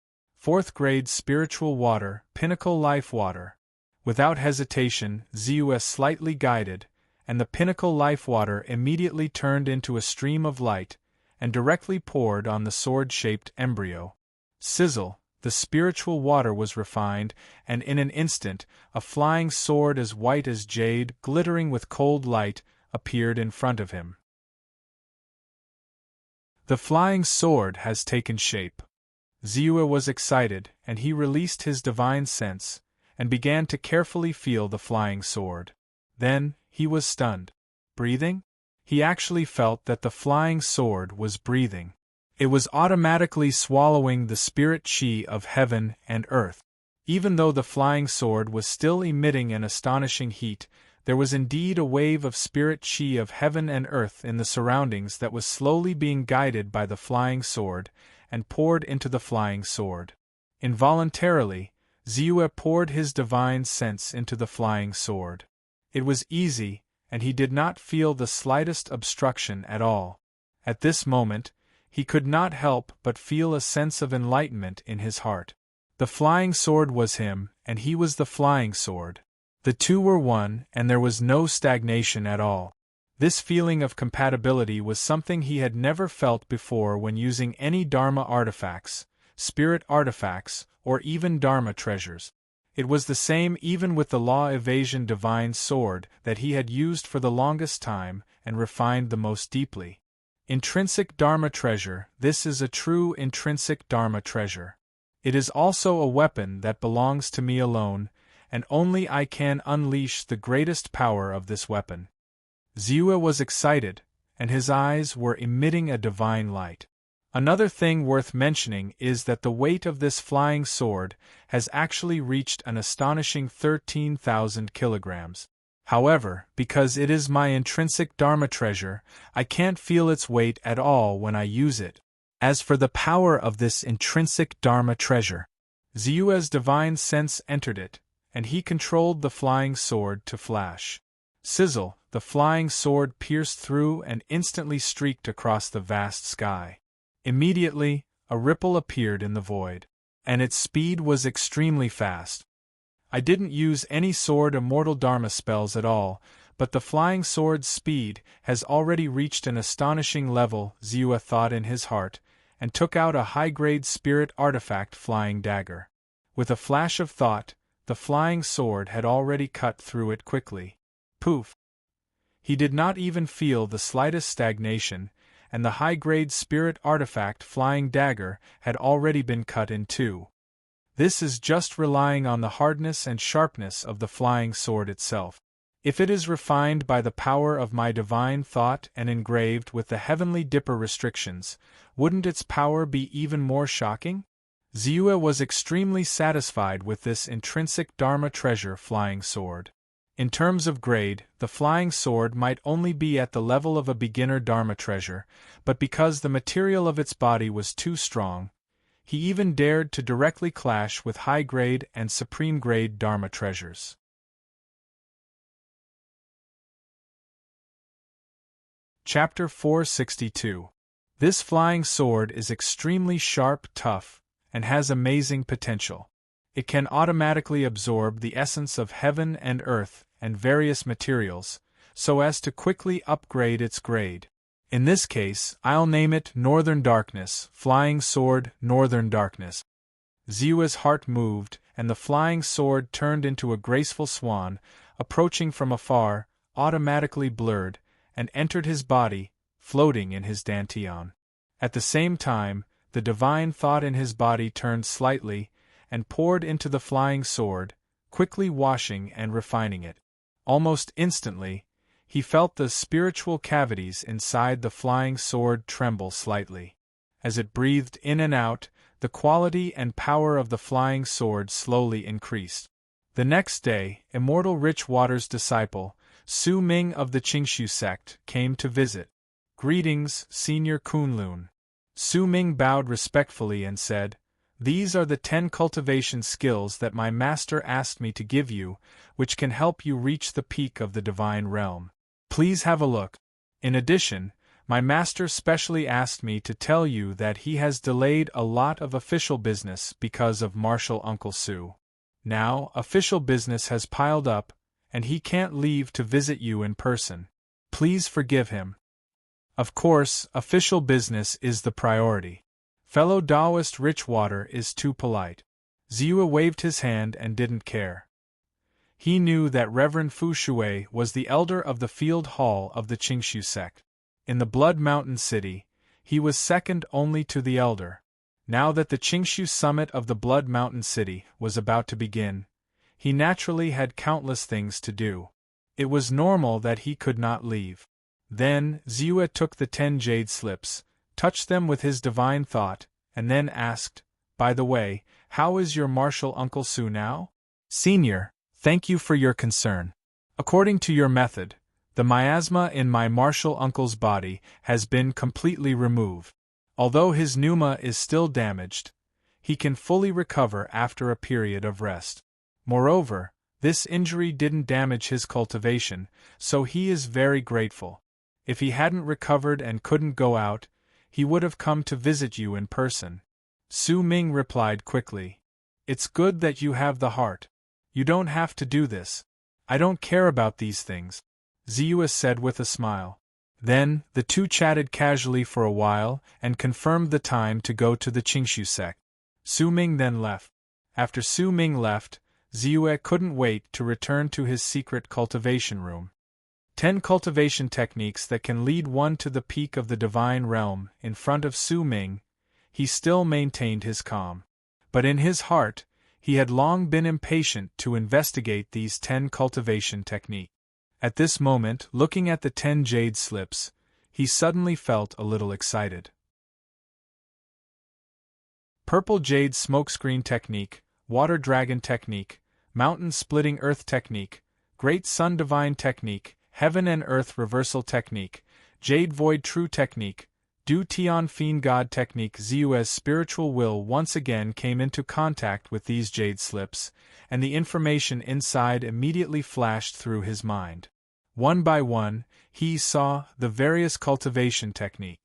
4th grade spiritual water, pinnacle life water. Without hesitation, Ziyue slightly guided, and the pinnacle life water immediately turned into a stream of light, and directly poured on the sword-shaped embryo. Sizzle, the spiritual water was refined, and in an instant, a flying sword as white as jade, glittering with cold light, appeared in front of him. The flying sword has taken shape. Ziyue was excited, and he released his divine sense, and began to carefully feel the flying sword. Then, he was stunned. Breathing? He actually felt that the flying sword was breathing. It was automatically swallowing the spirit chi of heaven and earth. Even though the flying sword was still emitting an astonishing heat, there was indeed a wave of spirit chi of heaven and earth in the surroundings that was slowly being guided by the flying sword, and poured into the flying sword. Involuntarily, Ziyue poured his divine sense into the flying sword. It was easy, and he did not feel the slightest obstruction at all. At this moment, he could not help but feel a sense of enlightenment in his heart. The flying sword was him, and he was the flying sword. The two were one, and there was no stagnation at all. This feeling of compatibility was something he had never felt before when using any Dharma artifacts, spirit artifacts, or even Dharma treasures. It was the same even with the law evasion divine sword that he had used for the longest time and refined the most deeply. Intrinsic Dharma treasure, this is a true intrinsic Dharma treasure. It is also a weapon that belongs to me alone, and only I can unleash the greatest power of this weapon. Ziyue was excited, and his eyes were emitting a divine light. Another thing worth mentioning is that the weight of this flying sword has actually reached an astonishing 13,000 kilograms. However, because it is my intrinsic Dharma treasure, I can't feel its weight at all when I use it. As for the power of this intrinsic Dharma treasure, Ziyue's divine sense entered it, and he controlled the flying sword to flash. Sizzle, the flying sword pierced through and instantly streaked across the vast sky. Immediately, a ripple appeared in the void, and its speed was extremely fast. I didn't use any sword immortal Dharma spells at all, but the flying sword's speed has already reached an astonishing level, Ziyue thought in his heart, and took out a high-grade spirit artifact flying dagger. With a flash of thought, the flying sword had already cut through it quickly. Poof! He did not even feel the slightest stagnation, and the high-grade spirit artifact flying dagger had already been cut in two. This is just relying on the hardness and sharpness of the flying sword itself. If it is refined by the power of my divine thought and engraved with the heavenly dipper restrictions, wouldn't its power be even more shocking? Ziyue was extremely satisfied with this intrinsic Dharma treasure flying sword. In terms of grade, the flying sword might only be at the level of a beginner Dharma treasure, but because the material of its body was too strong, he even dared to directly clash with high-grade and supreme-grade Dharma treasures. Chapter 462. This flying sword is extremely sharp, tough, and has amazing potential. It can automatically absorb the essence of heaven and earth and various materials, so as to quickly upgrade its grade. In this case, I'll name it Northern Darkness, Flying Sword Northern Darkness. Ziyue's heart moved, and the flying sword turned into a graceful swan, approaching from afar, automatically blurred, and entered his body, floating in his dantian. At the same time, the divine thought in his body turned slightly, and poured into the flying sword, quickly washing and refining it. Almost instantly, he felt the spiritual cavities inside the flying sword tremble slightly. As it breathed in and out, the quality and power of the flying sword slowly increased. The next day, Immortal Rich Water's disciple, Su Ming of the Qingshu sect came to visit. Greetings, Senior Kunlun. Su Ming bowed respectfully and said, "These are the 10 cultivation skills that my master asked me to give you, which can help you reach the peak of the divine realm. Please have a look. In addition, my master specially asked me to tell you that he has delayed a lot of official business because of Martial Uncle Su. Now, official business has piled up, and he can't leave to visit you in person. Please forgive him." Of course, official business is the priority. Fellow Taoist Richwater is too polite. Ziyu waved his hand and didn't care. He knew that Reverend Fu Shui was the elder of the field hall of the Qingshu sect. In the Blood Mountain City, he was second only to the elder. Now that the Qingshu summit of the Blood Mountain City was about to begin, he naturally had countless things to do. It was normal that he could not leave. Then, Ziyu took the 10 jade slips, touched them with his divine thought, and then asked, "By the way, how is your martial Uncle Su now?" "Senior, thank you for your concern. According to your method, the miasma in my martial uncle's body has been completely removed. Although his pneuma is still damaged, he can fully recover after a period of rest. Moreover, this injury didn't damage his cultivation, so he is very grateful. If he hadn't recovered and couldn't go out, he would have come to visit you in person." Su Ming replied quickly, "It's good that you have the heart. You don't have to do this. I don't care about these things," Ziyu said with a smile. Then, the two chatted casually for a while and confirmed the time to go to the Qingshu sect. Su Ming then left. After Su Ming left, Ziyu couldn't wait to return to his secret cultivation room. 10 cultivation techniques that can lead one to the peak of the divine realm. In front of Su Ming, he still maintained his calm. But in his heart, he had long been impatient to investigate these 10 cultivation techniques. At this moment, looking at the 10 jade slips, he suddenly felt a little excited. Purple Jade Smokescreen Technique, Water Dragon Technique, Mountain Splitting Earth Technique, Great Sun Divine Technique, Heaven and Earth Reversal Technique, Jade Void True Technique, Du Tian Fiend God Technique. Ziyu's spiritual will once again came into contact with these jade slips, and the information inside immediately flashed through his mind. One by one, he saw the various cultivation techniques.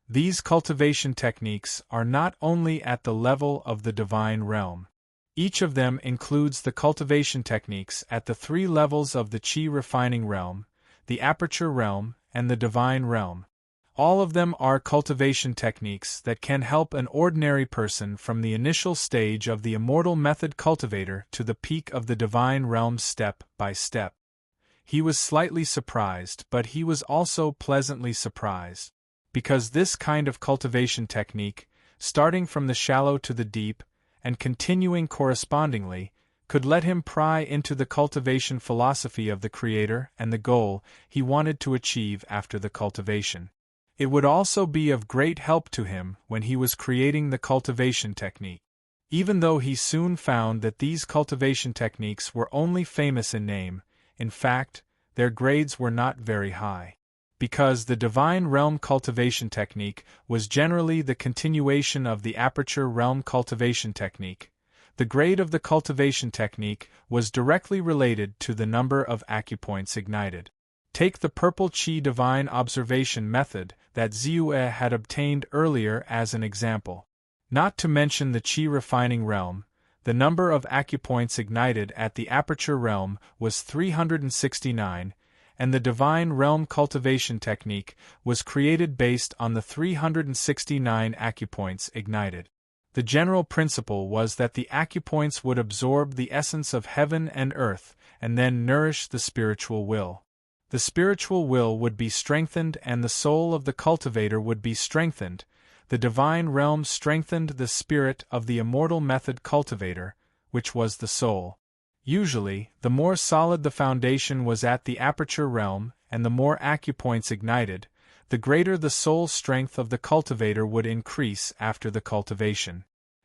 These cultivation techniques are not only at the level of the divine realm. Each of them includes the cultivation techniques at the 3 levels of the Qi refining realm, the aperture realm, and the divine realm. All of them are cultivation techniques that can help an ordinary person from the initial stage of the immortal method cultivator to the peak of the divine realm step by step. He was slightly surprised, but he was also pleasantly surprised, because this kind of cultivation technique, starting from the shallow to the deep, and continuing correspondingly, could let him pry into the cultivation philosophy of the Creator and the goal he wanted to achieve after the cultivation. It would also be of great help to him when he was creating the cultivation technique. Even though he soon found that these cultivation techniques were only famous in name, in fact, their grades were not very high. Because the Divine Realm Cultivation Technique was generally the continuation of the Aperture Realm Cultivation Technique, the grade of the cultivation technique was directly related to the number of acupoints ignited. Take the Purple Qi Divine Observation method that Ziyu had obtained earlier as an example. Not to mention the Qi Refining Realm, the number of acupoints ignited at the Aperture Realm was 369, and the Divine Realm Cultivation Technique was created based on the 369 acupoints ignited. The general principle was that the acupoints would absorb the essence of heaven and earth and then nourish the spiritual will. The spiritual will would be strengthened and the soul of the cultivator would be strengthened. The divine realm strengthened the spirit of the immortal method cultivator, which was the soul. Usually, the more solid the foundation was at the aperture realm, and the more acupoints ignited, the greater the soul strength of the cultivator would increase after the cultivation.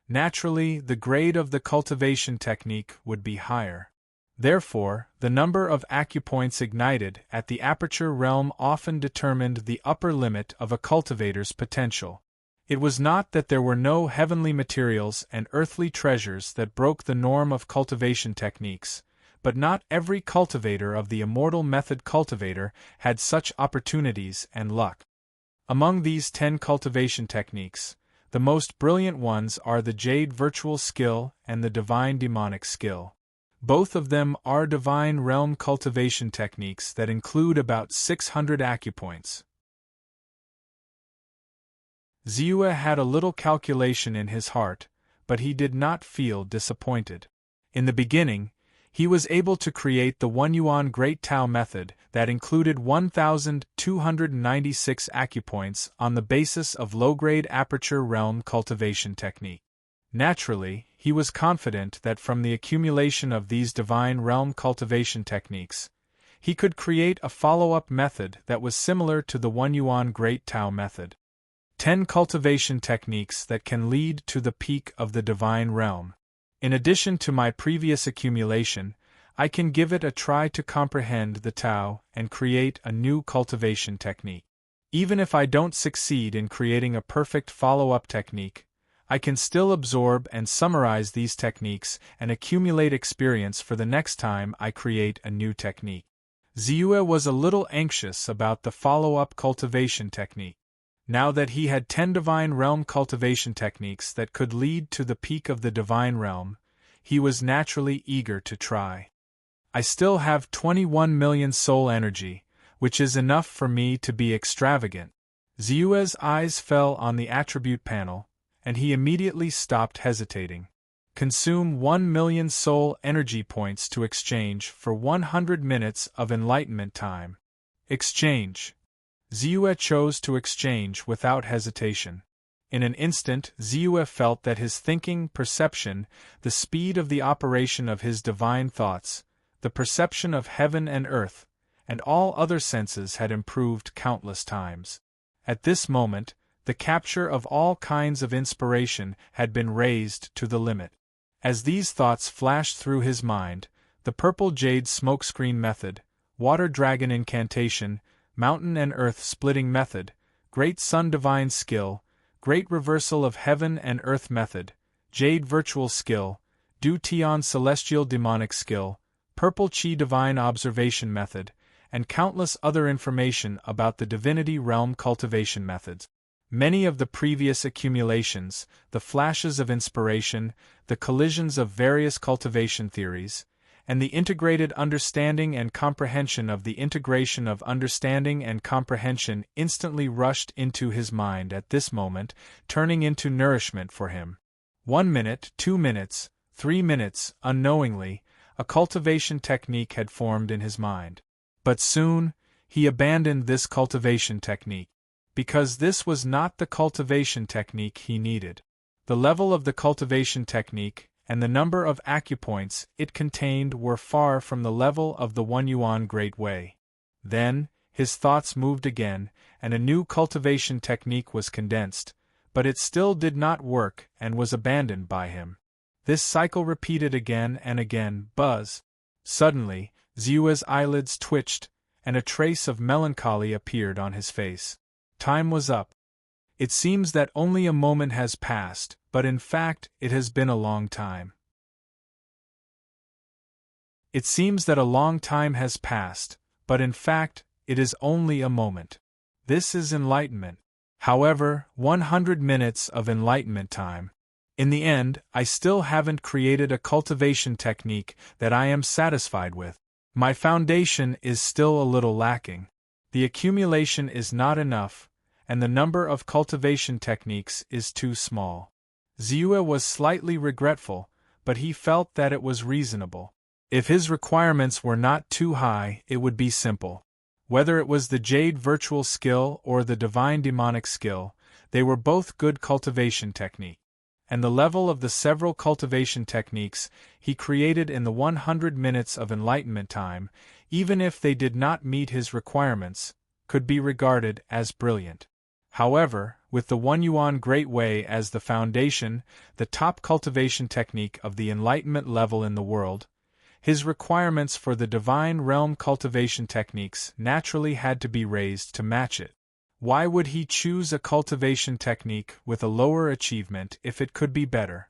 Naturally, the grade of the cultivation technique would be higher. Therefore, the number of acupoints ignited at the aperture realm often determined the upper limit of a cultivator's potential. It was not that there were no heavenly materials and earthly treasures that broke the norm of cultivation techniques, but not every cultivator of the immortal method cultivator had such opportunities and luck. Among these 10 cultivation techniques, the most brilliant ones are the Jade Virtual Skill and the Divine Demonic Skill. Both of them are divine realm cultivation techniques that include about 600 acupoints. Ziyue had a little calculation in his heart, but he did not feel disappointed. In the beginning, he was able to create the 1 yuan Great Tao method that included 1,296 acupoints on the basis of low-grade aperture realm cultivation technique. Naturally, he was confident that from the accumulation of these divine realm cultivation techniques, he could create a follow-up method that was similar to the 1 yuan Great Tao method. 10 cultivation techniques that can lead to the peak of the divine realm. In addition to my previous accumulation, I can give it a try to comprehend the Tao and create a new cultivation technique. Even if I don't succeed in creating a perfect follow-up technique, I can still absorb and summarize these techniques and accumulate experience for the next time I create a new technique. Ziyue was a little anxious about the follow-up cultivation technique. Now that he had 10 divine realm cultivation techniques that could lead to the peak of the divine realm, he was naturally eager to try. I still have 21 million soul energy, which is enough for me to be extravagant. Ziyue's eyes fell on the attribute panel, and he immediately stopped hesitating. Consume 1 million soul energy points to exchange for 100 minutes of enlightenment time. Exchange. Ziyue chose to exchange without hesitation. In an instant, Ziyue felt that his thinking, perception, the speed of the operation of his divine thoughts, the perception of heaven and earth, and all other senses had improved countless times. At this moment, the capture of all kinds of inspiration had been raised to the limit. As these thoughts flashed through his mind, the purple jade smokescreen method, water dragon incantation, mountain and earth splitting method, great sun divine skill, great reversal of heaven and earth method, jade virtual skill, Du Tian celestial demonic skill, purple chi divine observation method, and countless other information about the divinity realm cultivation methods. Many of the previous accumulations, the flashes of inspiration, the collisions of various cultivation theories, and the integrated understanding and comprehension of the integration of understanding and comprehension instantly rushed into his mind at this moment, turning into nourishment for him. 1 minute, 2 minutes, 3 minutes, unknowingly, a cultivation technique had formed in his mind. But soon, he abandoned this cultivation technique. Because this was not the cultivation technique he needed. The level of the cultivation technique and the number of acupoints it contained were far from the level of the 1 yuan Great Way. Then, his thoughts moved again, and a new cultivation technique was condensed, but it still did not work and was abandoned by him. This cycle repeated again and again. Buzz. Suddenly, Ziyue's eyelids twitched, and a trace of melancholy appeared on his face. Time was up. It seems that only a moment has passed, but in fact it has been a long time. It seems that a long time has passed, but in fact it is only a moment. This is enlightenment. However, 100 minutes of enlightenment time. In the end, I still haven't created a cultivation technique that I am satisfied with. My foundation is still a little lacking. The accumulation is not enough, and the number of cultivation techniques is too small. Ziyue was slightly regretful, but he felt that it was reasonable. If his requirements were not too high, it would be simple. Whether it was the Jade Virtual Skill or the Divine Demonic Skill, they were both good cultivation techniques. And the level of the several cultivation techniques he created in the 100 minutes of enlightenment time, even if they did not meet his requirements, could be regarded as brilliant. However, with the 1 yuan Great Way as the foundation, the top cultivation technique of the enlightenment level in the world, His requirements for the divine realm cultivation techniques naturally had to be raised to match it. Why would he choose a cultivation technique with a lower achievement if it could be better?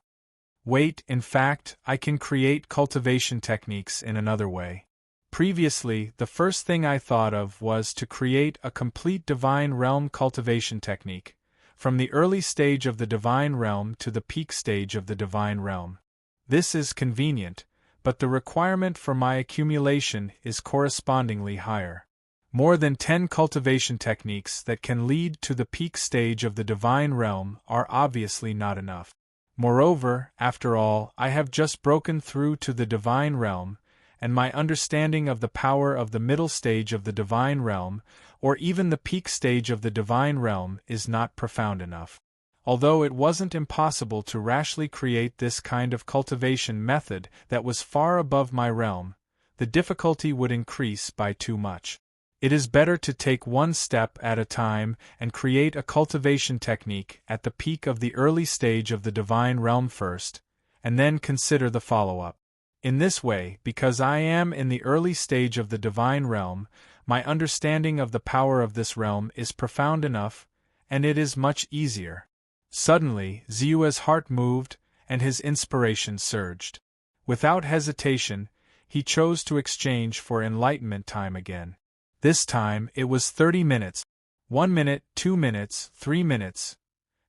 Wait, in fact, I can create cultivation techniques in another way. Previously, the first thing I thought of was to create a complete divine realm cultivation technique, from the early stage of the divine realm to the peak stage of the divine realm. This is convenient, but the requirement for my accumulation is correspondingly higher. More than 10 cultivation techniques that can lead to the peak stage of the divine realm are obviously not enough. Moreover, after all, I have just broken through to the divine realm, and my understanding of the power of the middle stage of the divine realm, or even the peak stage of the divine realm, is not profound enough. Although it wasn't impossible to rashly create this kind of cultivation method that was far above my realm, the difficulty would increase by too much. It is better to take one step at a time and create a cultivation technique at the peak of the early stage of the divine realm first, and then consider the follow-up. In this way, because I am in the early stage of the divine realm, my understanding of the power of this realm is profound enough, and it is much easier. Suddenly, Xiu's heart moved, and his inspiration surged. Without hesitation, he chose to exchange for enlightenment time again. This time, it was 30 minutes. 1 minute, 2 minutes, 3 minutes.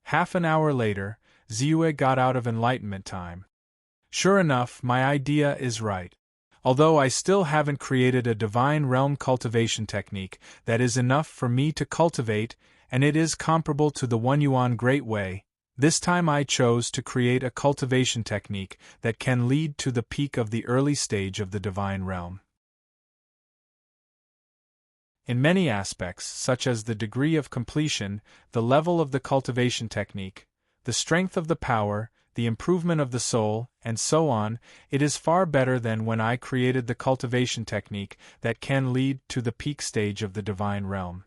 Half an hour later, Xiu got out of enlightenment time. Sure enough, my idea is right. Although I still haven't created a divine realm cultivation technique that is enough for me to cultivate, and it is comparable to the One Yuan Great Way, this time I chose to create a cultivation technique that can lead to the peak of the early stage of the divine realm. In many aspects, such as the degree of completion, the level of the cultivation technique, the strength of the power, the improvement of the soul, and so on, it is far better than when I created the cultivation technique that can lead to the peak stage of the divine realm.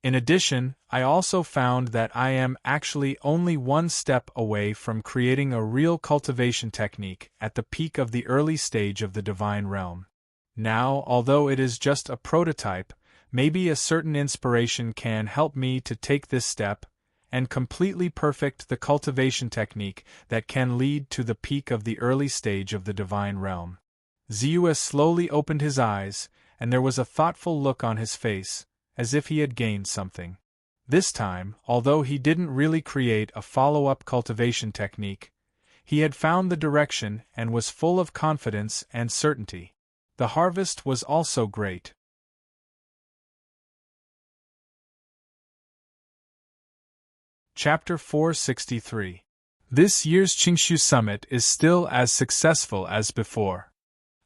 In addition, I also found that I am actually only one step away from creating a real cultivation technique at the peak of the early stage of the divine realm. Now, although it is just a prototype, maybe a certain inspiration can help me to take this step and completely perfect the cultivation technique that can lead to the peak of the early stage of the divine realm. Xiu slowly opened his eyes, and there was a thoughtful look on his face, as if he had gained something. This time, although he didn't really create a follow-up cultivation technique, he had found the direction and was full of confidence and certainty. The harvest was also great. Chapter 463. This year's Qingshu Summit is still as successful as before.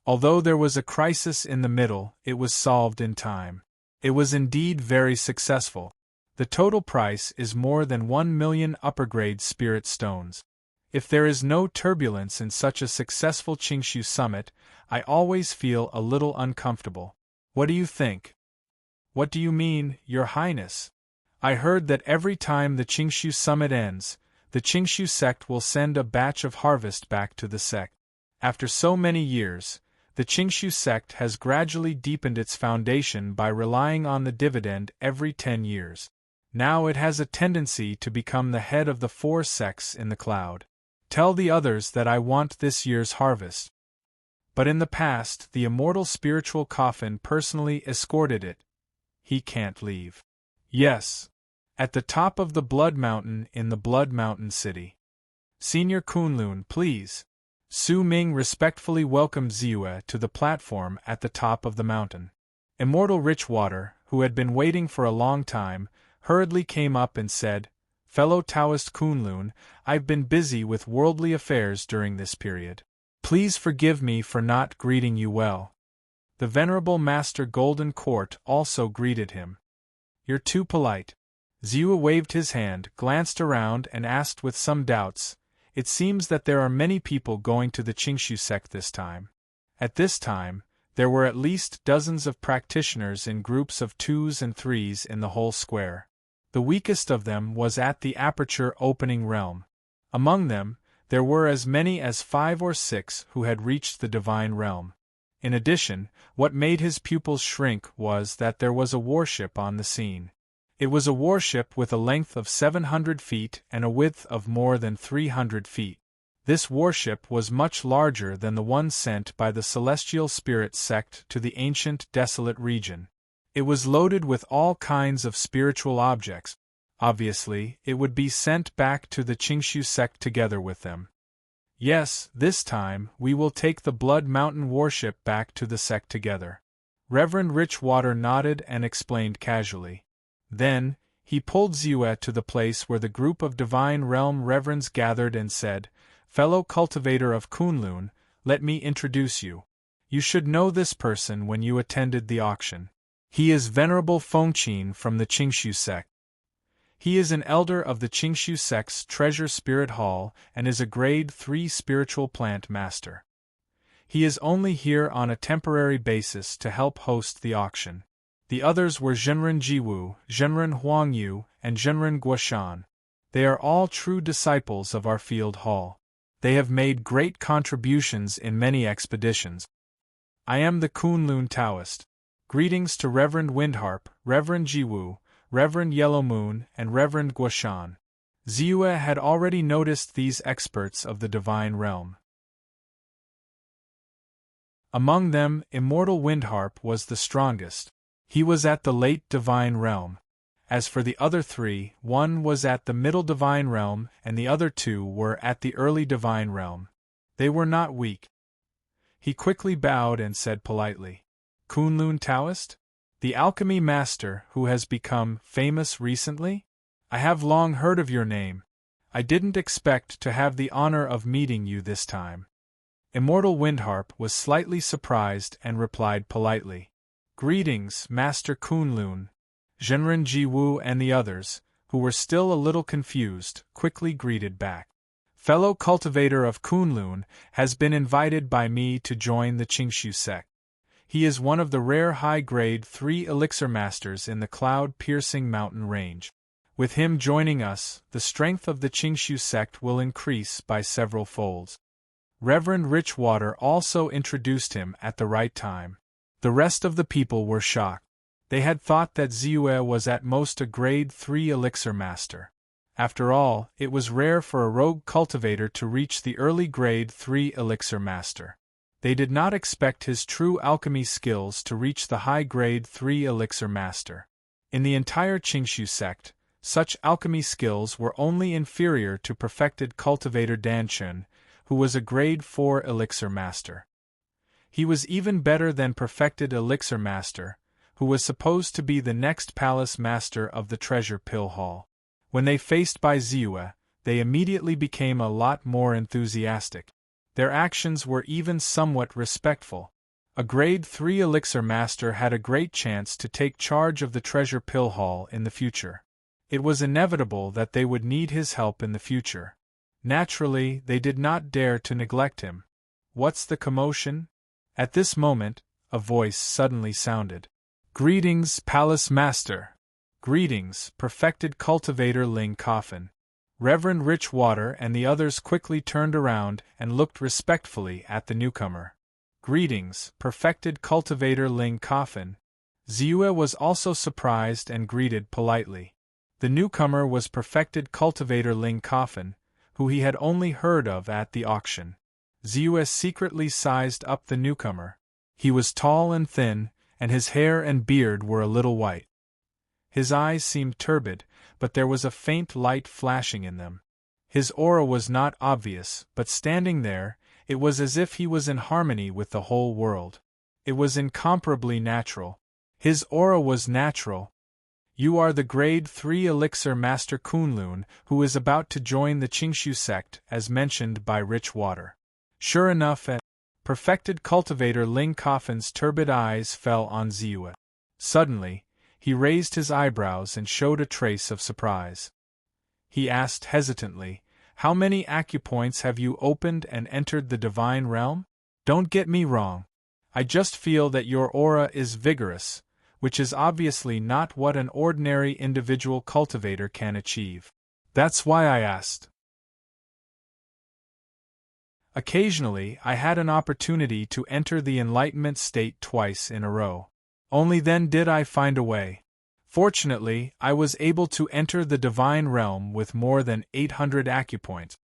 Although there was a crisis in the middle, it was solved in time. It was indeed very successful. The total price is more than 1 million upper-grade spirit stones. If there is no turbulence in such a successful Qingshu Summit, I always feel a little uncomfortable. What do you think? What do you mean, Your Highness? I heard that every time the Qingshu Summit ends, the Qingshu sect will send a batch of harvest back to the sect. After so many years, the Qingshu sect has gradually deepened its foundation by relying on the dividend every 10 years. Now it has a tendency to become the head of the 4 sects in the cloud. Tell the others that I want this year's harvest. But in the past, the immortal spiritual coffin personally escorted it. He can't leave. Yes. At the top of the Blood Mountain in the Blood Mountain City. Senior Kunlun, please. Su Ming respectfully welcomed Xiu to the platform at the top of the mountain. Immortal Richwater, who had been waiting for a long time, hurriedly came up and said, Fellow Taoist Kunlun, I've been busy with worldly affairs during this period. Please forgive me for not greeting you well. The Venerable Master Golden Court also greeted him. You're too polite. Xiu waved his hand, glanced around, and asked with some doubts, It seems that there are many people going to the Qingshu sect this time. At this time, there were at least dozens of practitioners in groups of 2s and 3s in the whole square. The weakest of them was at the aperture opening realm. Among them, there were as many as 5 or 6 who had reached the divine realm. In addition, what made his pupils shrink was that there was a warship on the scene. It was a warship with a length of 700 feet and a width of more than 300 feet. This warship was much larger than the one sent by the Celestial Spirit sect to the ancient desolate region. It was loaded with all kinds of spiritual objects. Obviously, it would be sent back to the Qingshu sect together with them. Yes, this time, we will take the Blood Mountain warship back to the sect together. Reverend Richwater nodded and explained casually. Then, he pulled Ziyue to the place where the group of Divine Realm Reverends gathered and said, "Fellow cultivator of Kunlun, let me introduce you. You should know this person when you attended the auction. He is Venerable Fengqin from the Qingshu sect. He is an elder of the Qingshu sect's Treasure Spirit Hall and is a Grade 3 spiritual plant master. He is only here on a temporary basis to help host the auction." The others were Zhenren Jiwu, Zhenren Huangyu, and Zhenren Guoshan. They are all true disciples of our field hall. They have made great contributions in many expeditions. I am the Kunlun Taoist. Greetings to Reverend Windharp, Reverend Jiwu, Reverend Yellow Moon, and Reverend Guoshan. Ziyue had already noticed these experts of the divine realm. Among them, Immortal Windharp was the strongest. He was at the late divine realm. As for the other three, one was at the middle divine realm and the other two were at the early divine realm. They were not weak. He quickly bowed and said politely, "Kunlun Taoist? The alchemy master who has become famous recently? I have long heard of your name. I didn't expect to have the honor of meeting you this time." Immortal Windharp was slightly surprised and replied politely, "Greetings, Master Kunlun." Zhenren Jiwu and the others, who were still a little confused, quickly greeted back. "Fellow cultivator of Kunlun has been invited by me to join the Qingshu sect. He is one of the rare high-grade 3 elixir masters in the cloud-piercing mountain range. With him joining us, the strength of the Qingshu sect will increase by several folds." Reverend Richwater also introduced him at the right time. The rest of the people were shocked. They had thought that Ziyue was at most a Grade 3 elixir master. After all, it was rare for a rogue cultivator to reach the early Grade 3 elixir master. They did not expect his true alchemy skills to reach the high Grade 3 elixir master. In the entire Qingshu sect, such alchemy skills were only inferior to perfected cultivator Danchun, who was a Grade 4 elixir master. He was even better than perfected elixir master, who was supposed to be the next palace master of the treasure pill hall. When they faced by Ziyue, they immediately became a lot more enthusiastic. Their actions were even somewhat respectful. A Grade 3 elixir master had a great chance to take charge of the treasure pill hall in the future. It was inevitable that they would need his help in the future. Naturally, they did not dare to neglect him. What's the commotion? At this moment, a voice suddenly sounded. "Greetings, Palace Master." "Greetings, perfected cultivator Ling Coffin." Reverend Richwater and the others quickly turned around and looked respectfully at the newcomer. "Greetings, perfected cultivator Ling Coffin." Ziyue was also surprised and greeted politely. The newcomer was perfected cultivator Ling Coffin, who he had only heard of at the auction. Ziyue secretly sized up the newcomer. He was tall and thin, and his hair and beard were a little white. His eyes seemed turbid, but there was a faint light flashing in them. His aura was not obvious, but standing there, it was as if he was in harmony with the whole world. It was incomparably natural. His aura was natural. "You are the Grade 3 elixir master Kunlun, who is about to join the Qingshu sect, as mentioned by Richwater." Sure enough, perfected cultivator Ling Coffin's turbid eyes fell on Ziyue. Suddenly, he raised his eyebrows and showed a trace of surprise. He asked hesitantly, "How many acupoints have you opened and entered the divine realm? Don't get me wrong. I just feel that your aura is vigorous, which is obviously not what an ordinary individual cultivator can achieve. That's why I asked." Occasionally, I had an opportunity to enter the enlightenment state twice in a row. Only then did I find a way. Fortunately, I was able to enter the divine realm with more than 800 acupoints.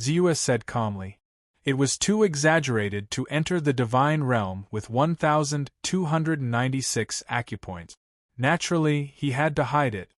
Ziyue said calmly. It was too exaggerated to enter the divine realm with 1,296 acupoints. Naturally, he had to hide it.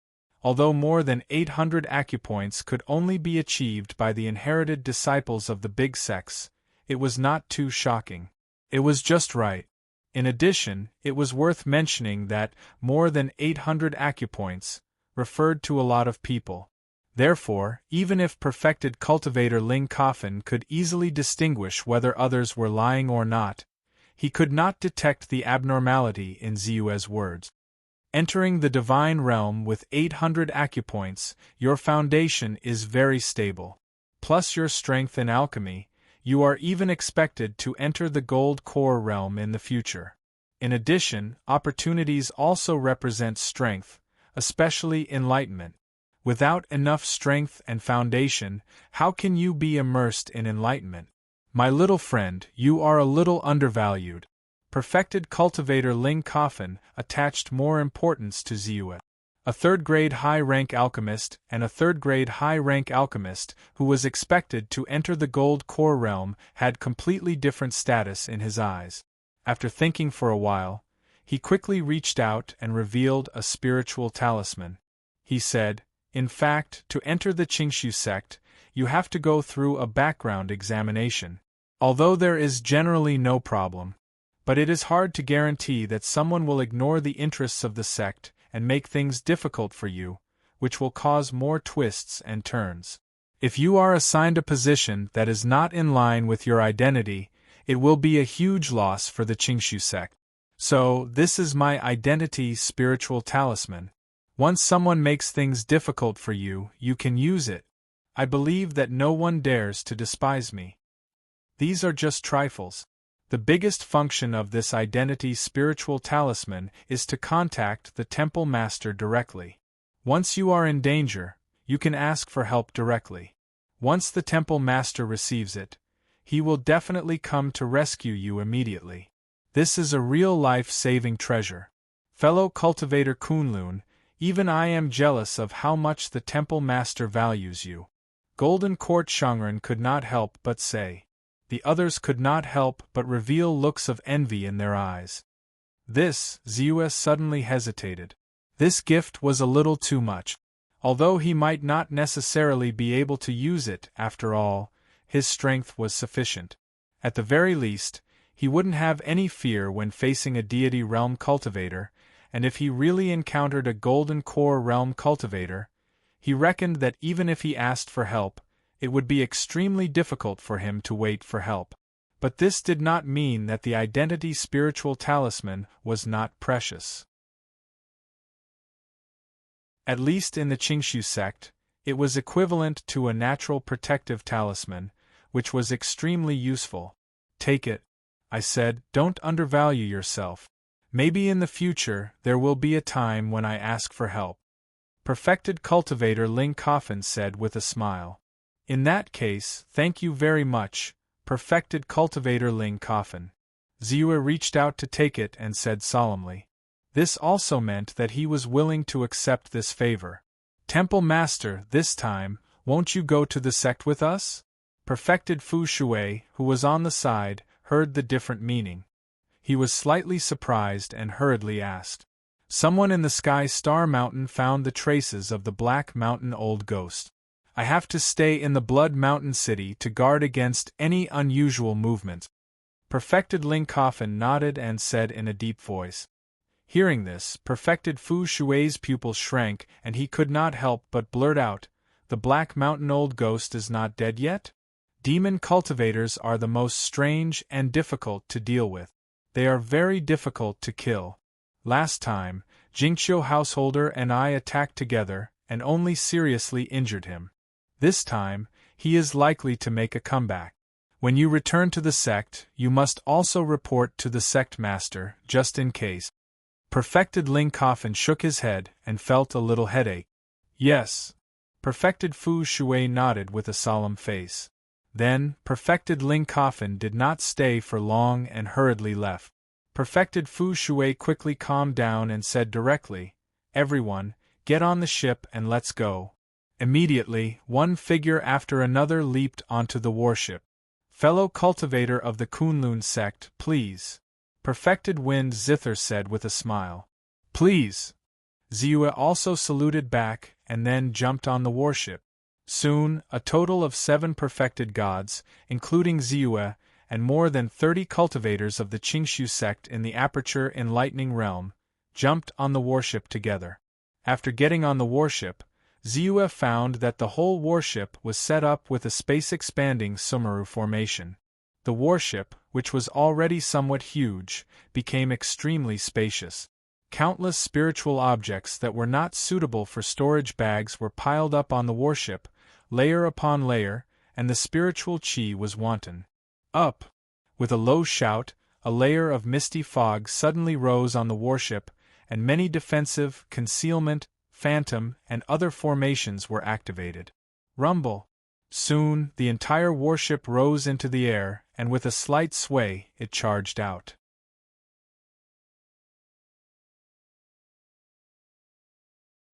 Although more than 800 acupoints could only be achieved by the inherited disciples of the big sects, it was not too shocking. It was just right. In addition, it was worth mentioning that more than 800 acupoints referred to a lot of people. Therefore, even if perfected cultivator Ling Coffin could easily distinguish whether others were lying or not, he could not detect the abnormality in Ziyue's words. Entering the divine realm with 800 acupoints, your foundation is very stable. Plus your strength in alchemy, you are even expected to enter the gold core realm in the future. In addition, opportunities also represent strength, especially enlightenment. Without enough strength and foundation, how can you be immersed in enlightenment? My little friend, you are a little undervalued. Perfected cultivator Ling Coffin attached more importance to Ziyue. A third-grade high-rank alchemist and a third-grade high-rank alchemist who was expected to enter the gold core realm had completely different status in his eyes. After thinking for a while, he quickly reached out and revealed a spiritual talisman. He said, "In fact, to enter the Qingshu sect, you have to go through a background examination. Although there is generally no problem. But it is hard to guarantee that someone will ignore the interests of the sect and make things difficult for you, which will cause more twists and turns. If you are assigned a position that is not in line with your identity, it will be a huge loss for the Qingshu sect. So, this is my identity spiritual talisman. Once someone makes things difficult for you, you can use it. I believe that no one dares to despise me. These are just trifles. The biggest function of this identity spiritual talisman is to contact the temple master directly. Once you are in danger, you can ask for help directly. Once the temple master receives it, he will definitely come to rescue you immediately. This is a real life-saving treasure. Fellow cultivator Kunlun, even I am jealous of how much the temple master values you." Golden Court Shangren could not help but say. The others could not help but reveal looks of envy in their eyes. This, Ziyue suddenly hesitated. This gift was a little too much. Although he might not necessarily be able to use it, after all, his strength was sufficient. At the very least, he wouldn't have any fear when facing a deity realm cultivator, and if he really encountered a golden core realm cultivator, he reckoned that even if he asked for help, it would be extremely difficult for him to wait for help. But this did not mean that the identity spiritual talisman was not precious. At least in the Qingshu sect, it was equivalent to a natural protective talisman, which was extremely useful. "Take it," I said, "don't undervalue yourself. Maybe in the future there will be a time when I ask for help." Perfected cultivator Ling Coffin said with a smile. "In that case, thank you very much, perfected cultivator Ling Coffin." Ziyue reached out to take it and said solemnly. This also meant that he was willing to accept this favor. "Temple Master, this time, won't you go to the sect with us?" Perfected Fu Shui, who was on the side, heard the different meaning. He was slightly surprised and hurriedly asked. "Someone in the Sky Star Mountain found the traces of the Black Mountain Old Ghost. I have to stay in the Blood Mountain City to guard against any unusual movements." Perfected Ling Coffin nodded and said in a deep voice. Hearing this, Perfected Fu Shui's pupils shrank and he could not help but blurt out, "The Black Mountain Old Ghost is not dead yet?" Demon cultivators are the most strange and difficult to deal with. They are very difficult to kill. Last time, Jingqiu householder and I attacked together and only seriously injured him. This time, he is likely to make a comeback. When you return to the sect, you must also report to the sect master, just in case. Perfected Ling Coffin shook his head and felt a little headache. "Yes." Perfected Fu Shui nodded with a solemn face. Then, perfected Ling Coffin did not stay for long and hurriedly left. Perfected Fu Shui quickly calmed down and said directly, "Everyone, get on the ship and let's go." Immediately, one figure after another leaped onto the warship. "Fellow cultivator of the Kunlun sect, please." Perfected Wind Zither said with a smile. "Please." Ziyue also saluted back and then jumped on the warship. Soon, a total of 7 perfected gods, including Ziyue, and more than 30 cultivators of the Qingshu sect in the Aperture Enlightening Realm, jumped on the warship together. After getting on the warship, Ziyue found that the whole warship was set up with a space-expanding Sumeru formation. The warship, which was already somewhat huge, became extremely spacious. Countless spiritual objects that were not suitable for storage bags were piled up on the warship, layer upon layer, and the spiritual qi was wanton. Up! With a low shout, a layer of misty fog suddenly rose on the warship, and many defensive, concealment, phantom, and other formations were activated. Rumble! Soon, the entire warship rose into the air, and with a slight sway, it charged out.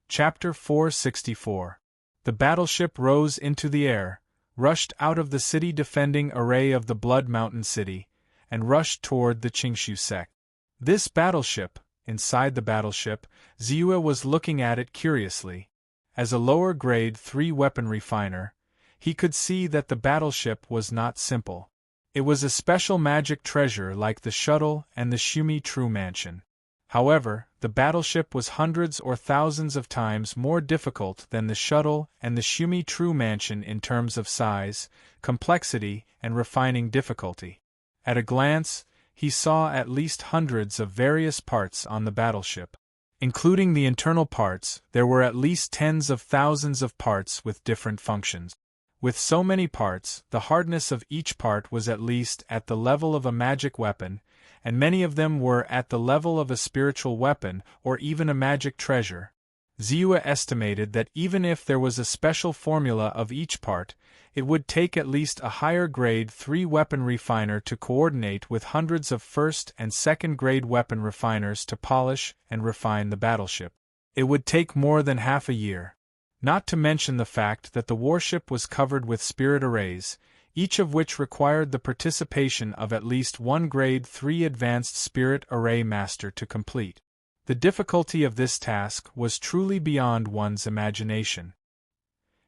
Chapter 464. The battleship rose into the air, rushed out of the city-defending array of the Blood Mountain City, and rushed toward the Qingshu sect. This battleship, inside the battleship, Ziyue was looking at it curiously. As a lower-grade 3 weapon refiner, he could see that the battleship was not simple. It was a special magic treasure like the shuttle and the Shumi True Mansion. However, the battleship was hundreds or thousands of times more difficult than the shuttle and the Shumi True Mansion in terms of size, complexity, and refining difficulty. At a glance, he saw at least hundreds of various parts on the battleship. Including the internal parts, there were at least tens of thousands of parts with different functions. With so many parts, the hardness of each part was at least at the level of a magic weapon, and many of them were at the level of a spiritual weapon or even a magic treasure. Ziyue estimated that even if there was a special formula of each part, it would take at least a higher-grade 3 weapon refiner to coordinate with hundreds of first- and second-grade weapon refiners to polish and refine the battleship. It would take more than half a year. Not to mention the fact that the warship was covered with spirit arrays, each of which required the participation of at least one Grade 3 Advanced Spirit Array Master to complete. The difficulty of this task was truly beyond one's imagination.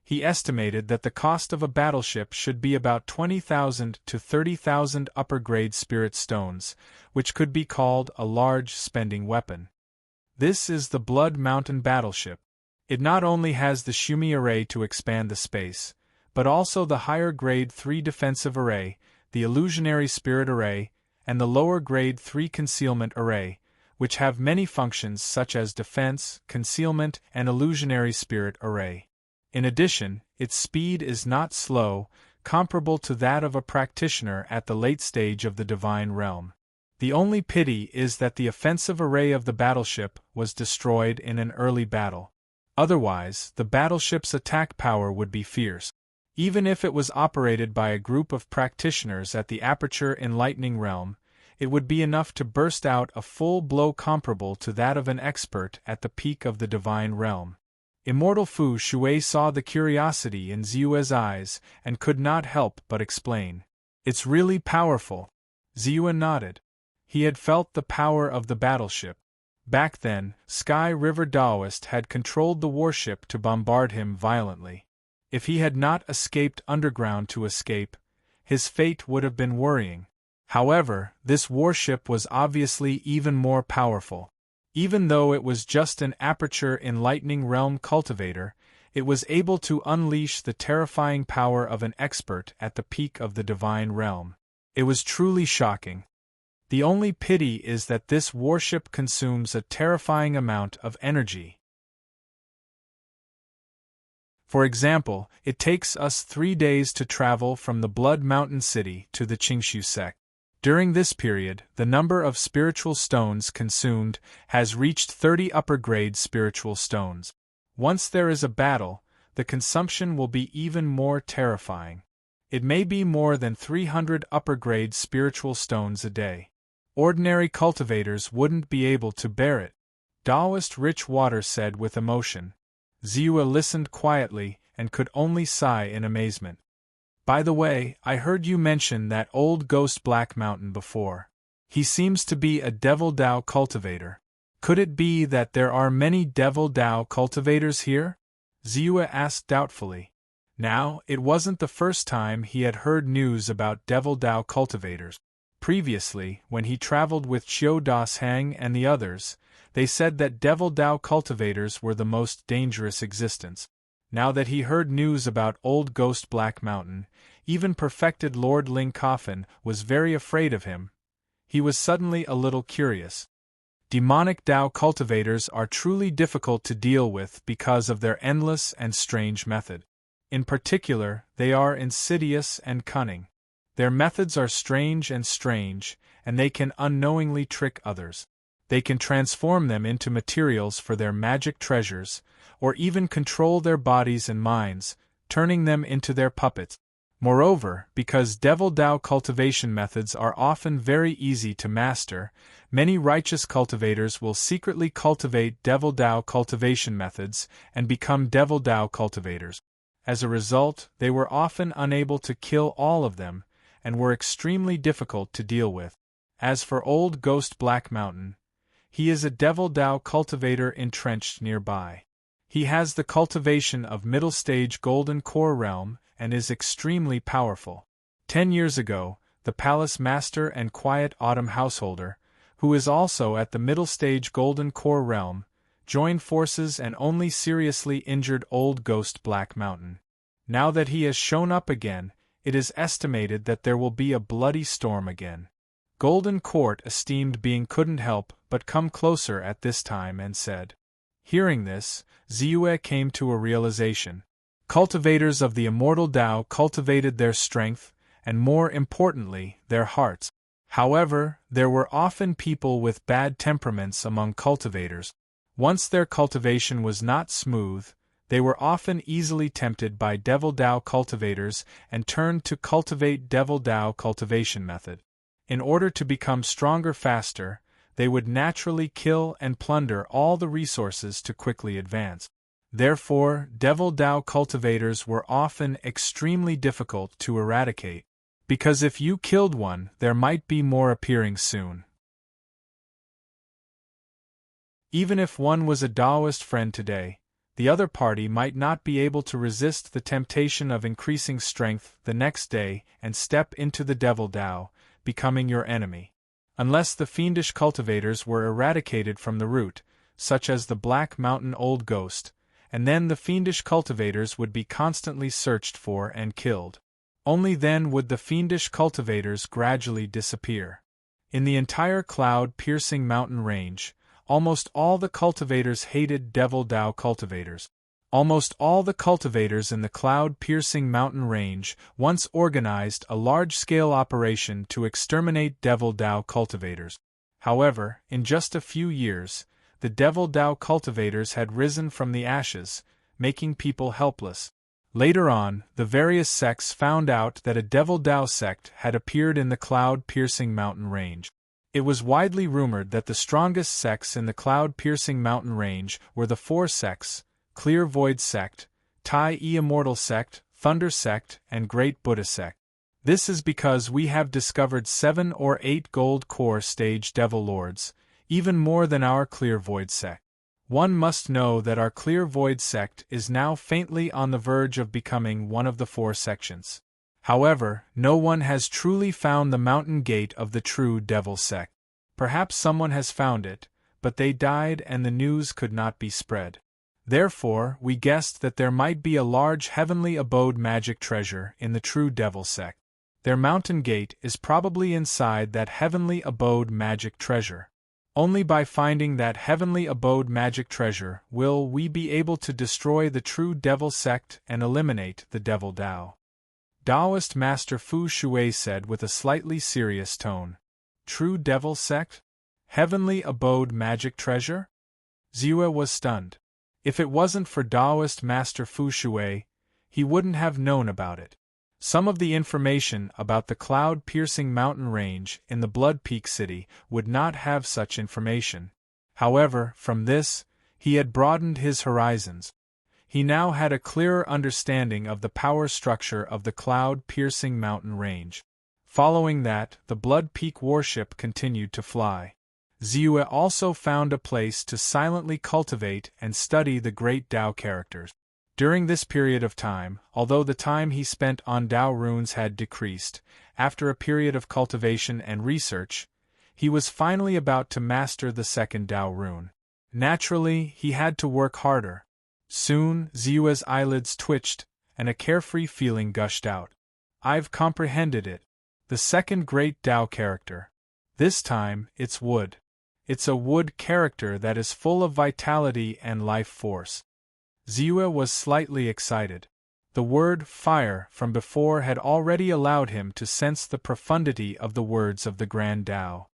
He estimated that the cost of a battleship should be about 20,000 to 30,000 upper-grade spirit stones, which could be called a large spending weapon. This is the Blood Mountain battleship. It not only has the Shumi array to expand the space, but also the higher grade 3 defensive array, the illusionary spirit array, and the lower grade 3 concealment array, which have many functions such as defense, concealment, and illusionary spirit array. In addition, its speed is not slow, comparable to that of a practitioner at the late stage of the divine realm. The only pity is that the offensive array of the battleship was destroyed in an early battle. Otherwise, the battleship's attack power would be fierce. Even if it was operated by a group of practitioners at the Aperture Enlightening Realm, it would be enough to burst out a full blow comparable to that of an expert at the peak of the divine realm. Immortal Fu Shui saw the curiosity in Ziyue's eyes and could not help but explain. "It's really powerful." Ziyue nodded. He had felt the power of the battleship. Back then, Sky River Daoist had controlled the warship to bombard him violently. If he had not escaped underground to escape, his fate would have been worrying. However, this warship was obviously even more powerful. Even though it was just an Aperture Enlightening Realm cultivator, it was able to unleash the terrifying power of an expert at the peak of the divine realm. It was truly shocking. The only pity is that this warship consumes a terrifying amount of energy. For example, it takes us 3 days to travel from the Blood Mountain City to the Qingshu sect. During this period, the number of spiritual stones consumed has reached 30 upper-grade spiritual stones. Once there is a battle, the consumption will be even more terrifying. It may be more than 300 upper-grade spiritual stones a day. Ordinary cultivators wouldn't be able to bear it, Taoist Rich Water said with emotion. Ziwa listened quietly and could only sigh in amazement. By the way, I heard you mention that old ghost Black Mountain before. He seems to be a Devil Dao cultivator. Could it be that there are many Devil Dao cultivators here? Ziwa asked doubtfully. Now, it wasn't the first time he had heard news about Devil Dao cultivators. Previously, when he traveled with Chiu Das-hang and the others, they said that Devil Dao cultivators were the most dangerous existence. Now that he heard news about old ghost Black Mountain, even perfected Lord Ling Coffin was very afraid of him. He was suddenly a little curious. Demonic Dao cultivators are truly difficult to deal with because of their endless and strange method. In particular, they are insidious and cunning. Their methods are strange, and they can unknowingly trick others. They can transform them into materials for their magic treasures, or even control their bodies and minds, turning them into their puppets. Moreover, because Devil Dao cultivation methods are often very easy to master, many righteous cultivators will secretly cultivate Devil Dao cultivation methods and become Devil Dao cultivators. As a result, they were often unable to kill all of them, and were extremely difficult to deal with. As for old ghost Black Mountain, he is a Devil Dao cultivator entrenched nearby. He has the cultivation of middle-stage Golden Core realm and is extremely powerful. 10 years ago, the Palace Master and Quiet Autumn Householder, who is also at the middle-stage Golden Core realm, joined forces and only seriously injured old ghost Black Mountain. Now that he has shown up again, it is estimated that there will be a bloody storm again. Golden Court esteemed being couldn't help but come closer at this time and said. Hearing this, Ziwa came to a realization. Cultivators of the immortal Tao cultivated their strength, and more importantly, their hearts. However, there were often people with bad temperaments among cultivators. Once their cultivation was not smooth, they were often easily tempted by Devil Dao cultivators and turned to cultivate Devil Dao cultivation method. In order to become stronger faster, they would naturally kill and plunder all the resources to quickly advance. Therefore, Devil Dao cultivators were often extremely difficult to eradicate, because if you killed one, there might be more appearing soon. Even if one was a Taoist friend today, the other party might not be able to resist the temptation of increasing strength the next day and step into the Devil Dao, becoming your enemy. Unless the fiendish cultivators were eradicated from the root, such as the Black Mountain Old Ghost, and then the fiendish cultivators would be constantly searched for and killed. Only then would the fiendish cultivators gradually disappear. In the entire cloud-piercing mountain range, almost all the cultivators hated Devil Dao cultivators. Almost all the cultivators in the cloud-piercing mountain range once organized a large-scale operation to exterminate Devil Dao cultivators. However, in just a few years, the Devil Dao cultivators had risen from the ashes, making people helpless. Later on, the various sects found out that a Devil Dao sect had appeared in the cloud-piercing mountain range. It was widely rumored that the strongest sects in the cloud-piercing mountain range were the 4 sects: Clear Void Sect, Tai-E-Immortal Sect, Thunder Sect, and Great Buddha Sect. This is because we have discovered 7 or 8 gold core stage Devil Lords, even more than our Clear Void Sect. One must know that our Clear Void Sect is now faintly on the verge of becoming one of the 4 sections. However, no one has truly found the mountain gate of the true Devil Sect. Perhaps someone has found it, but they died and the news could not be spread. Therefore, we guessed that there might be a large heavenly abode magic treasure in the true Devil Sect. Their mountain gate is probably inside that heavenly abode magic treasure. Only by finding that heavenly abode magic treasure will we be able to destroy the true Devil Sect and eliminate the Devil Dao. Taoist Master Fu Shui said with a slightly serious tone. True Devil Sect? Heavenly abode magic treasure? Ziwa was stunned. If it wasn't for Taoist Master Fu Shui, he wouldn't have known about it. Some of the information about the cloud-piercing mountain range in the Blood Peak City would not have such information. However, from this, he had broadened his horizons. He now had a clearer understanding of the power structure of the cloud-piercing mountain range. Following that, the Blood Peak warship continued to fly. Ziyue also found a place to silently cultivate and study the great Tao characters. During this period of time, although the time he spent on Tao runes had decreased, after a period of cultivation and research, he was finally about to master the second Tao rune. Naturally, he had to work harder. Soon, Ziyue's eyelids twitched, and a carefree feeling gushed out. I've comprehended it. The second great Tao character. This time, it's wood. It's a wood character that is full of vitality and life force. Ziyue was slightly excited. The word fire from before had already allowed him to sense the profundity of the words of the Grand Tao.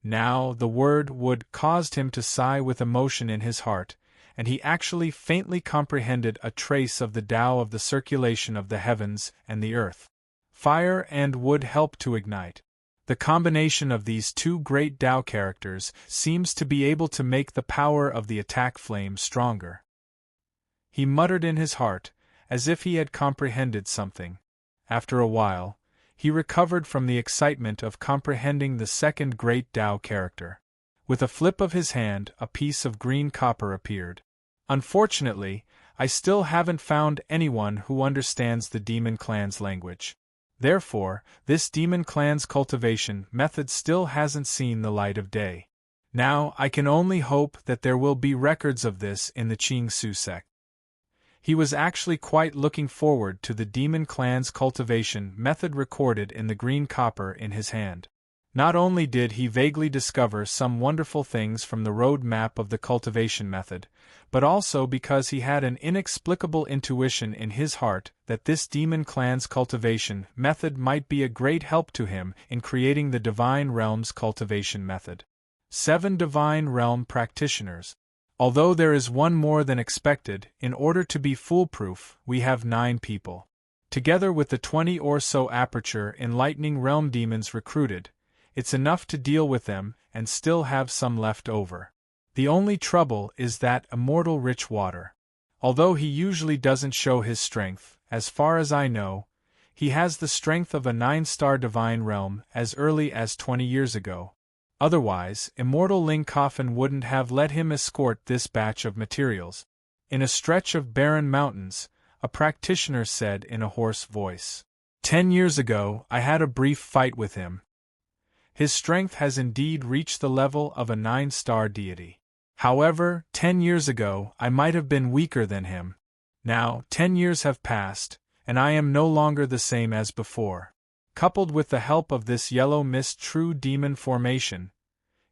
Now the word wood caused him to sigh with emotion in his heart, and he actually faintly comprehended a trace of the Tao of the circulation of the heavens and the earth. Fire and wood help to ignite. The combination of these two great Tao characters seems to be able to make the power of the attack flame stronger. He muttered in his heart, as if he had comprehended something. After a while, he recovered from the excitement of comprehending the second great Tao character. With a flip of his hand, a piece of green copper appeared. Unfortunately, I still haven't found anyone who understands the demon clan's language. Therefore, this demon clan's cultivation method still hasn't seen the light of day. Now, I can only hope that there will be records of this in the Qingsu sect. He was actually quite looking forward to the demon clan's cultivation method recorded in the green copper in his hand. Not only did he vaguely discover some wonderful things from the road map of the cultivation method, but also because he had an inexplicable intuition in his heart that this demon clan's cultivation method might be a great help to him in creating the Divine Realm's cultivation method. 7 Divine Realm practitioners. Although there is one more than expected, in order to be foolproof, we have 9 people. Together with the 20 or so Aperture Enlightening Realm demons recruited, it's enough to deal with them and still have some left over. The only trouble is that immortal Richwater. Although he usually doesn't show his strength, as far as I know, he has the strength of a 9-star Divine Realm as early as 20 years ago. Otherwise, Immortal Ling Coffin wouldn't have let him escort this batch of materials. In a stretch of barren mountains, a practitioner said in a hoarse voice. 10 years ago, I had a brief fight with him. His strength has indeed reached the level of a 9-star deity. However, 10 years ago, I might have been weaker than him. Now, 10 years have passed, and I am no longer the same as before. Coupled with the help of this yellow mist true demon formation,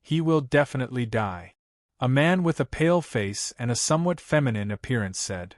he will definitely die. A man with a pale face and a somewhat feminine appearance said.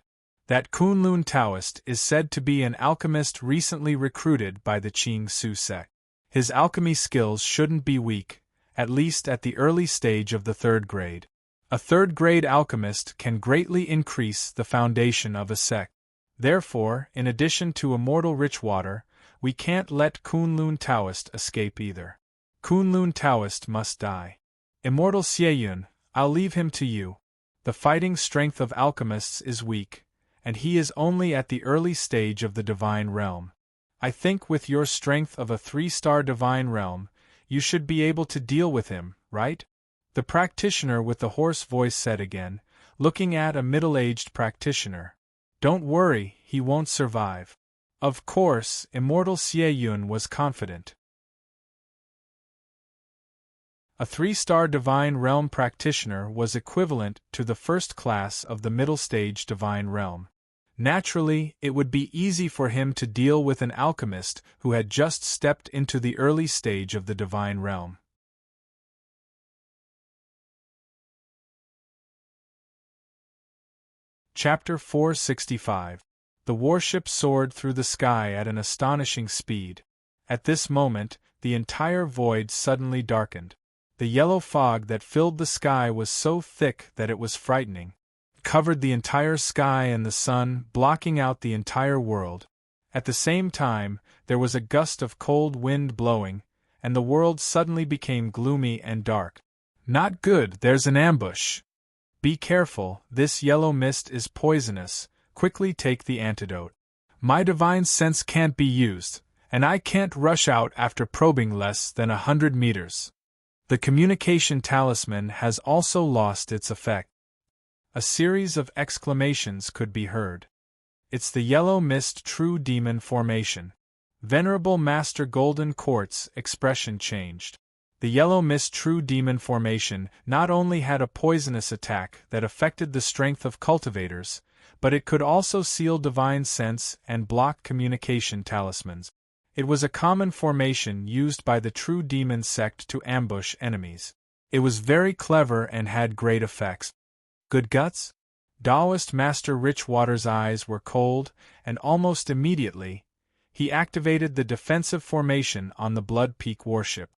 That Kunlun Taoist is said to be an alchemist recently recruited by the Qingsu sect. His alchemy skills shouldn't be weak, at least at the early stage of the 3rd grade. A 3rd-grade alchemist can greatly increase the foundation of a sect. Therefore, in addition to Immortal Richwater, we can't let Kunlun Taoist escape either. Kunlun Taoist must die. Immortal Xieyun, I'll leave him to you. The fighting strength of alchemists is weak, and he is only at the early stage of the Divine Realm. I think with your strength of a 3-star Divine Realm, you should be able to deal with him, right? The practitioner with the hoarse voice said again, looking at a middle-aged practitioner. Don't worry, he won't survive. Of course, Immortal Xieyun was confident. A 3-star Divine Realm practitioner was equivalent to the 1st class of the middle stage Divine Realm. Naturally, it would be easy for him to deal with an alchemist who had just stepped into the early stage of the Divine Realm. Chapter 465. The warship soared through the sky at an astonishing speed. At this moment, the entire void suddenly darkened. The yellow fog that filled the sky was so thick that it was frightening. covered the entire sky and the sun, blocking out the entire world. At the same time, there was a gust of cold wind blowing, and the world suddenly became gloomy and dark. Not good, there's an ambush. Be careful, this yellow mist is poisonous, quickly take the antidote. My divine sense can't be used, and I can't rush out after probing less than 100 meters. The communication talisman has also lost its effect. A series of exclamations could be heard. It's the yellow mist true demon formation. Venerable Master Golden Quartz expression changed. The yellow mist true demon formation not only had a poisonous attack that affected the strength of cultivators, but it could also seal divine sense and block communication talismans. It was a common formation used by the true demon sect to ambush enemies. It was very clever and had great effects. Good guts? Taoist Master Richwater's eyes were cold, and almost immediately, he activated the defensive formation on the Blood Peak warship.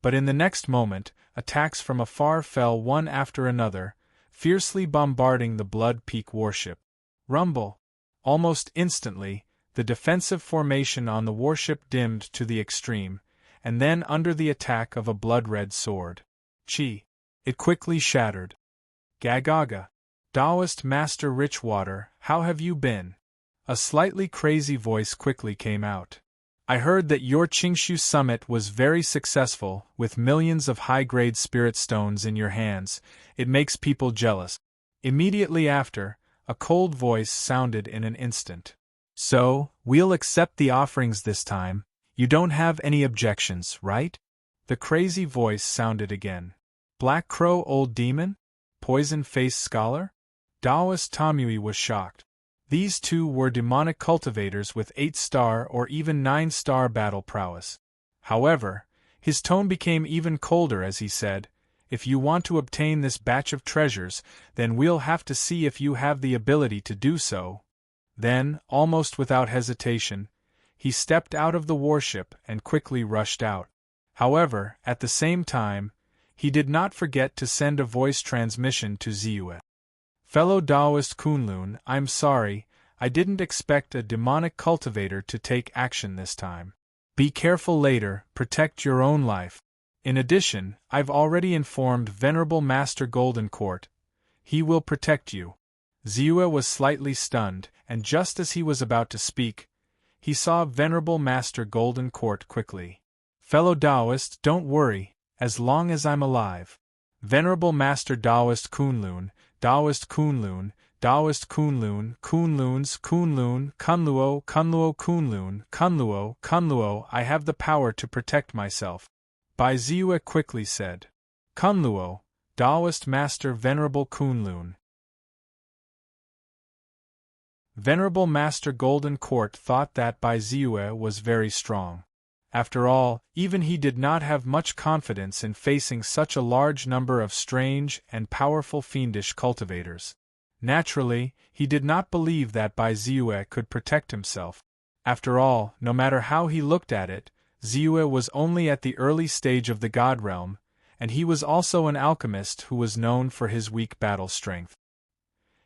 But in the next moment, attacks from afar fell one after another, fiercely bombarding the Blood Peak warship. Rumble! Almost instantly, the defensive formation on the warship dimmed to the extreme, and then under the attack of a blood-red sword. Chi! It quickly shattered. Gagaga! Taoist Master Richwater, how have you been? A slightly crazy voice quickly came out. I heard that your Qingshu summit was very successful, with millions of high-grade spirit stones in your hands. It makes people jealous. Immediately after, a cold voice sounded in an instant. So, we'll accept the offerings this time. You don't have any objections, right? The crazy voice sounded again. Black Crow Old Demon? Poison-Faced Scholar? Taoist Tomui was shocked. These two were demonic cultivators with 8-star or even 9-star battle prowess. However, his tone became even colder as he said, "If you want to obtain this batch of treasures, then we'll have to see if you have the ability to do so." Then, almost without hesitation, he stepped out of the warship and quickly rushed out. However, at the same time, he did not forget to send a voice transmission to Ziyue. Fellow Taoist Kunlun, I'm sorry, I didn't expect a demonic cultivator to take action this time. Be careful later, protect your own life. In addition, I've already informed Venerable Master Golden Court. He will protect you. Ziyue was slightly stunned, and just as he was about to speak, he saw Venerable Master Golden Court quickly. Fellow Taoist, don't worry, as long as I'm alive. Venerable Master Taoist Kunlun, Taoist Kunlun, Taoist Kunlun, Kunluns, Kunlun, Kunluo, Kunluo Kunlun, Kunluo, Kunluo, I have the power to protect myself. Bai Ziyue quickly said. Kunluo, Taoist Master Venerable Kunlun. Venerable Master Golden Court thought that Bai Ziyue was very strong. After all, even he did not have much confidence in facing such a large number of strange and powerful fiendish cultivators. Naturally, he did not believe that Bai Ziyue could protect himself. After all, no matter how he looked at it, Ziyue was only at the early stage of the God Realm, and he was also an alchemist who was known for his weak battle strength.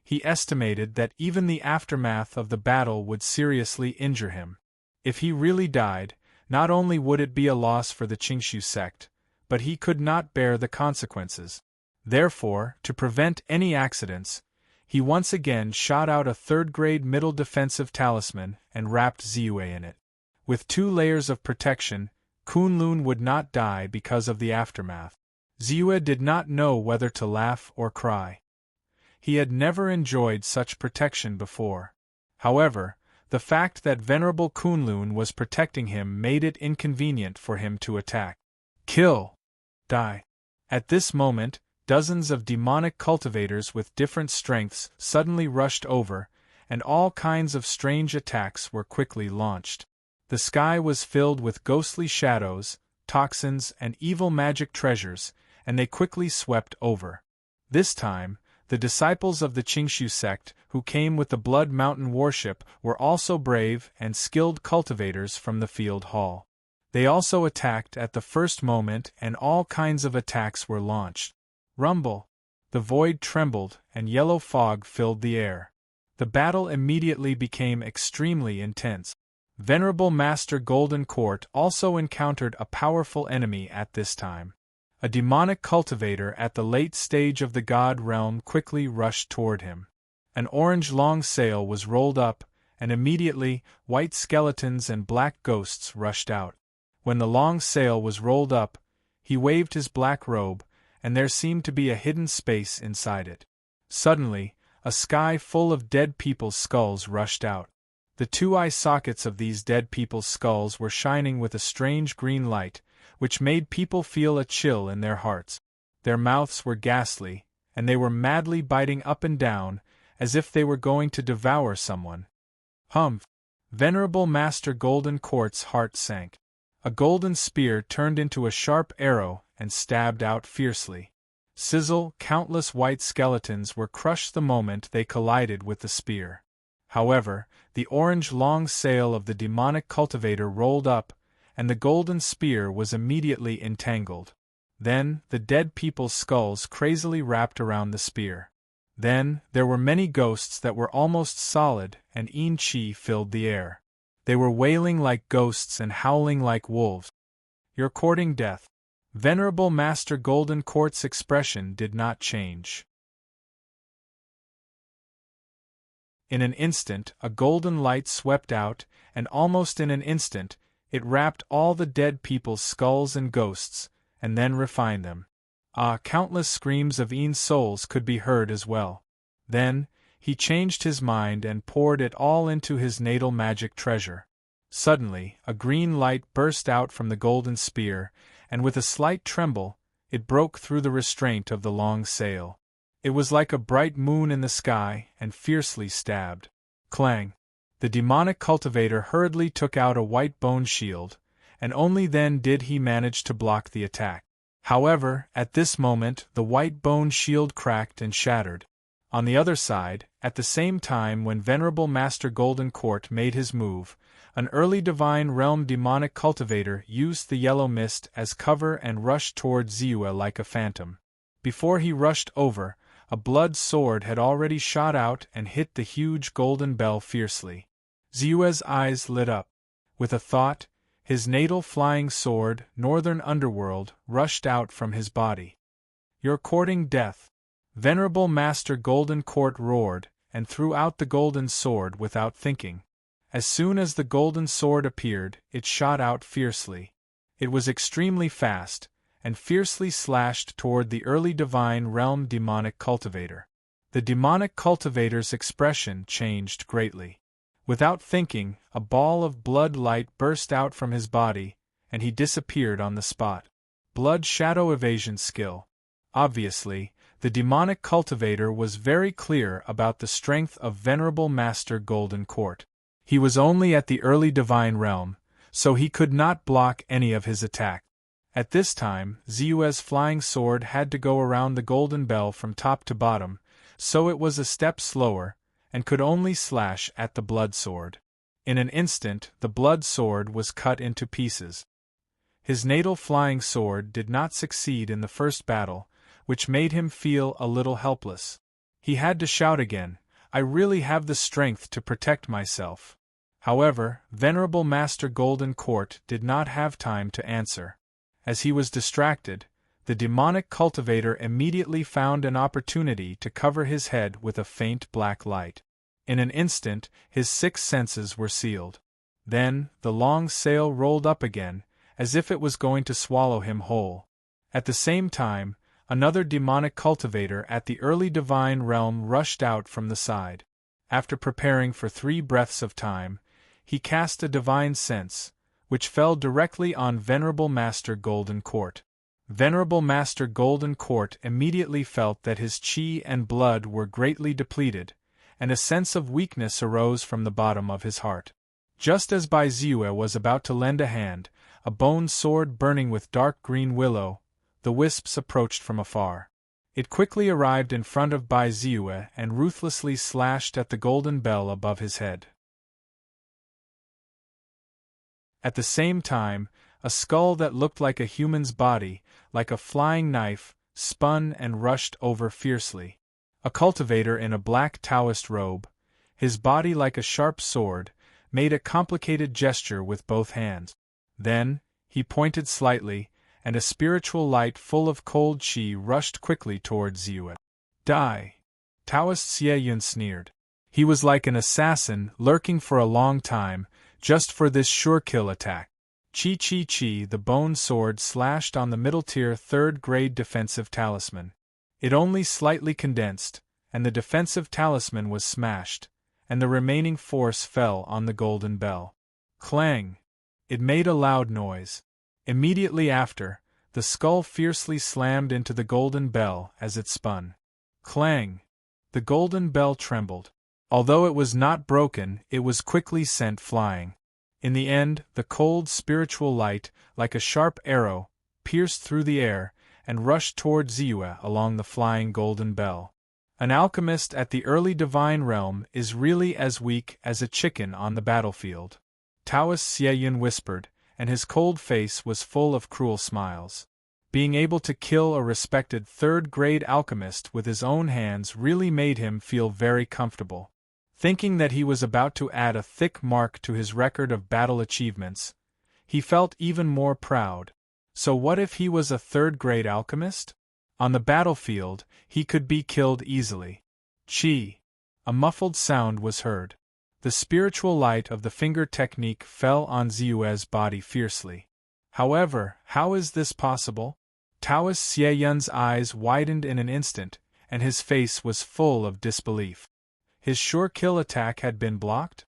He estimated that even the aftermath of the battle would seriously injure him. If he really died, not only would it be a loss for the Qingshu sect, but he could not bear the consequences. Therefore, to prevent any accidents, he once again shot out a third-grade middle defensive talisman and wrapped Ziyue in it. With 2 layers of protection, Kunlun would not die because of the aftermath. Ziyue did not know whether to laugh or cry. He had never enjoyed such protection before. However, the fact that Venerable Kunlun was protecting him made it inconvenient for him to attack. Kill! Die! At this moment, dozens of demonic cultivators with different strengths suddenly rushed over, and all kinds of strange attacks were quickly launched. The sky was filled with ghostly shadows, toxins, and evil magic treasures, and they quickly swept over. This time, the disciples of the Qingshu sect, who came with the Blood Mountain warship, were also brave and skilled cultivators from the field hall. They also attacked at the first moment, and all kinds of attacks were launched. Rumble! The void trembled, and yellow fog filled the air. The battle immediately became extremely intense. Venerable Master Golden Court also encountered a powerful enemy at this time. A demonic cultivator at the late stage of the god realm quickly rushed toward him. An orange long sail was rolled up, and immediately, white skeletons and black ghosts rushed out. When the long sail was rolled up, he waved his black robe, and there seemed to be a hidden space inside it. Suddenly, a sky full of dead people's skulls rushed out. The two eye sockets of these dead people's skulls were shining with a strange green light, which made people feel a chill in their hearts. Their mouths were ghastly, and they were madly biting up and down, as if they were going to devour someone. Humph! Venerable Master Golden Court's heart sank. A golden spear turned into a sharp arrow and stabbed out fiercely. Sizzle, countless white skeletons were crushed the moment they collided with the spear. However, the orange long sail of the demonic cultivator rolled up, and the golden spear was immediately entangled. Then, the dead people's skulls crazily wrapped around the spear. Then, there were many ghosts that were almost solid, and Yin-Chi filled the air. They were wailing like ghosts and howling like wolves. "You're courting death." Venerable Master Golden Court's expression did not change. In an instant, a golden light swept out, and almost in an instant, it wrapped all the dead people's skulls and ghosts, and then refined them. Countless screams of Yin souls could be heard as well. Then, he changed his mind and poured it all into his natal magic treasure. Suddenly, a green light burst out from the golden spear, and with a slight tremble, it broke through the restraint of the long sail. It was like a bright moon in the sky, and fiercely stabbed. Clang! The demonic cultivator hurriedly took out a white bone shield, and only then did he manage to block the attack. However, at this moment the white bone shield cracked and shattered. On the other side, at the same time when Venerable Master Golden Court made his move, an early Divine Realm demonic cultivator used the yellow mist as cover and rushed toward Ziyue like a phantom. Before he rushed over, a blood sword had already shot out and hit the huge golden bell fiercely. Ziyue's eyes lit up. With a thought, his natal flying sword, Northern Underworld, rushed out from his body. "You're courting death." Venerable Master Golden Court roared, and threw out the golden sword without thinking. As soon as the golden sword appeared, it shot out fiercely. It was extremely fast, and fiercely slashed toward the early Divine Realm demonic cultivator. The demonic cultivator's expression changed greatly. Without thinking, a ball of blood light burst out from his body, and he disappeared on the spot. Blood shadow evasion skill. Obviously, the demonic cultivator was very clear about the strength of Venerable Master Golden Court. He was only at the early Divine Realm, so he could not block any of his attack. At this time, Ziyue's flying sword had to go around the golden bell from top to bottom, so it was a step slower, and could only slash at the blood sword. In an instant, the blood sword was cut into pieces. His natal flying sword did not succeed in the first battle, which made him feel a little helpless. He had to shout again, "I really have the strength to protect myself." However, Venerable Master Golden Court did not have time to answer. As he was distracted, the demonic cultivator immediately found an opportunity to cover his head with a faint black light. In an instant, his 6 senses were sealed. Then, the long sail rolled up again, as if it was going to swallow him whole. At the same time, another demonic cultivator at the early Divine Realm rushed out from the side. After preparing for 3 breaths of time, he cast a divine sense, which fell directly on Venerable Master Golden Court. Venerable Master Golden Court immediately felt that his chi and blood were greatly depleted, and a sense of weakness arose from the bottom of his heart. Just as Bai Ziyue was about to lend a hand, a bone sword burning with dark green willow, the wisps approached from afar. It quickly arrived in front of Bai Ziyue and ruthlessly slashed at the golden bell above his head. At the same time, a skull that looked like a human's body, like a flying knife, spun and rushed over fiercely. A cultivator in a black Taoist robe, his body like a sharp sword, made a complicated gesture with both hands. Then, he pointed slightly, and a spiritual light full of cold qi rushed quickly toward Ziyue. Die! Taoist Xie Yun sneered. He was like an assassin lurking for a long time, just for this sure-kill attack. Chi Chi Chi, the bone sword slashed on the middle-tier third-grade defensive talisman. It only slightly condensed, and the defensive talisman was smashed, and the remaining force fell on the golden bell. Clang! It made a loud noise. Immediately after, the skull fiercely slammed into the golden bell as it spun. Clang! The golden bell trembled. Although it was not broken, it was quickly sent flying. In the end, the cold spiritual light, like a sharp arrow, pierced through the air and rushed toward Ziyue along the flying golden bell. An alchemist at the early divine realm is really as weak as a chicken on the battlefield. Taoist Xie Yun whispered, and his cold face was full of cruel smiles. Being able to kill a respected third-grade alchemist with his own hands really made him feel very comfortable. Thinking that he was about to add a thick mark to his record of battle achievements, he felt even more proud. So what if he was a third-grade alchemist? On the battlefield, he could be killed easily. Chi! A muffled sound was heard. The spiritual light of the finger technique fell on Ziyue's body fiercely. However, how is this possible? Taoist Xie Yun's eyes widened in an instant, and his face was full of disbelief. His sure-kill attack had been blocked?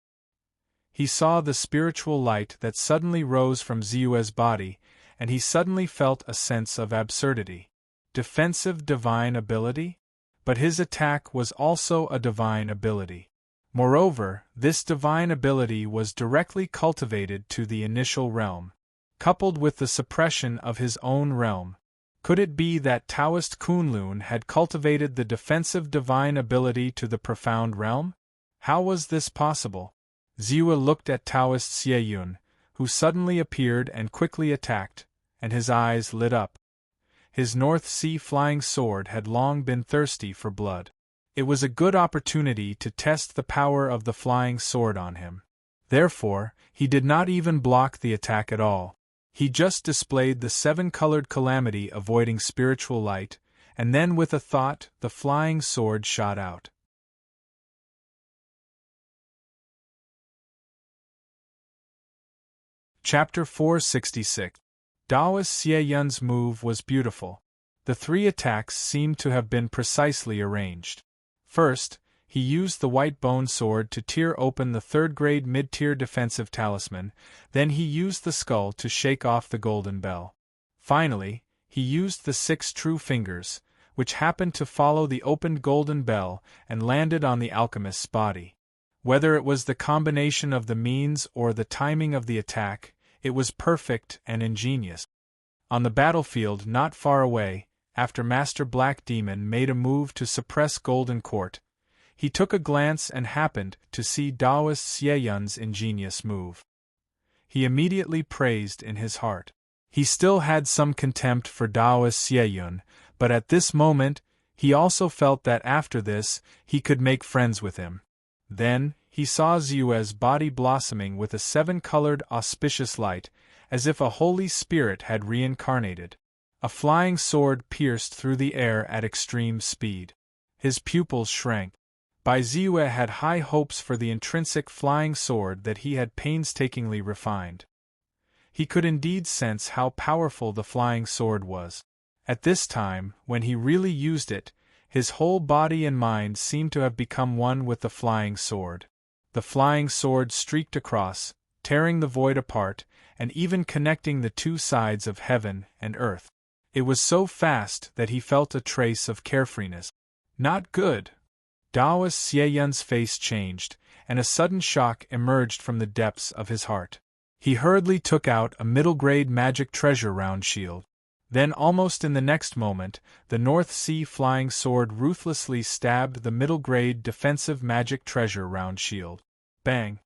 He saw the spiritual light that suddenly rose from Ziyue's body, and he suddenly felt a sense of absurdity. Defensive divine ability? But his attack was also a divine ability. Moreover, this divine ability was directly cultivated to the initial realm, coupled with the suppression of his own realm. Could it be that Taoist Kunlun had cultivated the defensive divine ability to the profound realm? How was this possible? Ziyue looked at Taoist Xie Yun, who suddenly appeared and quickly attacked, and his eyes lit up. His North Sea flying sword had long been thirsty for blood. It was a good opportunity to test the power of the flying sword on him. Therefore, he did not even block the attack at all. He just displayed the seven-colored calamity avoiding spiritual light, and then with a thought, the flying sword shot out. Chapter 466. Taoist Xie Yun's move was beautiful. The three attacks seemed to have been precisely arranged. First, he used the white bone sword to tear open the third-grade mid-tier defensive talisman, then he used the skull to shake off the golden bell. Finally, he used the 6 true fingers, which happened to follow the opened golden bell and landed on the alchemist's body. Whether it was the combination of the means or the timing of the attack, it was perfect and ingenious. On the battlefield not far away, after Master Black Demon made a move to suppress Golden Court, he took a glance and happened to see Taoist Xie Yun's ingenious move. He immediately praised in his heart. He still had some contempt for Taoist Xie Yun, but at this moment, he also felt that after this, he could make friends with him. Then, he saw Ziyue's body blossoming with a 7-colored auspicious light, as if a holy spirit had reincarnated. A flying sword pierced through the air at extreme speed. His pupils shrank. Bai Ziyue had high hopes for the intrinsic flying sword that he had painstakingly refined. He could indeed sense how powerful the flying sword was. At this time, when he really used it, his whole body and mind seemed to have become one with the flying sword. The flying sword streaked across, tearing the void apart, and even connecting the two sides of heaven and earth. It was so fast that he felt a trace of carefreeness. Not good. Taoist Xie Yun's face changed, and a sudden shock emerged from the depths of his heart. He hurriedly took out a middle-grade magic treasure round shield. Then almost in the next moment, the North Sea flying sword ruthlessly stabbed the middle-grade defensive magic treasure round shield. Bang!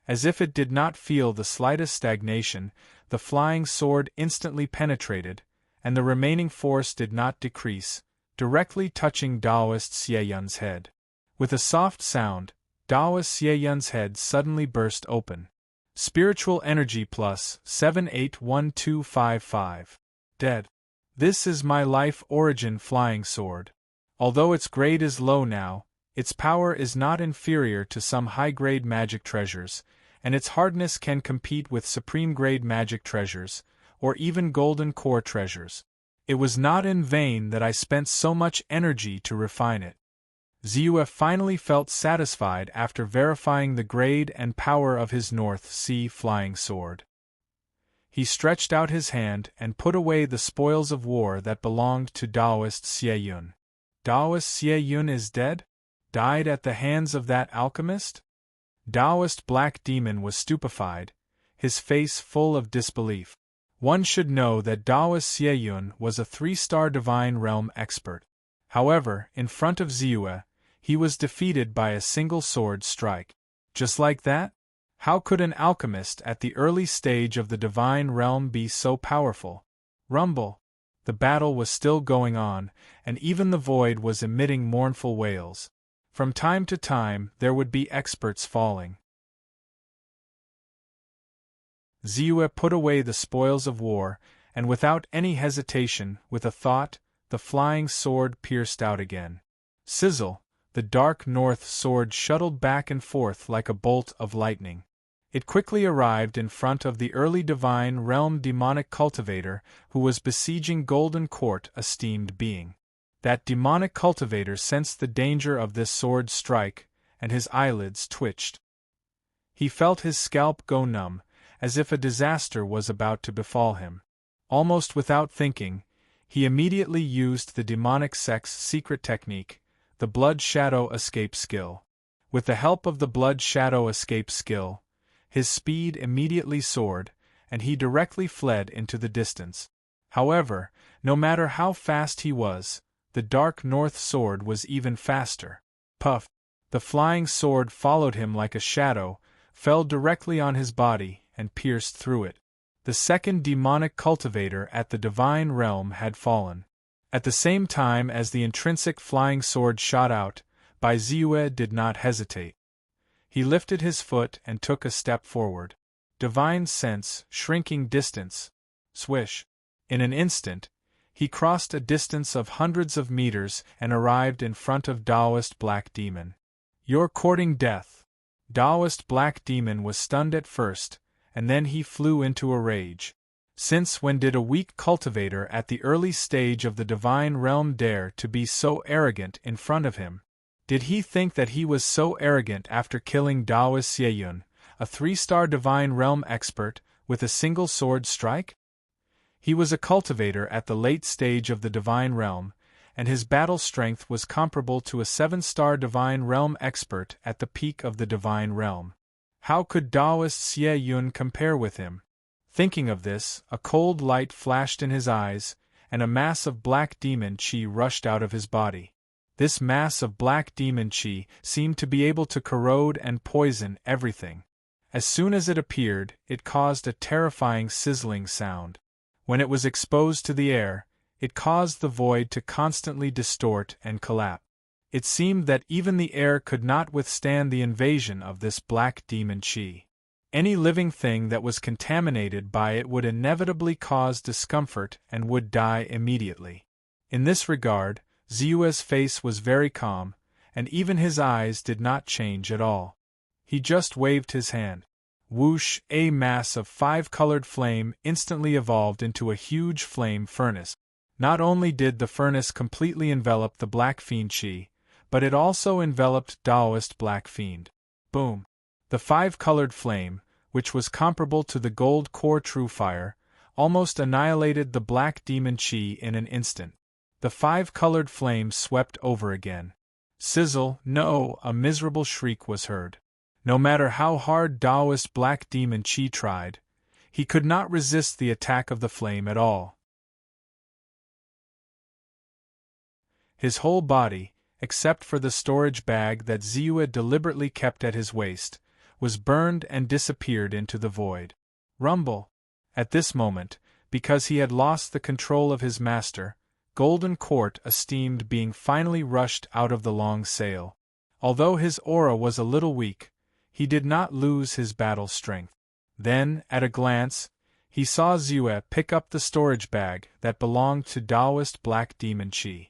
As if it did not feel the slightest stagnation, the flying sword instantly penetrated, and the remaining force did not decrease, directly touching Daoist Xieyun's head. With a soft sound, Daoist Xieyun's head suddenly burst open. Spiritual energy plus 781255. Dead. This is my life origin flying sword. Although its grade is low now, its power is not inferior to some high-grade magic treasures, and its hardness can compete with supreme-grade magic treasures, or even golden core treasures. It was not in vain that I spent so much energy to refine it. Ziyue finally felt satisfied after verifying the grade and power of his North Sea flying sword. He stretched out his hand and put away the spoils of war that belonged to Daoist Xieyun. Daoist Xieyun is dead? Died at the hands of that alchemist? Daoist Black Demon was stupefied, his face full of disbelief. One should know that Daoist Xieyun was a 3-star Divine Realm expert. However, in front of Ziyue, he was defeated by a single sword strike. Just like that? How could an alchemist at the early stage of the Divine Realm be so powerful? Rumble. The battle was still going on, and even the void was emitting mournful wails. From time to time there would be experts falling. Ziyue put away the spoils of war, and without any hesitation, with a thought, the flying sword pierced out again. Sizzle, the dark north sword shuttled back and forth like a bolt of lightning. It quickly arrived in front of the early Divine Realm demonic cultivator who was besieging Golden Court, esteemed being. That demonic cultivator sensed the danger of this sword strike, and his eyelids twitched. He felt his scalp go numb, as if a disaster was about to befall him. Almost without thinking, he immediately used the demonic sect's secret technique, the Blood Shadow Escape skill. With the help of the Blood Shadow Escape skill, his speed immediately soared, and he directly fled into the distance. However, no matter how fast he was, the Dark North sword was even faster. Puff! The flying sword followed him like a shadow, fell directly on his body, and pierced through it. The second demonic cultivator at the Divine Realm had fallen. At the same time as the intrinsic flying sword shot out, Bai Ziyue did not hesitate. He lifted his foot and took a step forward. Divine sense, shrinking distance. Swish. In an instant, he crossed a distance of hundreds of meters and arrived in front of Daoist Black Demon. You're courting death. Daoist Black Demon was stunned at first, and then he flew into a rage. Since when did a weak cultivator at the early stage of the Divine Realm dare to be so arrogant in front of him? Did he think that he was so arrogant after killing Daoist Xieyun, a 3-star Divine Realm expert, with a single sword strike? He was a cultivator at the late stage of the Divine Realm, and his battle strength was comparable to a 7-star Divine Realm expert at the peak of the Divine Realm. How could Daoist Xieyun compare with him? Thinking of this, a cold light flashed in his eyes, and a mass of black demon chi rushed out of his body. This mass of black demon chi seemed to be able to corrode and poison everything. As soon as it appeared, it caused a terrifying sizzling sound. When it was exposed to the air, it caused the void to constantly distort and collapse. It seemed that even the air could not withstand the invasion of this black demon chi. Any living thing that was contaminated by it would inevitably cause discomfort and would die immediately. In this regard, Ziyue's face was very calm, and even his eyes did not change at all. He just waved his hand. Whoosh! A mass of 5-colored flame instantly evolved into a huge flame furnace. Not only did the furnace completely envelop the Black Fiend Chi, but it also enveloped Daoist Black Fiend. Boom! The 5-colored flame, which was comparable to the gold core true fire, almost annihilated the black demon chi in an instant. The 5-colored flame swept over again. Sizzle! No! A miserable shriek was heard. No matter how hard Daoist Black Demon Chi tried, he could not resist the attack of the flame at all. His whole body, except for the storage bag that Ziyue deliberately kept at his waist, was burned and disappeared into the void. Rumble! At this moment, because he had lost the control of his master, Golden Court esteemed being finally rushed out of the long sail. Although his aura was a little weak, he did not lose his battle strength. Then, at a glance, he saw Zue pick up the storage bag that belonged to Taoist Black Demon Chi.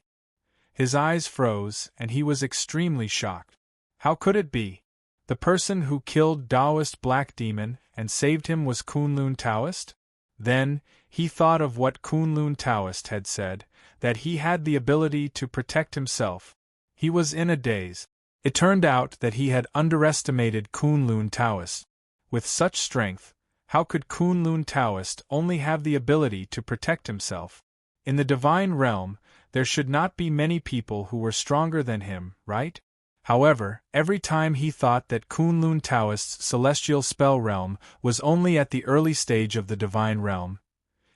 His eyes froze, and he was extremely shocked. How could it be? The person who killed Taoist Black Demon and saved him was Kunlun Taoist? Then, he thought of what Kunlun Taoist had said, that he had the ability to protect himself. He was in a daze. It turned out that he had underestimated Kunlun Taoist. With such strength, how could Kunlun Taoist only have the ability to protect himself? In the divine realm, there should not be many people who were stronger than him, right? However, every time he thought that Kunlun Taoist's celestial spell realm was only at the early stage of the divine realm,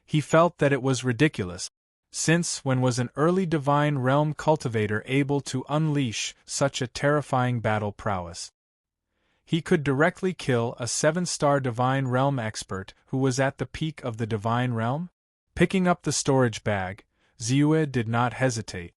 he felt that it was ridiculous. Since when was an early divine realm cultivator able to unleash such a terrifying battle prowess? He could directly kill a 7-star divine realm expert who was at the peak of the divine realm? Picking up the storage bag, Zue did not hesitate.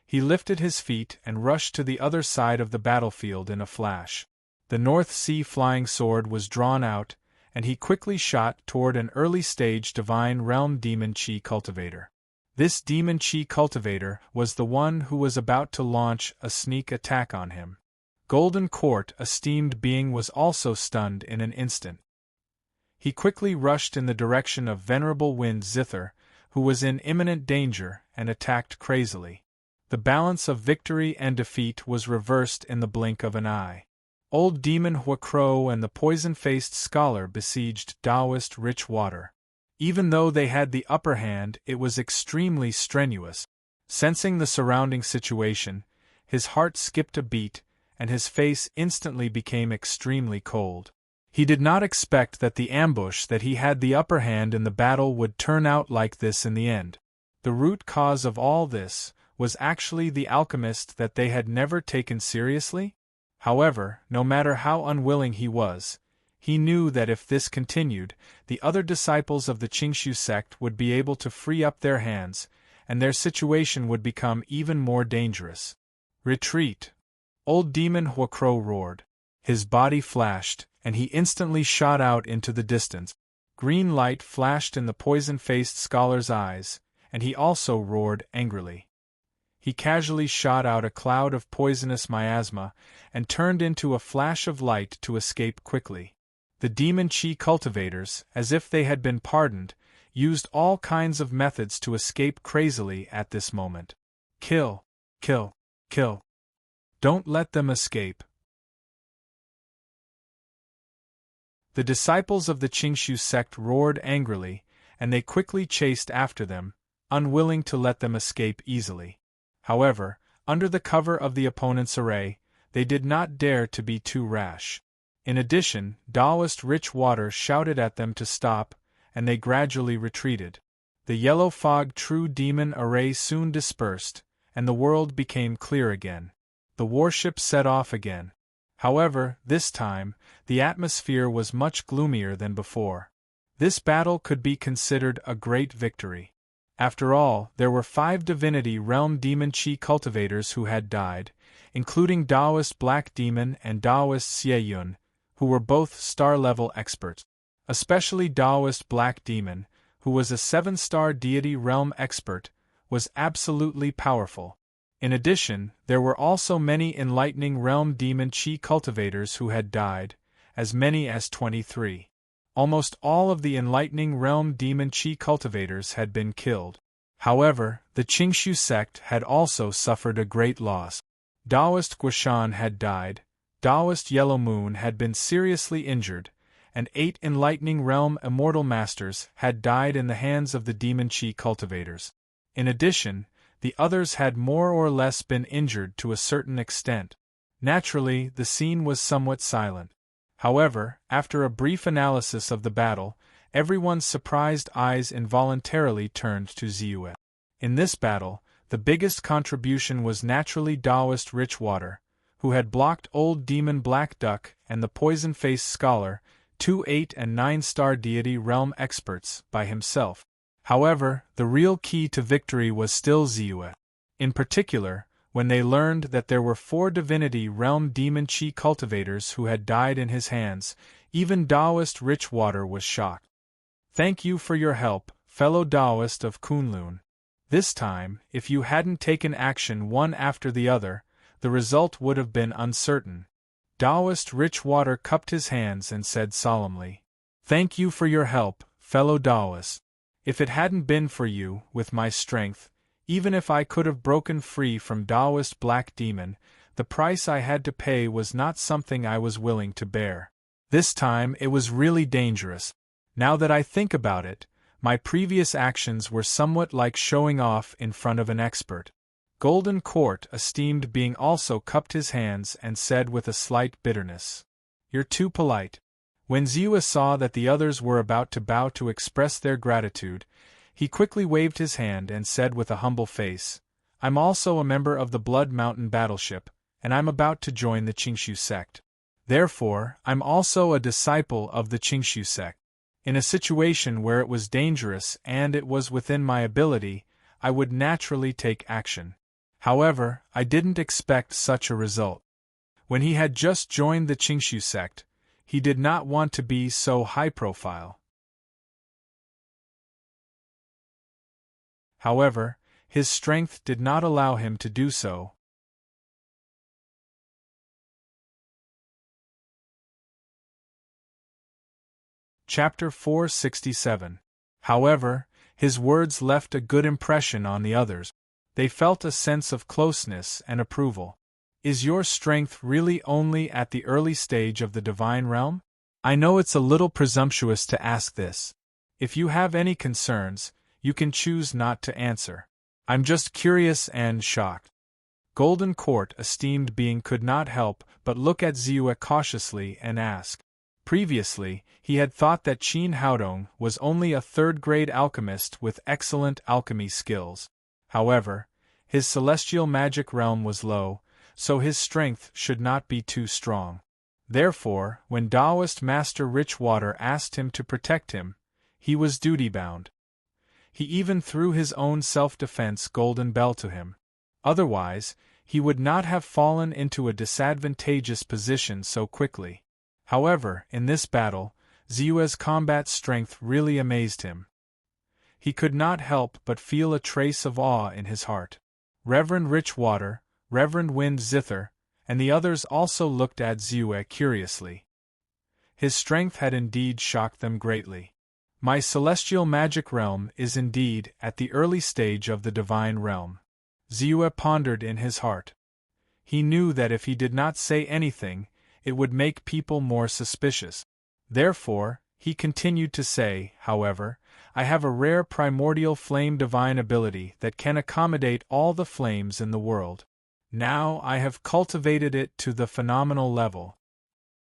He lifted his feet and rushed to the other side of the battlefield in a flash. The North Sea flying sword was drawn out, and he quickly shot toward an early-stage divine realm demon chi cultivator. This demon chi cultivator was the one who was about to launch a sneak attack on him. Golden Court esteemed being was also stunned in an instant. He quickly rushed in the direction of Venerable Wind Zither, who was in imminent danger, and attacked crazily. The balance of victory and defeat was reversed in the blink of an eye. Old Demon Huacro and the poison-faced scholar besieged Taoist Rich Water. Even though they had the upper hand, it was extremely strenuous. Sensing the surrounding situation, his heart skipped a beat, and his face instantly became extremely cold. He did not expect that the ambush that he had the upper hand in the battle would turn out like this in the end. The root cause of all this was actually the alchemist that they had never taken seriously? However, no matter how unwilling he was, he knew that if this continued, the other disciples of the Qingshu sect would be able to free up their hands, and their situation would become even more dangerous. Retreat! Old Demon Huacro roared. His body flashed, and he instantly shot out into the distance. Green light flashed in the poison-faced scholar's eyes, and he also roared angrily. He casually shot out a cloud of poisonous miasma, and turned into a flash of light to escape quickly. The demon chi cultivators, as if they had been pardoned, used all kinds of methods to escape crazily at this moment. Kill! Kill! Kill! Don't let them escape! The disciples of the Qingshu sect roared angrily, and they quickly chased after them, unwilling to let them escape easily. However, under the cover of the opponent's array, they did not dare to be too rash. In addition, Taoist Rich Water shouted at them to stop, and they gradually retreated. The yellow fog true demon array soon dispersed, and the world became clear again. The warship set off again. However, this time, the atmosphere was much gloomier than before. This battle could be considered a great victory. After all, there were 5 Divinity Realm Demon Chi cultivators who had died, including Taoist Black Demon and Taoist Xieyun, who were both star-level experts. Especially Taoist Black Demon, who was a 7-star deity realm expert, was absolutely powerful. In addition, there were also many Enlightening Realm Demon Chi cultivators who had died, as many as 23. Almost all of the Enlightening Realm Demon Chi cultivators had been killed. However, the Qingshu sect had also suffered a great loss. Taoist Guishan had died, Taoist Yellow Moon had been seriously injured, and 8 Enlightening Realm Immortal Masters had died in the hands of the Demon Chi cultivators. In addition, the others had more or less been injured to a certain extent. Naturally, the scene was somewhat silent. However, after a brief analysis of the battle, everyone's surprised eyes involuntarily turned to Zue. In this battle, the biggest contribution was naturally Taoist Rich Water, who had blocked Old Demon Black Duck and the Poison-Faced Scholar, 2 8 and 9-star deity realm experts, by himself. However, the real key to victory was still Ziyue. In particular, when they learned that there were 4 divinity realm demon chi cultivators who had died in his hands, even Taoist Richwater was shocked. Thank you for your help, fellow Taoist of Kunlun. This time, if you hadn't taken action one after the other, the result would have been uncertain. Taoist Richwater cupped his hands and said solemnly, Thank you for your help, fellow Taoist. If it hadn't been for you, with my strength, even if I could have broken free from Taoist Black Demon, the price I had to pay was not something I was willing to bear. This time it was really dangerous. Now that I think about it, my previous actions were somewhat like showing off in front of an expert. Golden Court esteemed being also cupped his hands and said with a slight bitterness, You're too polite. When Ziyue saw that the others were about to bow to express their gratitude, he quickly waved his hand and said with a humble face, I'm also a member of the Blood Mountain Battleship, and I'm about to join the Qingshu sect. Therefore, I'm also a disciple of the Qingshu sect. In a situation where it was dangerous and it was within my ability, I would naturally take action. However, I didn't expect such a result. When he had just joined the Qingshu sect, he did not want to be so high-profile. However, his strength did not allow him to do so. Chapter 467. However, his words left a good impression on the others. They felt a sense of closeness and approval. Is your strength really only at the early stage of the divine realm? I know it's a little presumptuous to ask this. If you have any concerns, you can choose not to answer. I'm just curious and shocked. Golden Court esteemed being could not help but look at Ziyue cautiously and ask. Previously, he had thought that Qin Haodong was only a third-grade alchemist with excellent alchemy skills. However, his celestial magic realm was low, so his strength should not be too strong. Therefore, when Taoist Master Richwater asked him to protect him, he was duty-bound. He even threw his own self-defense golden bell to him. Otherwise, he would not have fallen into a disadvantageous position so quickly. However, in this battle, Ziyue's combat strength really amazed him. He could not help but feel a trace of awe in his heart. Reverend Richwater, Reverend Wind Zither, and the others also looked at Ziyue curiously. His strength had indeed shocked them greatly. My celestial magic realm is indeed at the early stage of the divine realm. Ziyue pondered in his heart. He knew that if he did not say anything, it would make people more suspicious. Therefore, he continued to say, however, I have a rare primordial flame divine ability that can accommodate all the flames in the world. Now I have cultivated it to the phenomenal level.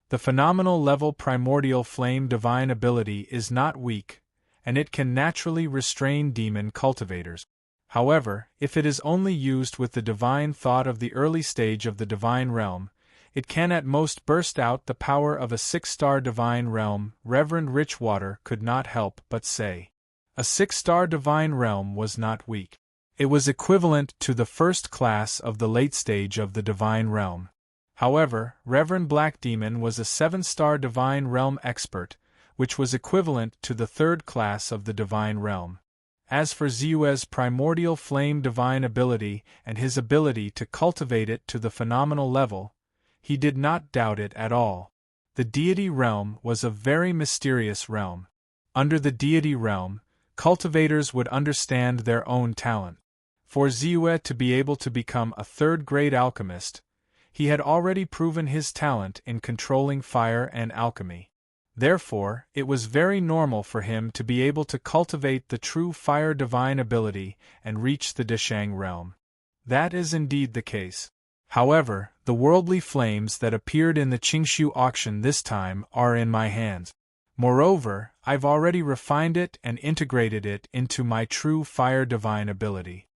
The phenomenal level primordial flame divine ability is not weak, and it can naturally restrain demon cultivators. However, if it is only used with the divine thought of the early stage of the divine realm, it can at most burst out the power of a 6-star divine realm. Reverend Richwater could not help but say. A 6-star divine realm was not weak. It was equivalent to the first class of the late stage of the divine realm. However, Reverend Black Demon was a 7-star divine realm expert, which was equivalent to the third class of the divine realm. As for Ziyue's primordial flame divine ability and his ability to cultivate it to the phenomenal level, he did not doubt it at all. The deity realm was a very mysterious realm. Under the deity realm, cultivators would understand their own talent. For Ziyue to be able to become a third-grade alchemist, he had already proven his talent in controlling fire and alchemy. Therefore, it was very normal for him to be able to cultivate the true fire divine ability and reach the Deshang realm. That is indeed the case. However, the worldly flames that appeared in the Qingshu auction this time are in my hands. Moreover, I've already refined it and integrated it into my true fire divine ability.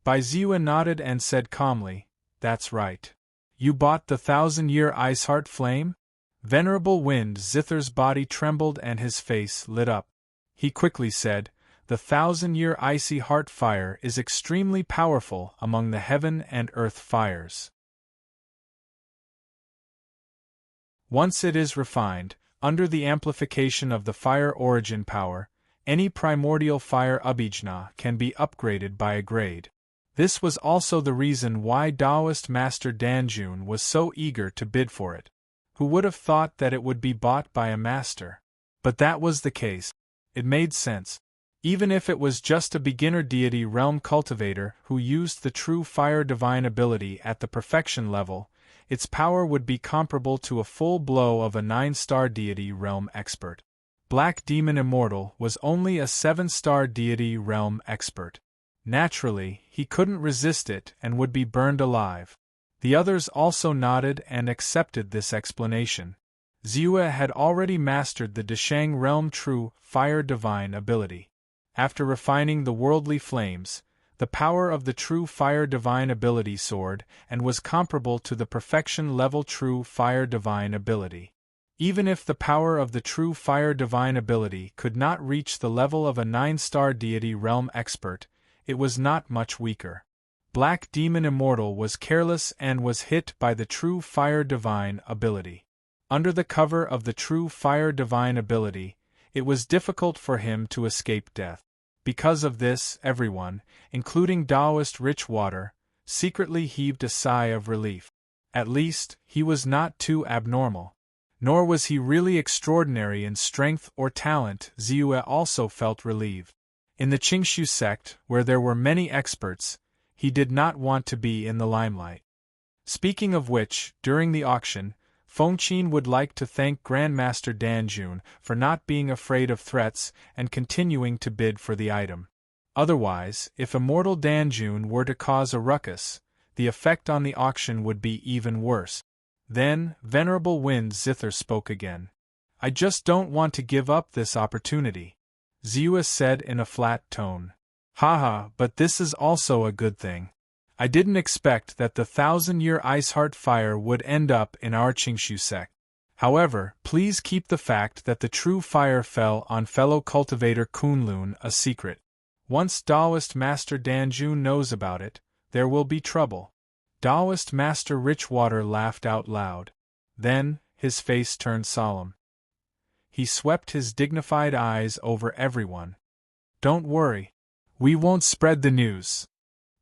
Bai Ziyue nodded and said calmly, That's right. You bought the 1,000-year Iceheart flame? Venerable Wind Zither's body trembled and his face lit up. He quickly said, "The 1,000-year icy heart fire is extremely powerful among the heaven and earth fires. Once it is refined, under the amplification of the fire origin power, any primordial fire abhijna can be upgraded by a grade." This was also the reason why Taoist Master Danjun was so eager to bid for it. Who would have thought that it would be bought by a master? But that was the case. It made sense. Even if it was just a beginner deity realm cultivator who used the true fire divine ability at the perfection level, its power would be comparable to a full blow of a 9-star deity realm expert. Black Demon Immortal was only a 7-star deity realm expert. Naturally, he couldn't resist it and would be burned alive. The others also nodded and accepted this explanation. Ziyue had already mastered the Deshang realm true fire divine ability. After refining the worldly flames, the power of the true fire divine ability soared and was comparable to the perfection level true fire divine ability. Even if the power of the true fire divine ability could not reach the level of a 9-star deity realm expert, it was not much weaker. Black Demon Immortal was careless and was hit by the true fire divine ability. Under the cover of the true fire divine ability, it was difficult for him to escape death. Because of this, everyone, including Taoist Richwater, secretly heaved a sigh of relief. At least, he was not too abnormal. Nor was he really extraordinary in strength or talent. Ziyue also felt relieved. In the Qingshu sect, where there were many experts, he did not want to be in the limelight. Speaking of which, during the auction, Fengqin would like to thank Grandmaster Danjun for not being afraid of threats and continuing to bid for the item. Otherwise, if Immortal Danjun were to cause a ruckus, the effect on the auction would be even worse. Then, Venerable Wind Zither spoke again. "I just don't want to give up this opportunity," Ziyue said in a flat tone. "Haha, but this is also a good thing. I didn't expect that the 1,000-year Iceheart fire would end up in our Qingshu sect. However, please keep the fact that the true fire fell on fellow cultivator Kunlun a secret. Once Taoist Master Danjun knows about it, there will be trouble." Taoist Master Richwater laughed out loud. Then, his face turned solemn. He swept his dignified eyes over everyone. "Don't worry. We won't spread the news.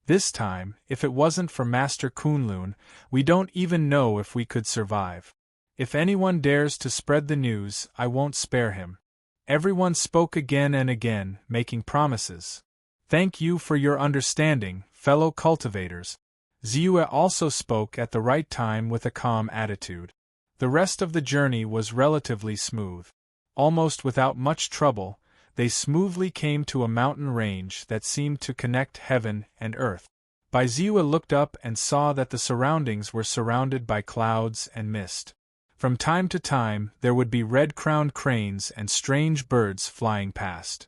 This time, if it wasn't for Master Kunlun, we don't even know if we could survive. If anyone dares to spread the news, I won't spare him." Everyone spoke again and again, making promises. "Thank you for your understanding, fellow cultivators." Ziyue also spoke at the right time with a calm attitude. The rest of the journey was relatively smooth. Almost without much trouble, they smoothly came to a mountain range that seemed to connect heaven and earth. Ziyue looked up and saw that the surroundings were surrounded by clouds and mist. From time to time, there would be red-crowned cranes and strange birds flying past.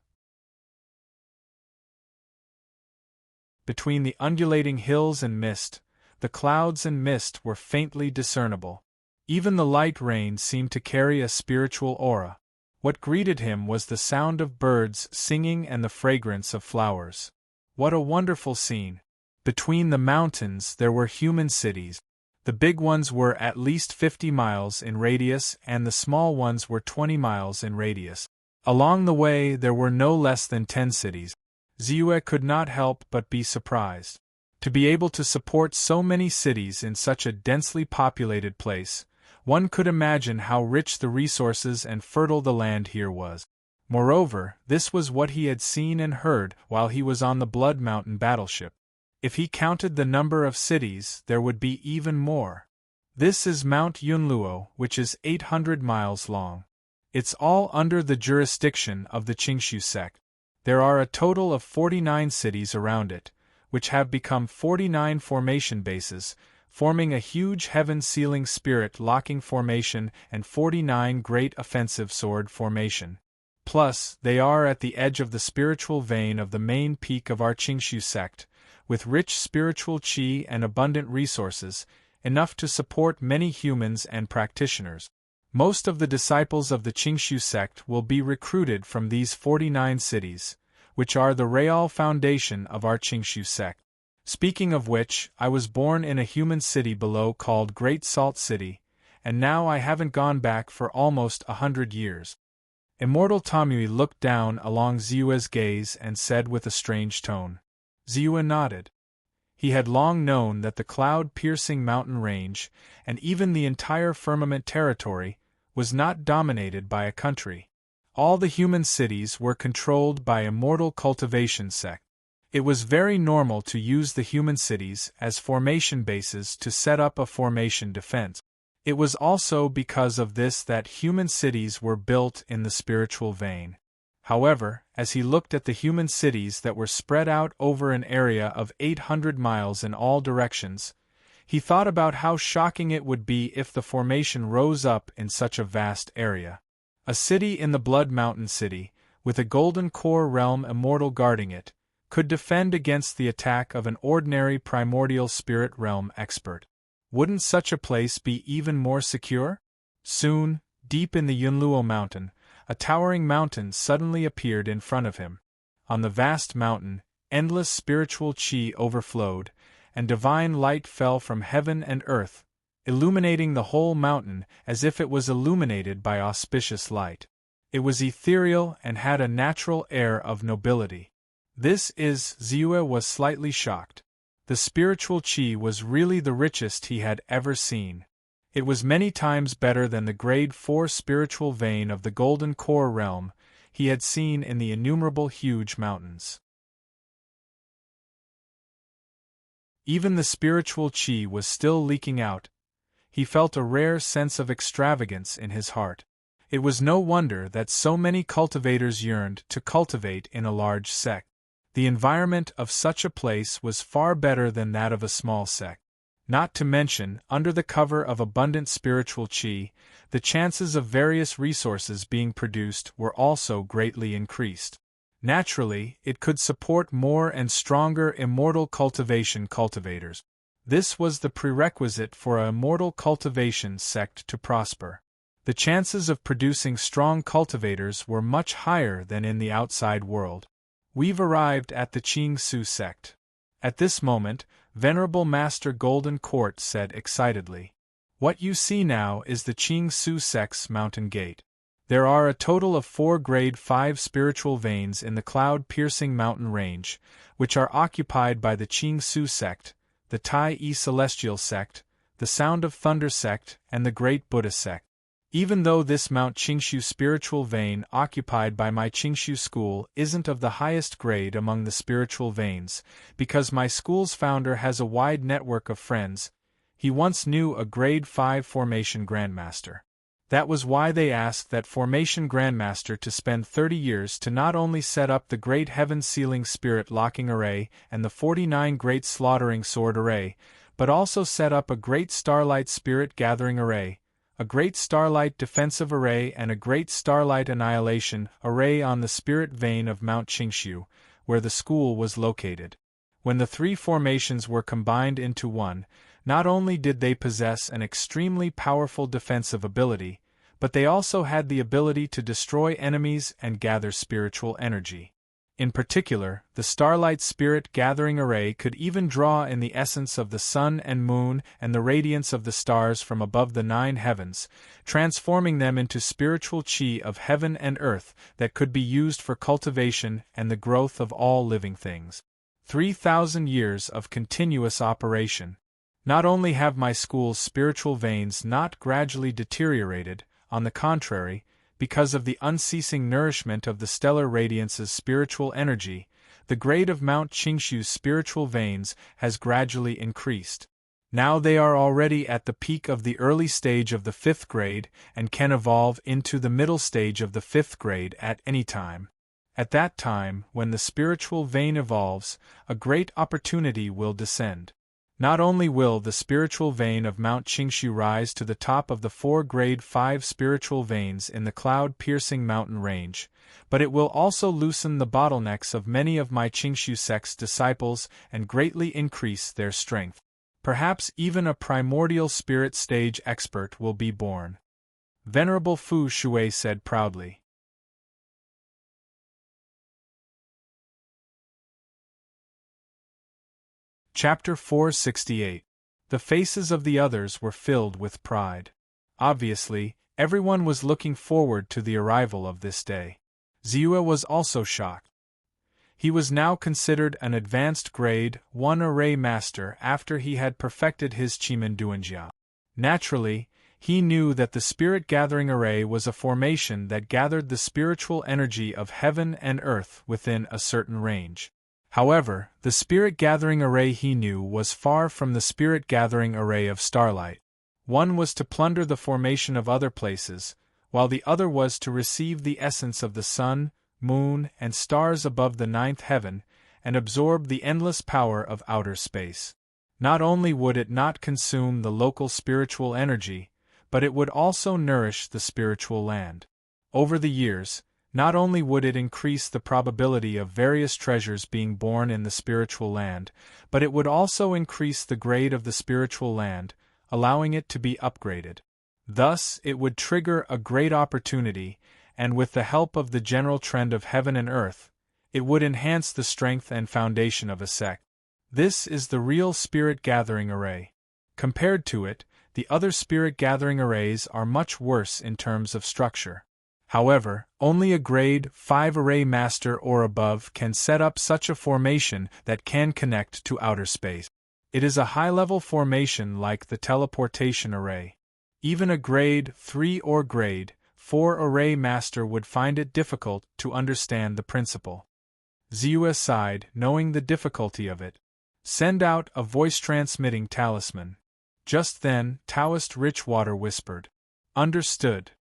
Between the undulating hills and mist, the clouds and mist were faintly discernible. Even the light rain seemed to carry a spiritual aura. What greeted him was the sound of birds singing and the fragrance of flowers. What a wonderful scene! Between the mountains there were human cities. The big ones were at least 50 miles in radius and the small ones were 20 miles in radius. Along the way there were no less than 10 cities. Ziyue could not help but be surprised. To be able to support so many cities in such a densely populated place, one could imagine how rich the resources and fertile the land here was. Moreover, this was what he had seen and heard while he was on the Blood Mountain battleship. If he counted the number of cities, there would be even more. This is Mount Yunluo, which is 800 miles long. It's all under the jurisdiction of the Qingshu sect. There are a total of 49 cities around it, which have become 49 formation bases, forming a huge heaven-sealing spirit-locking formation and 49 great offensive sword formation. Plus, they are at the edge of the spiritual vein of the main peak of our Qingshu sect, with rich spiritual qi and abundant resources, enough to support many humans and practitioners. Most of the disciples of the Qingshu sect will be recruited from these 49 cities, which are the real foundation of our Qingshu sect. Speaking of which, I was born in a human city below called Great Salt City, and now I haven't gone back for almost 100 years. Immortal Tomui looked down along Ziyue's gaze and said with a strange tone. Ziyue nodded. He had long known that the cloud-piercing mountain range, and even the entire firmament territory, was not dominated by a country. All the human cities were controlled by immortal cultivation sect. It was very normal to use the human cities as formation bases to set up a formation defense. It was also because of this that human cities were built in the spiritual vein. However, as he looked at the human cities that were spread out over an area of 800 miles in all directions, he thought about how shocking it would be if the formation rose up in such a vast area. A city in the Blood Mountain City, with a golden core realm immortal guarding it, could defend against the attack of an ordinary primordial spirit realm expert. Wouldn't such a place be even more secure? Soon, deep in the Yunluo mountain, a towering mountain suddenly appeared in front of him. On the vast mountain, endless spiritual qi overflowed, and divine light fell from heaven and earth, illuminating the whole mountain as if it was illuminated by auspicious light. It was ethereal and had a natural air of nobility. Ziyue was slightly shocked. The spiritual qi was really the richest he had ever seen. It was many times better than the grade 4 spiritual vein of the golden core realm he had seen in the innumerable huge mountains. Even the spiritual qi was still leaking out. He felt a rare sense of extravagance in his heart. It was no wonder that so many cultivators yearned to cultivate in a large sect. The environment of such a place was far better than that of a small sect. Not to mention, under the cover of abundant spiritual qi, the chances of various resources being produced were also greatly increased. Naturally, it could support more and stronger immortal cultivators. This was the prerequisite for a immortal cultivation sect to prosper. The chances of producing strong cultivators were much higher than in the outside world. We've arrived at the Qingsu sect. At this moment, Venerable Master Golden Court said excitedly. What you see now is the Qingsu sect's mountain gate. There are a total of 4 grade 5 spiritual veins in the cloud-piercing mountain range, which are occupied by the Qingsu sect, the Tai-E Celestial sect, the Sound of Thunder sect, and the Great Buddha sect. Even though this Mount Qingshu spiritual vein occupied by my Qingshu school isn't of the highest grade among the spiritual veins, because my school's founder has a wide network of friends, he once knew a grade 5 formation grandmaster. That was why they asked that formation grandmaster to spend 30 years to not only set up the great heaven-sealing spirit locking array and the 49 great slaughtering sword array, but also set up a great starlight spirit gathering array, a great starlight defensive array and a great starlight annihilation array on the spirit vein of Mount Qingshu, where the school was located. When the 3 formations were combined into one, not only did they possess an extremely powerful defensive ability, but they also had the ability to destroy enemies and gather spiritual energy. In particular, the Starlight Spirit Gathering Array could even draw in the essence of the sun and moon and the radiance of the stars from above the 9 heavens, transforming them into spiritual qi of heaven and earth that could be used for cultivation and the growth of all living things. 3,000 years of continuous operation. Not only have my school's spiritual veins not gradually deteriorated, on the contrary, because of the unceasing nourishment of the stellar radiance's spiritual energy, the grade of Mount Qingshu's spiritual veins has gradually increased. Now they are already at the peak of the early stage of the 5th grade and can evolve into the middle stage of the 5th grade at any time. At that time, when the spiritual vein evolves, a great opportunity will descend. Not only will the spiritual vein of Mount Qingshu rise to the top of the 4 grade 5 spiritual veins in the cloud-piercing mountain range, but it will also loosen the bottlenecks of many of my Qingshu sect's disciples and greatly increase their strength. Perhaps even a primordial spirit stage expert will be born. Venerable Fu Shui said proudly. Chapter 468. The faces of the others were filled with pride. Obviously, everyone was looking forward to the arrival of this day. Ziyue was also shocked. He was now considered an advanced grade 1 array master after he had perfected his Qimen Duanjia. Naturally, he knew that the spirit-gathering array was a formation that gathered the spiritual energy of heaven and earth within a certain range. However, the spirit-gathering array he knew was far from the spirit-gathering array of starlight. One was to plunder the formation of other places, while the other was to receive the essence of the sun, moon, and stars above the ninth heaven, and absorb the endless power of outer space. Not only would it not consume the local spiritual energy, but it would also nourish the spiritual land. Over the years, not only would it increase the probability of various treasures being born in the spiritual land, but it would also increase the grade of the spiritual land, allowing it to be upgraded. Thus, it would trigger a great opportunity, and with the help of the general trend of heaven and earth, it would enhance the strength and foundation of a sect. This is the real spirit-gathering array. Compared to it, the other spirit-gathering arrays are much worse in terms of structure. However, only a grade 5 array master or above can set up such a formation that can connect to outer space. It is a high-level formation like the teleportation array. Even a grade 3 or grade 4 array master would find it difficult to understand the principle. Ziyue sighed, knowing the difficulty of it. Send out a voice-transmitting talisman. Just then, Taoist Richwater whispered. Understood.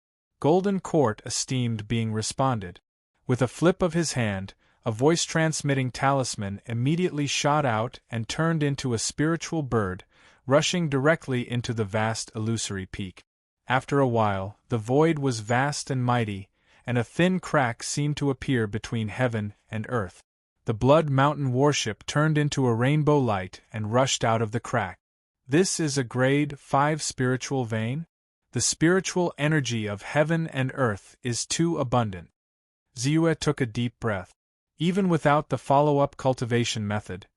Golden Court esteemed being responded. With a flip of his hand, a voice-transmitting talisman immediately shot out and turned into a spiritual bird, rushing directly into the vast illusory peak. After a while, the void was vast and mighty, and a thin crack seemed to appear between heaven and earth. The Blood Mountain warship turned into a rainbow light and rushed out of the crack. This is a grade 5 spiritual vein? The spiritual energy of heaven and earth is too abundant. Ziyue took a deep breath. Even without the follow-up cultivation method,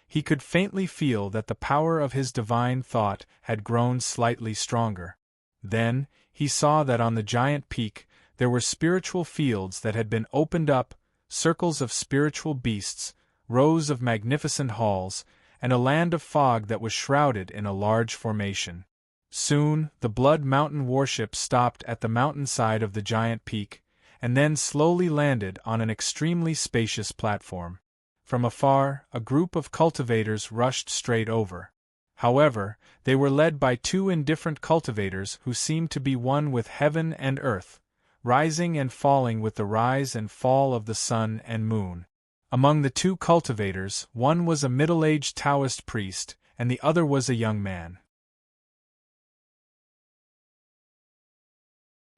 he could faintly feel that the power of his divine thought had grown slightly stronger. Then, he saw that on the giant peak there were spiritual fields that had been opened up, circles of spiritual beasts, rows of magnificent halls, and a land of fog that was shrouded in a large formation. Soon, the Blood Mountain warship stopped at the mountainside of the giant peak, and then slowly landed on an extremely spacious platform. From afar, a group of cultivators rushed straight over. However, they were led by two indifferent cultivators who seemed to be one with heaven and earth, rising and falling with the rise and fall of the sun and moon. Among the two cultivators, one was a middle-aged Taoist priest, and the other was a young man.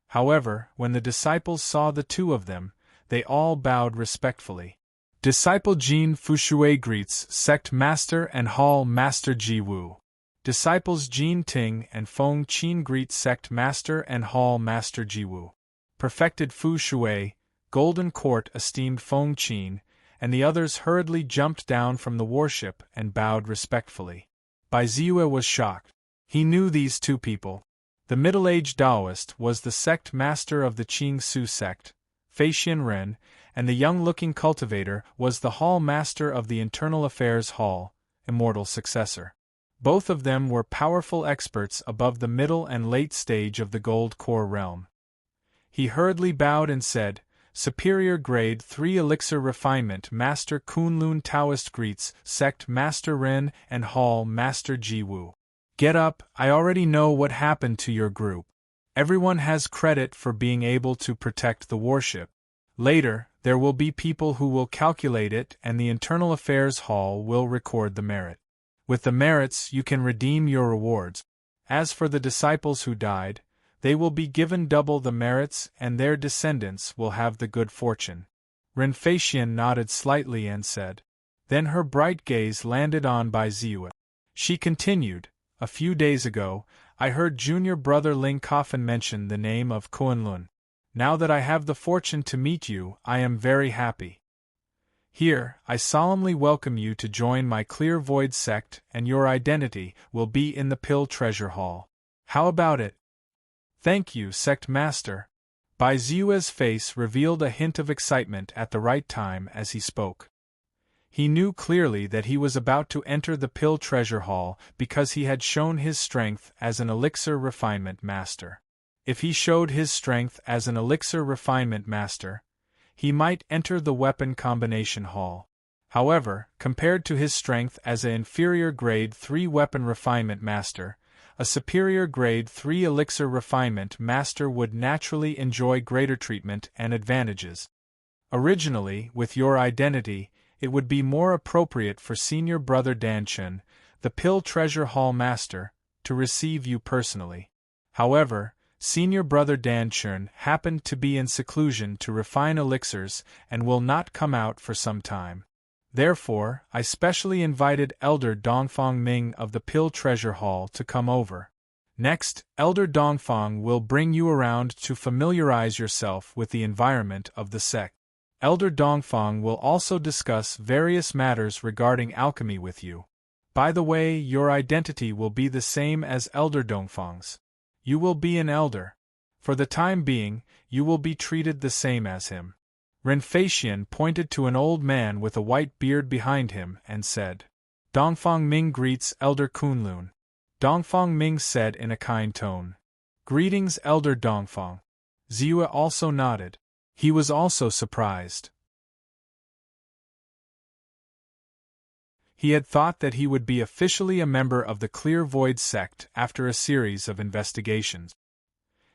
However, when the disciples saw the two of them, they all bowed respectfully. Disciple Jin Fushui greets Sect Master and Hall Master Ji Wu. Disciples Jin Ting and Feng Qin greet Sect Master and Hall Master Ji Wu. Perfected Fu Shui, Golden Court esteemed Feng Qin, and the others hurriedly jumped down from the warship and bowed respectfully. Bai Ziyue was shocked. He knew these two people. The middle-aged Taoist was the sect master of the Qing Su sect, Fei Xinren, and the young-looking cultivator was the hall master of the Internal Affairs Hall, immortal successor. Both of them were powerful experts above the middle and late stage of the Gold Core realm. He hurriedly bowed and said, Superior Grade 3 Elixir Refinement Master Kunlun Taoist greets Sect Master Ren and Hall Master Ji Wu. Get up, I already know what happened to your group. Everyone has credit for being able to protect the warship. Later, there will be people who will calculate it and the Internal Affairs Hall will record the merit. With the merits you can redeem your rewards. As for the disciples who died, they will be given double the merits and their descendants will have the good fortune. Ren Feixian nodded slightly and said. Then her bright gaze landed on Bai Ziyue. She continued, A few days ago, I heard junior brother Ling Coffin mention the name of Kunlun. Now that I have the fortune to meet you, I am very happy. Here, I solemnly welcome you to join my Clear Void sect, and your identity will be in the Pill Treasure Hall. How about it? Thank you, Sect Master. Bai Ziue's face revealed a hint of excitement at the right time as he spoke. He knew clearly that he was about to enter the Pill Treasure Hall because he had shown his strength as an elixir refinement master. If he showed his strength as an elixir refinement master, he might enter the weapon combination hall. However, compared to his strength as an inferior grade 3 weapon refinement master, a superior grade 3 elixir refinement master would naturally enjoy greater treatment and advantages. Originally, with your identity, it would be more appropriate for senior brother Danchen, the Pill Treasure Hall master, to receive you personally. However, senior brother Danchen happened to be in seclusion to refine elixirs and will not come out for some time. Therefore, I specially invited Elder Dongfang Ming of the Pill Treasure Hall to come over. Next, Elder Dongfang will bring you around to familiarize yourself with the environment of the sect. Elder Dongfang will also discuss various matters regarding alchemy with you. By the way, your identity will be the same as Elder Dongfang's. You will be an elder. For the time being, you will be treated the same as him. Renfaxian pointed to an old man with a white beard behind him and said, Dongfang Ming greets Elder Kunlun. Dongfang Ming said in a kind tone, Greetings, Elder Dongfang. Ziue also nodded. He was also surprised. He had thought that he would be officially a member of the Clear Void sect after a series of investigations.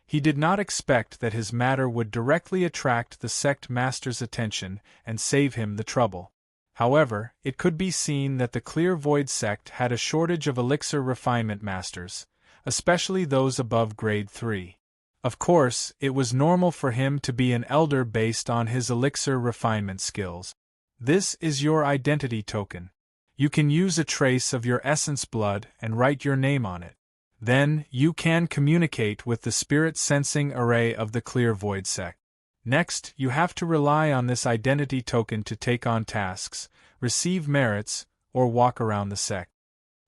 He did not expect that his matter would directly attract the sect master's attention and save him the trouble. However, it could be seen that the Clear Void sect had a shortage of elixir refinement masters, especially those above grade 3. Of course, it was normal for him to be an elder based on his elixir refinement skills. This is your identity token. You can use a trace of your essence blood and write your name on it. Then, you can communicate with the spirit sensing array of the Clear Void sect. Next, you have to rely on this identity token to take on tasks, receive merits, or walk around the sect.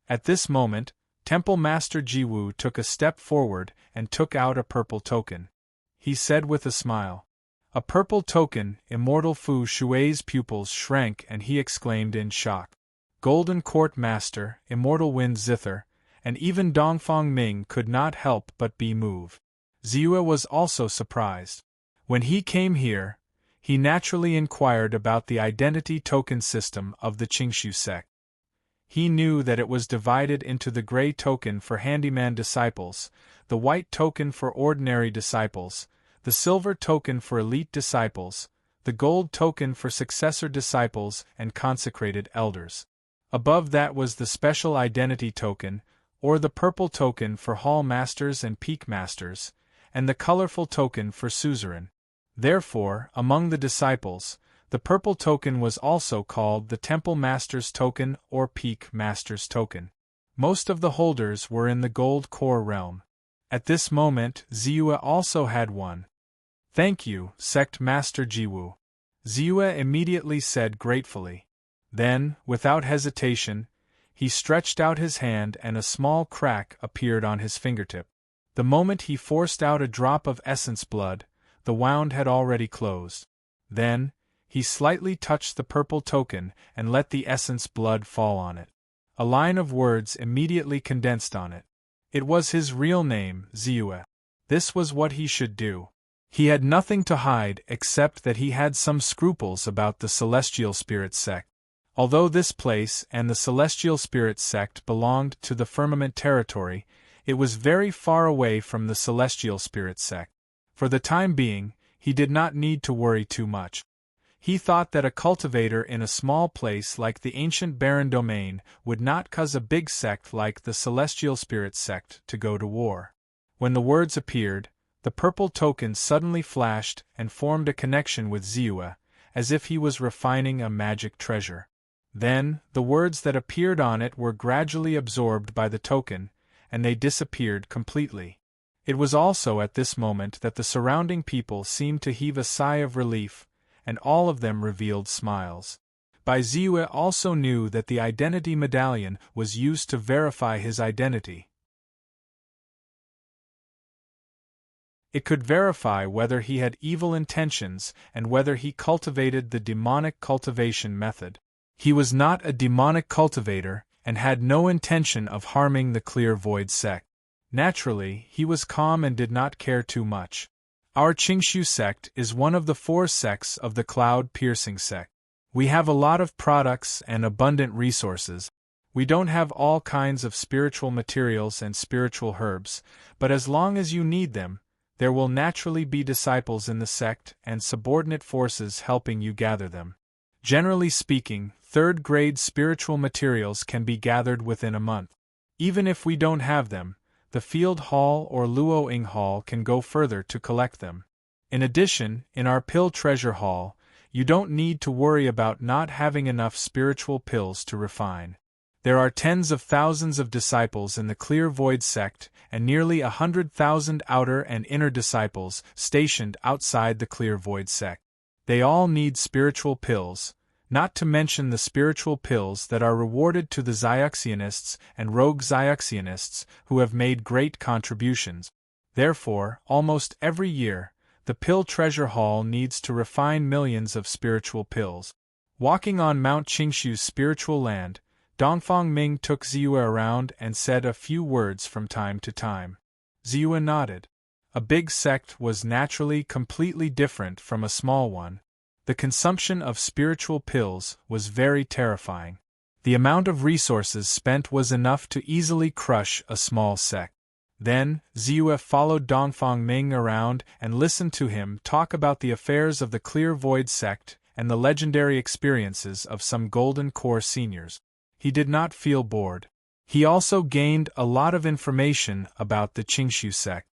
At this moment, Temple Master Jiwu took a step forward and took out a purple token. He said with a smile, A purple token. Immortal Fu Shui's pupils shrank and he exclaimed in shock. Golden Court Master, Immortal Wind Zither, and even Dongfang Ming could not help but be moved. Ziue was also surprised. When he came here, he naturally inquired about the identity token system of the Qingshu sect. He knew that it was divided into the gray token for handyman disciples, the white token for ordinary disciples, the silver token for elite disciples, the gold token for successor disciples and consecrated elders. Above that was the special identity token, or the purple token for hall masters and peak masters, and the colorful token for suzerain. Therefore, among the disciples, the purple token was also called the Temple Master's token or Peak Master's token. Most of the holders were in the gold core realm. At this moment, Ziue also had one. Thank you, Sect Master Jiwu. Ziue immediately said gratefully. Then, without hesitation, he stretched out his hand and a small crack appeared on his fingertip. The moment he forced out a drop of essence blood, the wound had already closed. Then, he slightly touched the purple token and let the essence blood fall on it. A line of words immediately condensed on it. It was his real name, Ziue. This was what he should do. He had nothing to hide except that he had some scruples about the Celestial Spirit sect. Although this place and the Celestial Spirit sect belonged to the Firmament territory, it was very far away from the Celestial Spirit sect. For the time being, he did not need to worry too much. He thought that a cultivator in a small place like the ancient barren domain would not cause a big sect like the Celestial Spirit sect to go to war. When the words appeared, the purple token suddenly flashed and formed a connection with Ziue, as if he was refining a magic treasure. Then, the words that appeared on it were gradually absorbed by the token, and they disappeared completely. It was also at this moment that the surrounding people seemed to heave a sigh of relief, and all of them revealed smiles. Baizue also knew that the identity medallion was used to verify his identity. It could verify whether he had evil intentions and whether he cultivated the demonic cultivation method. He was not a demonic cultivator and had no intention of harming the Clear Void sect. Naturally, he was calm and did not care too much. Our Qingshu sect is one of the 4 sects of the cloud-piercing sect. We have a lot of products and abundant resources. We don't have all kinds of spiritual materials and spiritual herbs, but as long as you need them, there will naturally be disciples in the sect and subordinate forces helping you gather them. Generally speaking, 3rd-grade spiritual materials can be gathered within a month. Even if we don't have them, the Field Hall or Luoying Hall can go further to collect them. In addition, in our Pill Treasure Hall, you don't need to worry about not having enough spiritual pills to refine. There are tens of thousands of disciples in the Clear Void sect and nearly 100,000 outer and inner disciples stationed outside the Clear Void sect. They all need spiritual pills, not to mention the spiritual pills that are rewarded to the Zyuxianists and rogue Zyuxianists who have made great contributions. Therefore, almost every year, the Pill Treasure Hall needs to refine millions of spiritual pills. Walking on Mount Qingshu's spiritual land, Dongfang Ming took Ziyue around and said a few words from time to time. Ziyue nodded. A big sect was naturally completely different from a small one. The consumption of spiritual pills was very terrifying. The amount of resources spent was enough to easily crush a small sect. Then, Ziyue followed Dongfang Ming around and listened to him talk about the affairs of the Clear Void sect and the legendary experiences of some Golden Core seniors. He did not feel bored. He also gained a lot of information about the Qingshu sect.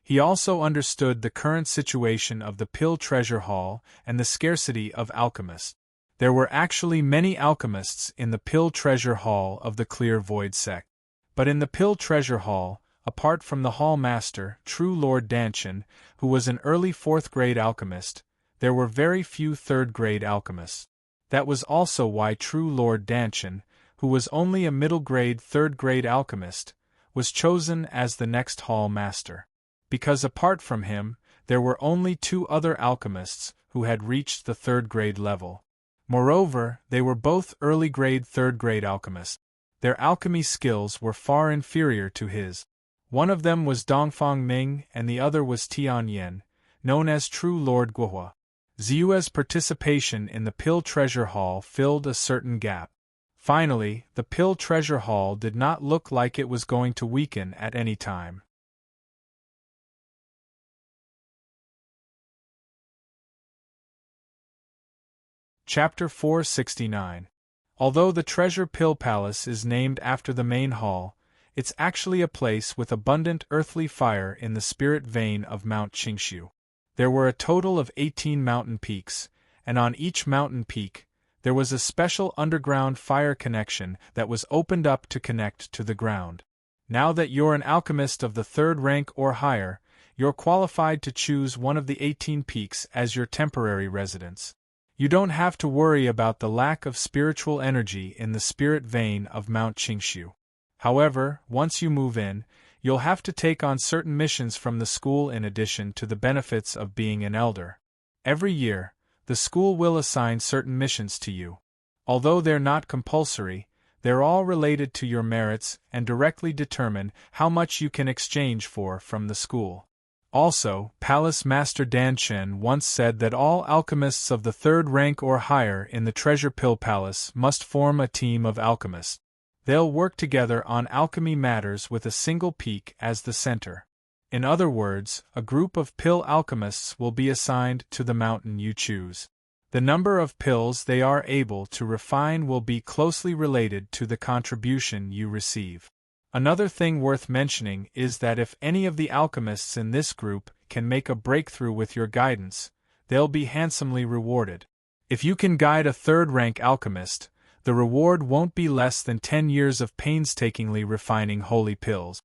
He also understood the current situation of the Pill Treasure Hall and the scarcity of alchemists. There were actually many alchemists in the Pill Treasure Hall of the Clear Void sect. But in the Pill Treasure Hall, apart from the Hall Master, True Lord Danshan, who was an early 4th-grade alchemist, there were very few 3rd-grade alchemists. That was also why True Lord Danshan, who was only a middle-grade 3rd-grade alchemist, was chosen as the next Hall Master. Because apart from him, there were only 2 other alchemists who had reached the 3rd-grade level. Moreover, they were both early-grade 3rd-grade alchemists. Their alchemy skills were far inferior to his. One of them was Dongfang Ming and the other was Tian Yen, known as True Lord Guohua. Ziyue's participation in the Pill Treasure Hall filled a certain gap. Finally, the Pill Treasure Hall did not look like it was going to weaken at any time. Chapter 469. Although the Treasure Pill Palace is named after the main hall, it's actually a place with abundant earthly fire in the spirit vein of Mount Qingshu. There were a total of 18 mountain peaks, and on each mountain peak, there was a special underground fire connection that was opened up to connect to the ground. Now that you're an alchemist of the 3rd rank or higher, you're qualified to choose one of the 18 peaks as your temporary residence. You don't have to worry about the lack of spiritual energy in the spirit vein of Mount Qingshu. However, once you move in, you'll have to take on certain missions from the school in addition to the benefits of being an elder. Every year, the school will assign certain missions to you. Although they're not compulsory, they're all related to your merits and directly determine how much you can exchange for from the school. Also, Palace Master Danshan once said that all alchemists of the 3rd rank or higher in the Treasure Pill Palace must form a team of alchemists. They'll work together on alchemy matters with a single peak as the center. In other words, a group of pill alchemists will be assigned to the mountain you choose. The number of pills they are able to refine will be closely related to the contribution you receive. Another thing worth mentioning is that if any of the alchemists in this group can make a breakthrough with your guidance, they'll be handsomely rewarded. If you can guide a 3rd-rank alchemist, the reward won't be less than 10 years of painstakingly refining holy pills.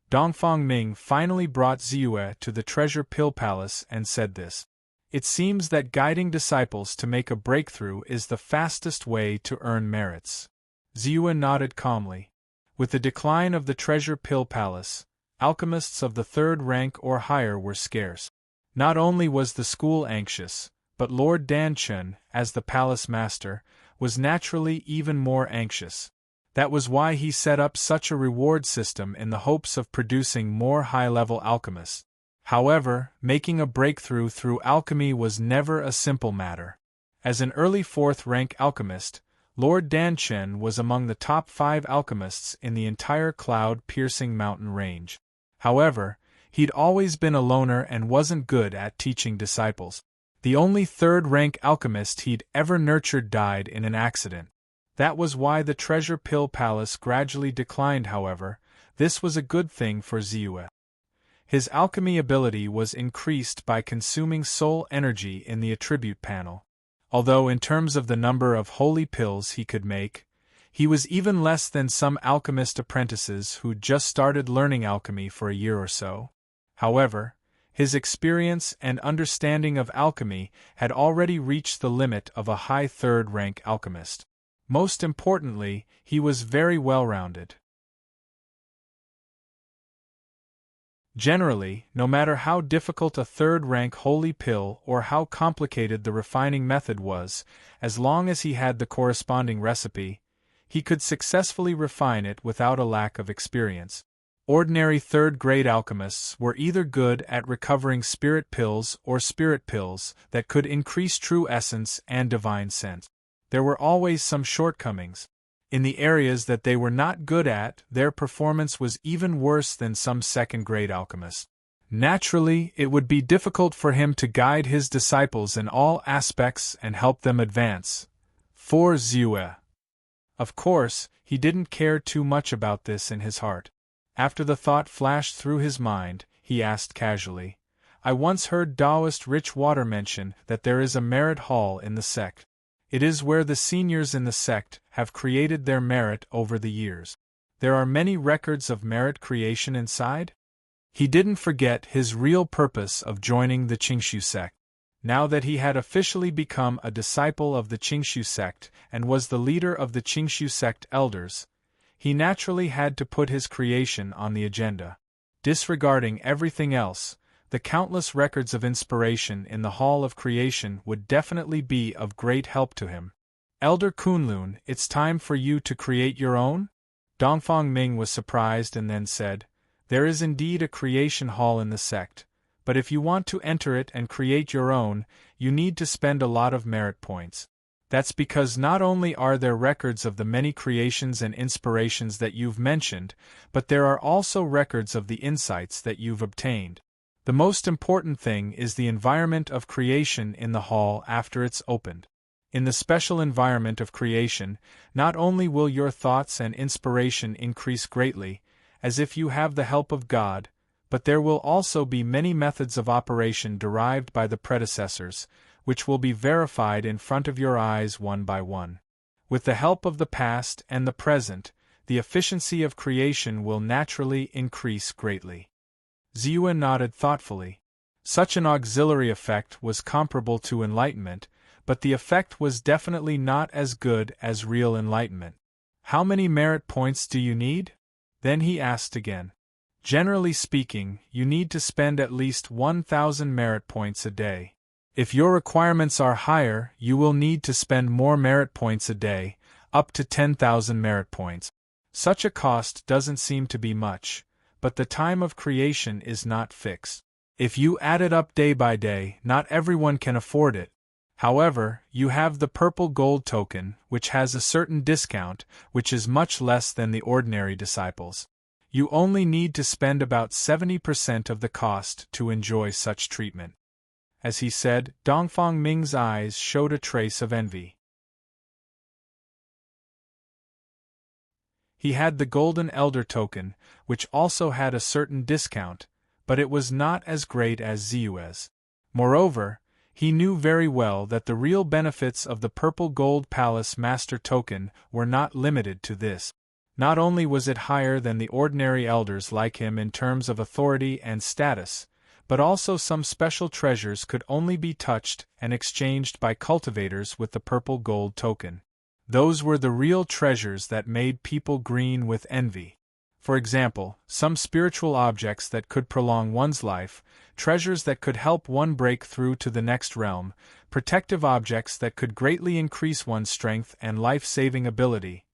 Dongfang Ming finally brought Ziyue to the Treasure Pill Palace and said this. It seems that guiding disciples to make a breakthrough is the fastest way to earn merits. Ziyue nodded calmly. With the decline of the Treasure Pill Palace, alchemists of the third rank or higher were scarce. Not only was the school anxious, but Lord Danchun, as the palace master, was naturally even more anxious. That was why he set up such a reward system in the hopes of producing more high-level alchemists. However, making a breakthrough through alchemy was never a simple matter. As an early fourth-rank alchemist, Lord Danchen was among the top 5 alchemists in the entire cloud-piercing mountain range. However, he'd always been a loner and wasn't good at teaching disciples. The only third-rank alchemist he'd ever nurtured died in an accident. That was why the Treasure Pill Palace gradually declined. However, this was a good thing for Ziyue. His alchemy ability was increased by consuming soul energy in the attribute panel. Although in terms of the number of holy pills he could make, he was even less than some alchemist apprentices who'd just started learning alchemy for a year or so. However, his experience and understanding of alchemy had already reached the limit of a high third-rank alchemist. Most importantly, he was very well-rounded. Generally, no matter how difficult a third-rank holy pill or how complicated the refining method was, as long as he had the corresponding recipe, he could successfully refine it without a lack of experience. Ordinary third-grade alchemists were either good at recovering spirit pills or spirit pills that could increase true essence and divine sense. There were always some shortcomings. In the areas that they were not good at, their performance was even worse than some second-grade alchemists. Naturally, it would be difficult for him to guide his disciples in all aspects and help them advance. For Ziyue. Of course, he didn't care too much about this in his heart. After the thought flashed through his mind, he asked casually, I once heard Taoist Richwater mention that there is a merit hall in the sect. It is where the seniors in the sect have created their merit over the years. There are many records of merit creation inside? He didn't forget his real purpose of joining the Qingshu sect. Now that he had officially become a disciple of the Qingshu sect and was the leader of the Qingshu sect elders, he naturally had to put his creation on the agenda. Disregarding everything else, the countless records of inspiration in the Hall of Creation would definitely be of great help to him. Elder Kunlun, it's time for you to create your own? Dongfang Ming was surprised and then said, There is indeed a creation hall in the sect, but if you want to enter it and create your own, you need to spend a lot of merit points. That's because not only are there records of the many creations and inspirations that you've mentioned, but there are also records of the insights that you've obtained. The most important thing is the environment of creation in the hall after it's opened. In the special environment of creation, not only will your thoughts and inspiration increase greatly, as if you have the help of God, but there will also be many methods of operation derived by the predecessors, which will be verified in front of your eyes one by one. With the help of the past and the present, the efficiency of creation will naturally increase greatly. Ziyue nodded thoughtfully. Such an auxiliary effect was comparable to enlightenment, but the effect was definitely not as good as real enlightenment. How many merit points do you need? Then he asked again. Generally speaking, you need to spend at least 1,000 merit points a day. If your requirements are higher, you will need to spend more merit points a day, up to 10,000 merit points. Such a cost doesn't seem to be much, but the time of creation is not fixed. If you add it up day by day, not everyone can afford it. However, you have the purple gold token, which has a certain discount, which is much less than the ordinary disciples. You only need to spend about 70% of the cost to enjoy such treatment. As he said, Dongfang Ming's eyes showed a trace of envy. He had the Golden Elder token, which also had a certain discount, but it was not as great as Ziyue's. Moreover, he knew very well that the real benefits of the Purple Gold Palace Master token were not limited to this. Not only was it higher than the ordinary elders like him in terms of authority and status, but also some special treasures could only be touched and exchanged by cultivators with the purple gold token. Those were the real treasures that made people green with envy. For example, some spiritual objects that could prolong one's life, treasures that could help one break through to the next realm, protective objects that could greatly increase one's strength and life-saving ability.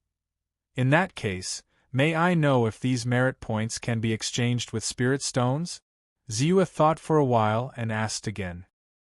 In that case, may I know if these merit points can be exchanged with spirit stones? Ziua thought for a while and asked again.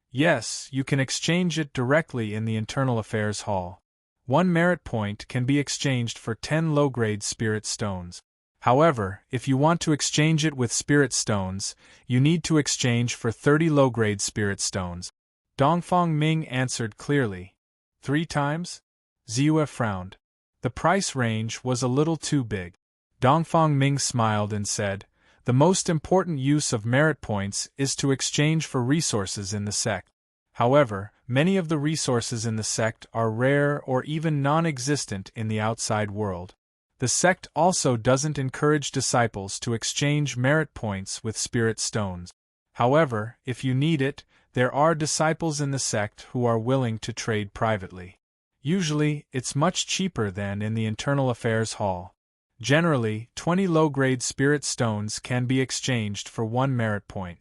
Yes, you can exchange it directly in the Internal Affairs Hall. 1 merit point can be exchanged for 10 low-grade spirit stones. However, if you want to exchange it with spirit stones, you need to exchange for 30 low-grade spirit stones. Dongfang Ming answered clearly. 3 times? Ziua frowned. The price range was a little too big. Dongfang Ming smiled and said, "The most important use of merit points is to exchange for resources in the sect. However, many of the resources in the sect are rare or even non-existent in the outside world. The sect also doesn't encourage disciples to exchange merit points with spirit stones. However, if you need it, there are disciples in the sect who are willing to trade privately. Usually, it's much cheaper than in the Internal Affairs Hall. Generally, 20 low-grade spirit stones can be exchanged for 1 merit point."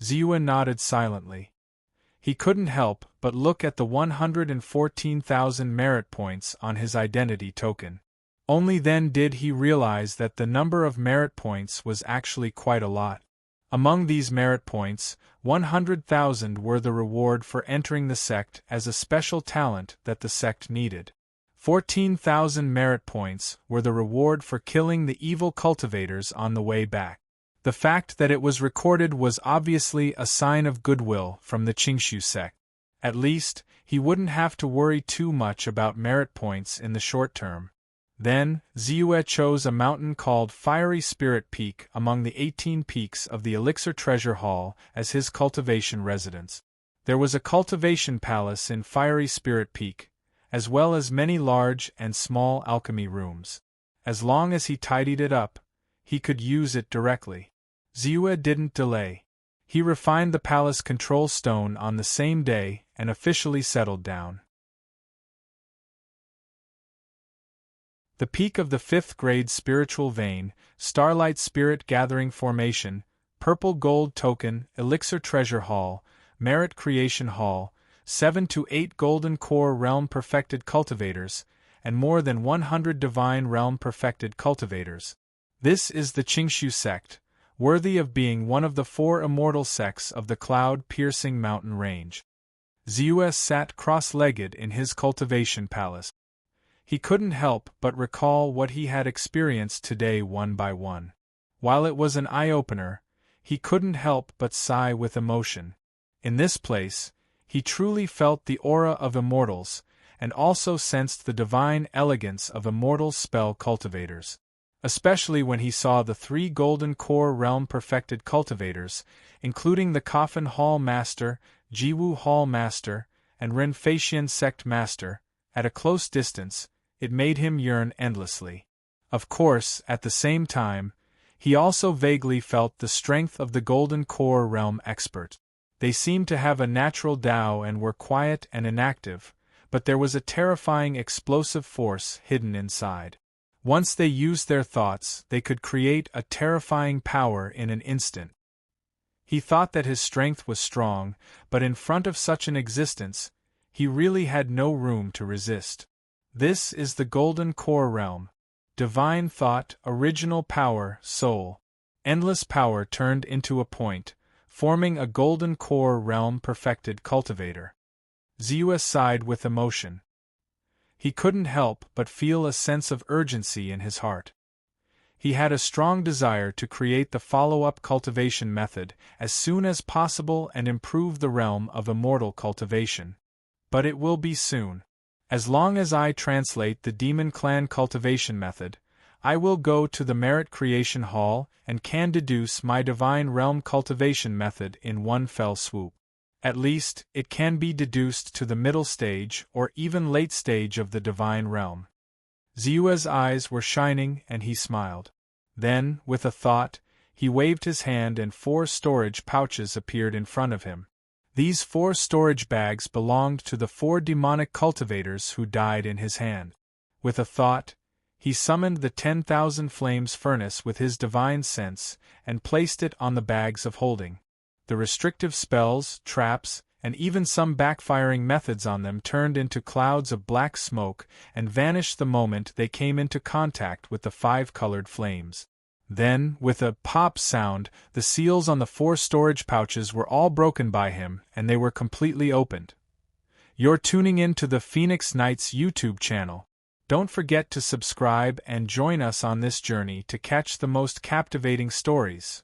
Ziua nodded silently. He couldn't help but look at the 114,000 merit points on his identity token. Only then did he realize that the number of merit points was actually quite a lot. Among these merit points, 100,000 were the reward for entering the sect as a special talent that the sect needed. 14,000 merit points were the reward for killing the evil cultivators on the way back. The fact that it was recorded was obviously a sign of goodwill from the Qingshu sect. At least, he wouldn't have to worry too much about merit points in the short term. Then, Ziua chose a mountain called Fiery Spirit Peak among the 18 peaks of the Elixir Treasure Hall as his cultivation residence. There was a cultivation palace in Fiery Spirit Peak, as well as many large and small alchemy rooms. As long as he tidied it up, he could use it directly. Ziua didn't delay. He refined the palace control stone on the same day and officially settled down. The peak of the 5th grade spiritual vein, Starlight Spirit Gathering Formation, Purple Gold Token, Elixir Treasure Hall, Merit Creation Hall, 7 to 8 Golden Core Realm Perfected Cultivators, and more than 100 Divine Realm Perfected Cultivators. This is the Qingshu sect, worthy of being one of the 4 immortal sects of the cloud-piercing mountain range. Ziua sat cross-legged in his cultivation palace. He couldn't help but recall what he had experienced today one by one. While it was an eye-opener, he couldn't help but sigh with emotion. In this place, he truly felt the aura of immortals, and also sensed the divine elegance of immortal spell cultivators. Especially when he saw the 3 Golden Core Realm Perfected Cultivators, including the Coffin Hall Master, Jiwu Hall Master, and Renfacian Sect Master, at a close distance. It made him yearn endlessly. Of course, at the same time, he also vaguely felt the strength of the Golden Core Realm expert. They seemed to have a natural Tao and were quiet and inactive, but there was a terrifying explosive force hidden inside. Once they used their thoughts, they could create a terrifying power in an instant. He thought that his strength was strong, but in front of such an existence, he really had no room to resist. This is the Golden Core Realm. Divine thought, original power, soul. Endless power turned into a point, forming a Golden Core Realm Perfected Cultivator. Ziua sighed with emotion. He couldn't help but feel a sense of urgency in his heart. He had a strong desire to create the follow-up cultivation method as soon as possible and improve the realm of immortal cultivation. But it will be soon. As long as I translate the Demon Clan cultivation method, I will go to the Merit Creation Hall and can deduce my Divine Realm cultivation method in one fell swoop. At least, it can be deduced to the middle stage or even late stage of the Divine Realm. Ziua's eyes were shining and he smiled. Then, with a thought, he waved his hand and 4 storage pouches appeared in front of him. These 4 storage bags belonged to the 4 demonic cultivators who died in his hand. With a thought, he summoned the 10,000 flames furnace with his divine sense and placed it on the bags of holding. The restrictive spells, traps, and even some backfiring methods on them turned into clouds of black smoke and vanished the moment they came into contact with the 5 colored flames. Then, with a pop sound, the seals on the 4 storage pouches were all broken by him and they were completely opened. You're tuning in to the Phoenix Knights YouTube channel. Don't forget to subscribe and join us on this journey to catch the most captivating stories.